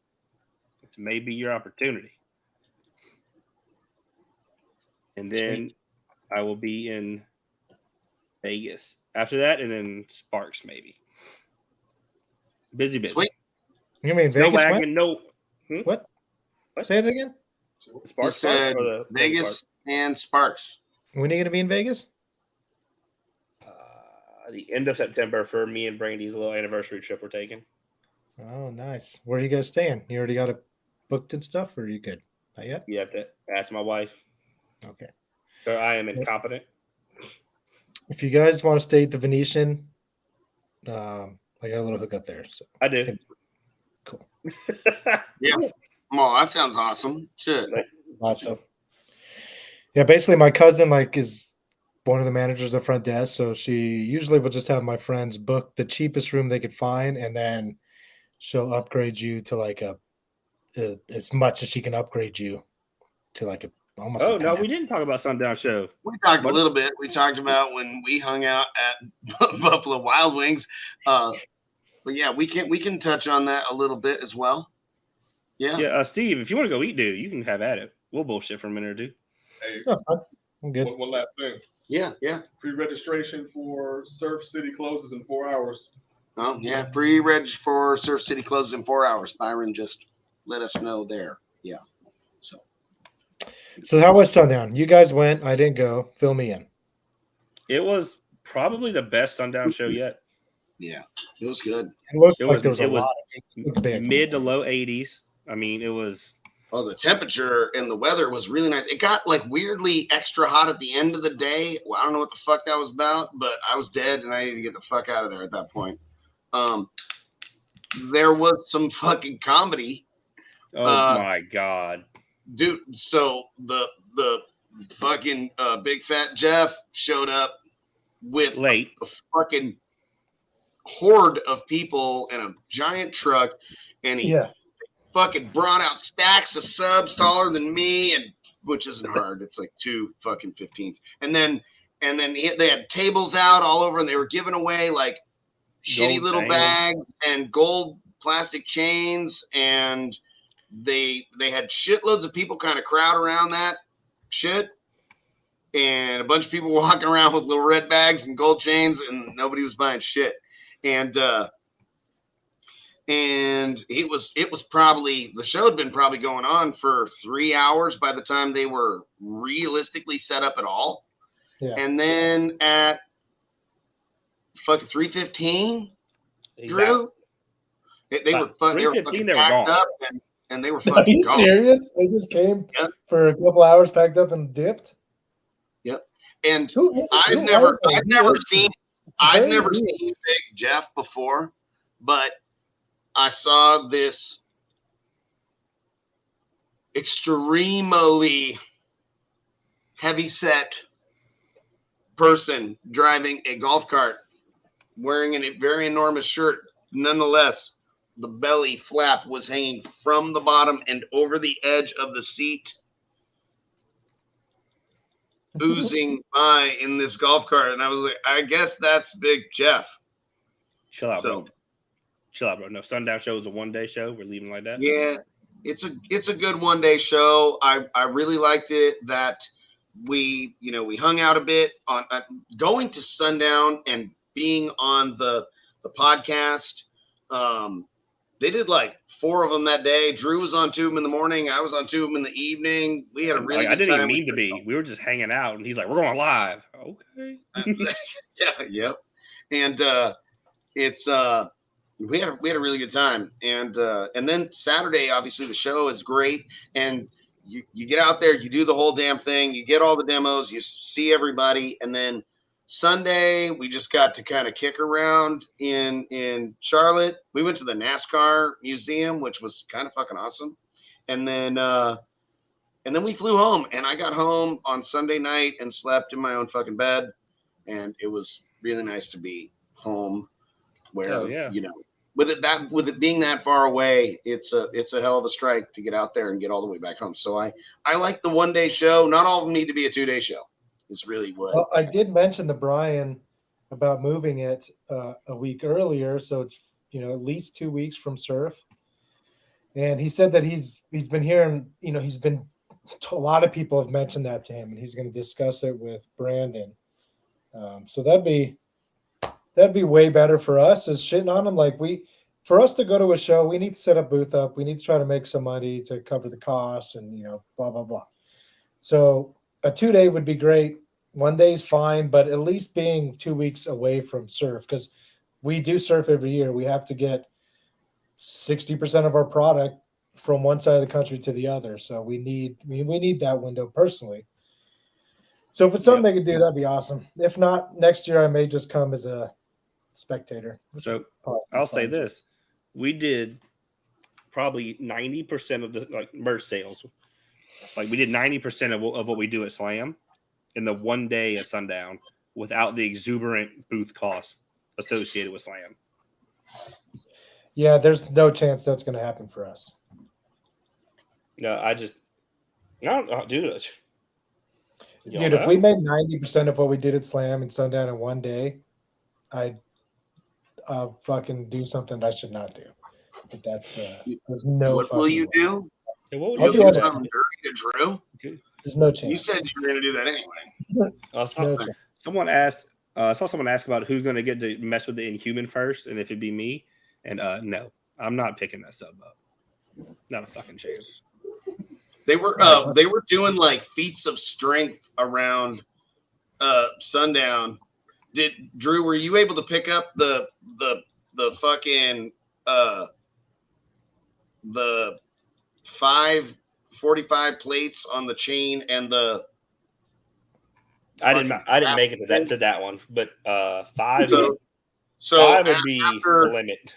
it's maybe your opportunity. And then I will be in Vegas after that, and then Sparks maybe. Busy. Sweet. You mean Vegas? No wagon, no. What? Say it again. Sparks said Vegas and Sparks. When are you going to be in Vegas? The end of September for me and Brandy's little anniversary trip we're taking. Oh, nice. Where are you guys staying? You already got it booked and stuff, or are you good? Not yet? You have to ask my wife. Okay. So I am incompetent. If you guys want to stay at the Venetian, I got a little hookup there. So I do. Cool. Yeah. Well, that sounds awesome. Shit. Lots of. Yeah, basically my cousin is one of the managers of the front desk, so she usually will just have my friends book the cheapest room they could find, and then she'll upgrade you to as much as she can upgrade you to almost. Oh no, we didn't talk about Sundown Show. We talked a little bit. We talked about when we hung out at Buffalo Wild Wings. But yeah, we can touch on that a little bit as well. Yeah. Yeah, Steve, if you want to go eat, dude, you can have at it. We'll bullshit for a minute or two. Hey, That's fine. I'm good. One last thing. Yeah. Pre-registration for Surf City closes in 4 hours. Oh, yeah. Pre-reg for Surf City closes in 4 hours. Byron just let us know there. Yeah. So how was Sundown? You guys went. I didn't go. Fill me in. It was probably the best sundown show yet. Yeah. It was good. It looked It like was there was a it was lot. It looked big. mid to low 80s. I mean, it was. Oh, the temperature and the weather was really nice. It got like weirdly extra hot at the end of the day. Well, I don't know what the fuck that was about, but I was dead and I needed to get the fuck out of there at that point. There was some fucking comedy. Oh my God. Dude, so the fucking big fat Jeff showed up with Late. a fucking horde of people in a giant truck, and he fucking brought out stacks of subs taller than me, and which isn't hard. It's like 2 fucking 15s, and then they had tables out all over, and they were giving away like shitty Gold little chains. bags and gold plastic chains, and they had shitloads of people kind of crowd around that shit, and a bunch of people walking around with little red bags and gold chains, and nobody was buying shit. And it was probably, the show had been probably going on for 3 hours by the time they were realistically set up at all. Yeah. And then at fucking 3:15, Drew, they were fucking they were packed gone. up, and they were Are fucking you gone. serious? They just came Yep. for a couple hours, packed up, and dipped. Yep. And I'd never seen Big Jeff before, but I saw this extremely heavy-set person driving a golf cart, wearing a very enormous shirt. Nonetheless, the belly flap was hanging from the bottom and over the edge of the seat, oozing by in this golf cart. And I was like, I guess that's Big Jeff. Chill out, bro. No, Sundown show is a one-day show. We're leaving like that. Yeah, it's a good one-day show. I really liked it that we hung out a bit on going to Sundown and being on the podcast. They did like 4 of them that day. Drew was on 2 of them in the morning. I was on 2 of them in the evening. We had a really good I didn't time. even mean to be. We were just hanging out, and he's like, "We're going live." Okay. Yep. And it's we had a really good time. And then Saturday, obviously the show is great, and you get out there, you do the whole damn thing, you get all the demos, you see everybody, and then Sunday we just got to kind of kick around in Charlotte. We went to the NASCAR museum, which was kind of fucking awesome, and then we flew home, and I got home on Sunday night and slept in my own fucking bed, and it was really nice to be home, where with it being that far away, it's a hell of a strike to get out there and get all the way back home. So I like the one-day show. Not all of them need to be a 2-day show. It's really what. Well, I did mention to Brian about moving it a week earlier, so it's at least 2 weeks from Surf. And he said that he's been hearing, a lot of people have mentioned that to him, and he's going to discuss it with Brandon. So that'd be way better for us as shitting on him. Like for us to go to a show, we need to set a booth up. We need to try to make some money to cover the costs and, blah, blah, blah. So a 2-day would be great. 1 day is fine, but at least being 2 weeks away from Surf, because we do Surf every year. We have to get 60% of our product from one side of the country to the other. So we need that window personally. So if it's something they could do, that'd be awesome. If not, next year I may just come as a spectator. So I'll say this: we did probably 90% of the merch sales. Like we did 90% of what we do at Slam in the 1 day at Sundown without the exuberant booth costs associated with Slam. Yeah, there's no chance that's going to happen for us. No, dude. Dude, if we made 90% of what we did at Slam and Sundown in 1 day, I'll fucking do something I should not do. But there's no. What will you do? What You'll do something dirty to Drew? There's no You chance. said you were going to do that anyway. No chance. Someone asked. I saw someone ask about who's going to get to mess with the Inhuman first, and if it'd be me. And no, I'm not picking that sub up. Not a fucking chance. They were doing like feats of strength around sundown. Drew, were you able to pick up the fucking the 545 plates on the chain and the I didn't make it to that one, but 5 so five would be the limit.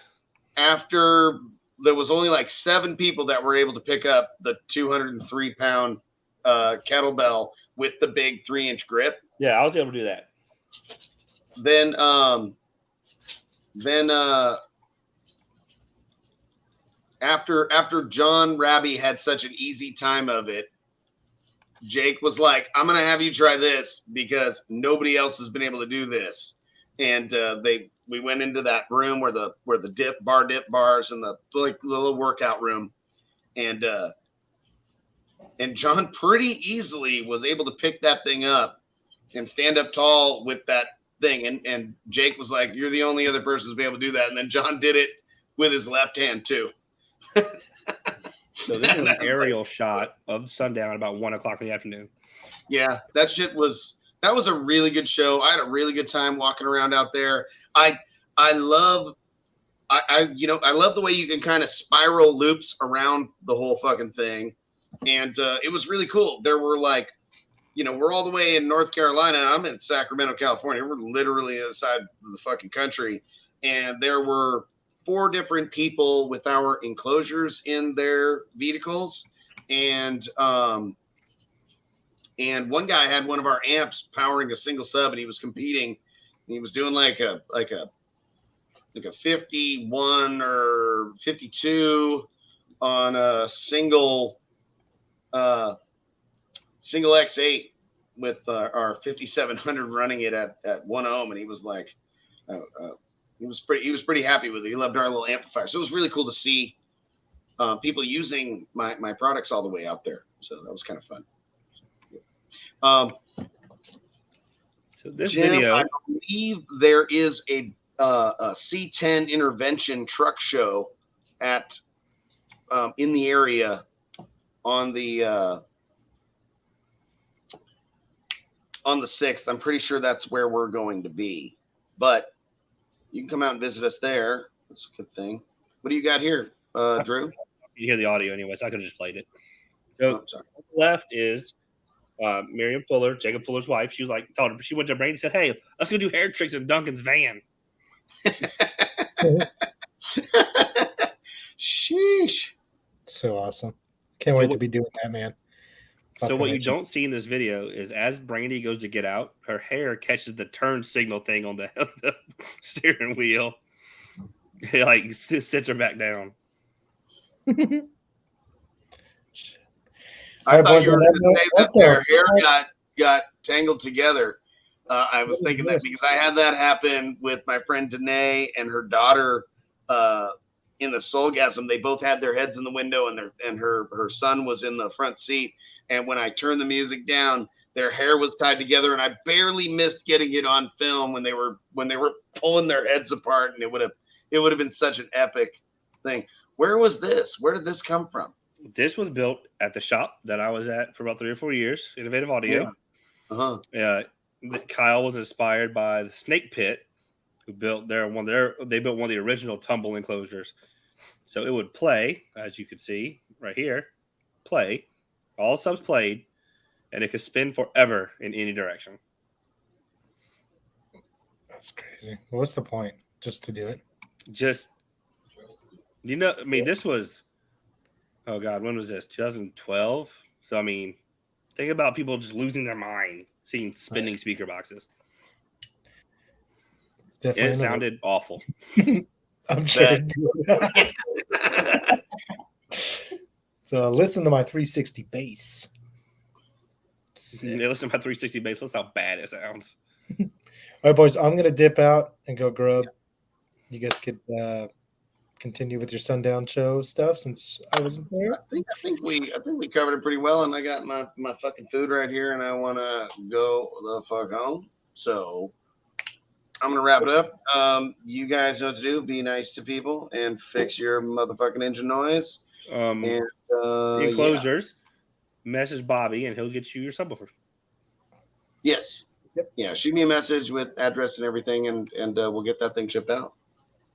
After there was only like 7 people that were able to pick up the 203-pound kettlebell with the big 3-inch grip. Yeah, I was able to do that. Then after John Raby had such an easy time of it, Jake was like, I'm gonna have you try this because nobody else has been able to do this. And we went into that room where the dip bars and the little workout room, and John pretty easily was able to pick that thing up and stand up tall with that thing. And Jake was like, you're the only other person to be able to do that. And then John did it with his left hand too. So this is an aerial shot of sundown about 1:00 in the afternoon. Yeah, that was a really good show. I had a really good time walking around out there. I love the way you can kind of spiral loops around the whole fucking thing. And it was really cool. There were like, we're all the way in North Carolina. I'm in Sacramento, California. We're literally on the side of the fucking country. And there were 4 different people with our enclosures in their vehicles. And one guy had one of our amps powering a single sub, and he was competing. He was doing like a 51 or 52 on a single X8 with our 5700 running it at 1 ohm, and he was like, he was pretty happy with it. He loved our little amplifier, so it was really cool to see people using my products all the way out there. So that was kind of fun. So this Jim, video, I believe there is a C10 intervention truck show at in the area on the 6th. I'm pretty sure that's where we're going to be, but you can come out and visit us there. That's a good thing. What do you got here, Drew? you hear the audio anyway, so I could have just played it. So Oh, sorry. on the left is Miriam Fuller, Jacob Fuller's wife. She was like, she went to Brady and said, "Hey, let's go do hair tricks in Duncan's van." Sheesh. So awesome. Can't wait to be doing that, man. So what you don't see in this video is as Brandy goes to get out, her hair catches the turn signal thing on the steering wheel. It like sits her back down. I thought you were going to say that their hair got tangled together. I was thinking that because I had that happen with my friend Danae and her daughter in the Soulgasm. They both had their heads in the window, and her son was in the front seat. And when I turned the music down, their hair was tied together, and I barely missed getting it on film when they were pulling their heads apart, and it would have been such an epic thing. Where was this? Where did this come from? This was built at the shop that I was at for about 3 or 4 years, Innovative Audio. Uh-huh. Kyle was inspired by the Snake Pit, who built they built one of the original tumble enclosures. So it would play, as you can see right here, play. All subs played, and it could spin forever in any direction. That's crazy. What's the point? Just to do it? This was, oh God, when was this? 2012? So, think about people just losing their mind seeing spinning speaker boxes. It's definitely it sounded awful. I'm sure. So listen to my 360 bass. Yeah, listen to my 360 bass. Listen how bad it sounds. All right, boys. I'm gonna dip out and go grub. You guys could continue with your sundown show stuff since I wasn't there? I think we covered it pretty well, and I got my fucking food right here, and I want to go the fuck home. So I'm gonna wrap it up. You guys know what to do. Be nice to people and fix your motherfucking engine noise. And Enclosures. Message Bobby, and he'll get you your subwoofer. Yes. Yep. Yeah. Shoot me a message with address and everything, and we'll get that thing shipped out.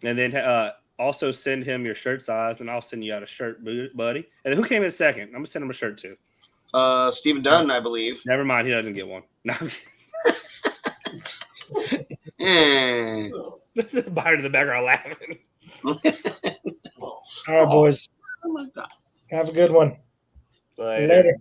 And then also send him your shirt size, and I'll send you out a shirt, buddy. And who came in second? I'm gonna send him a shirt too. Stephen Dunn, I believe. Never mind, he doesn't get one. No. Behind in the background laughing. All right, boys. Oh my God. Have a good one. Later. Later.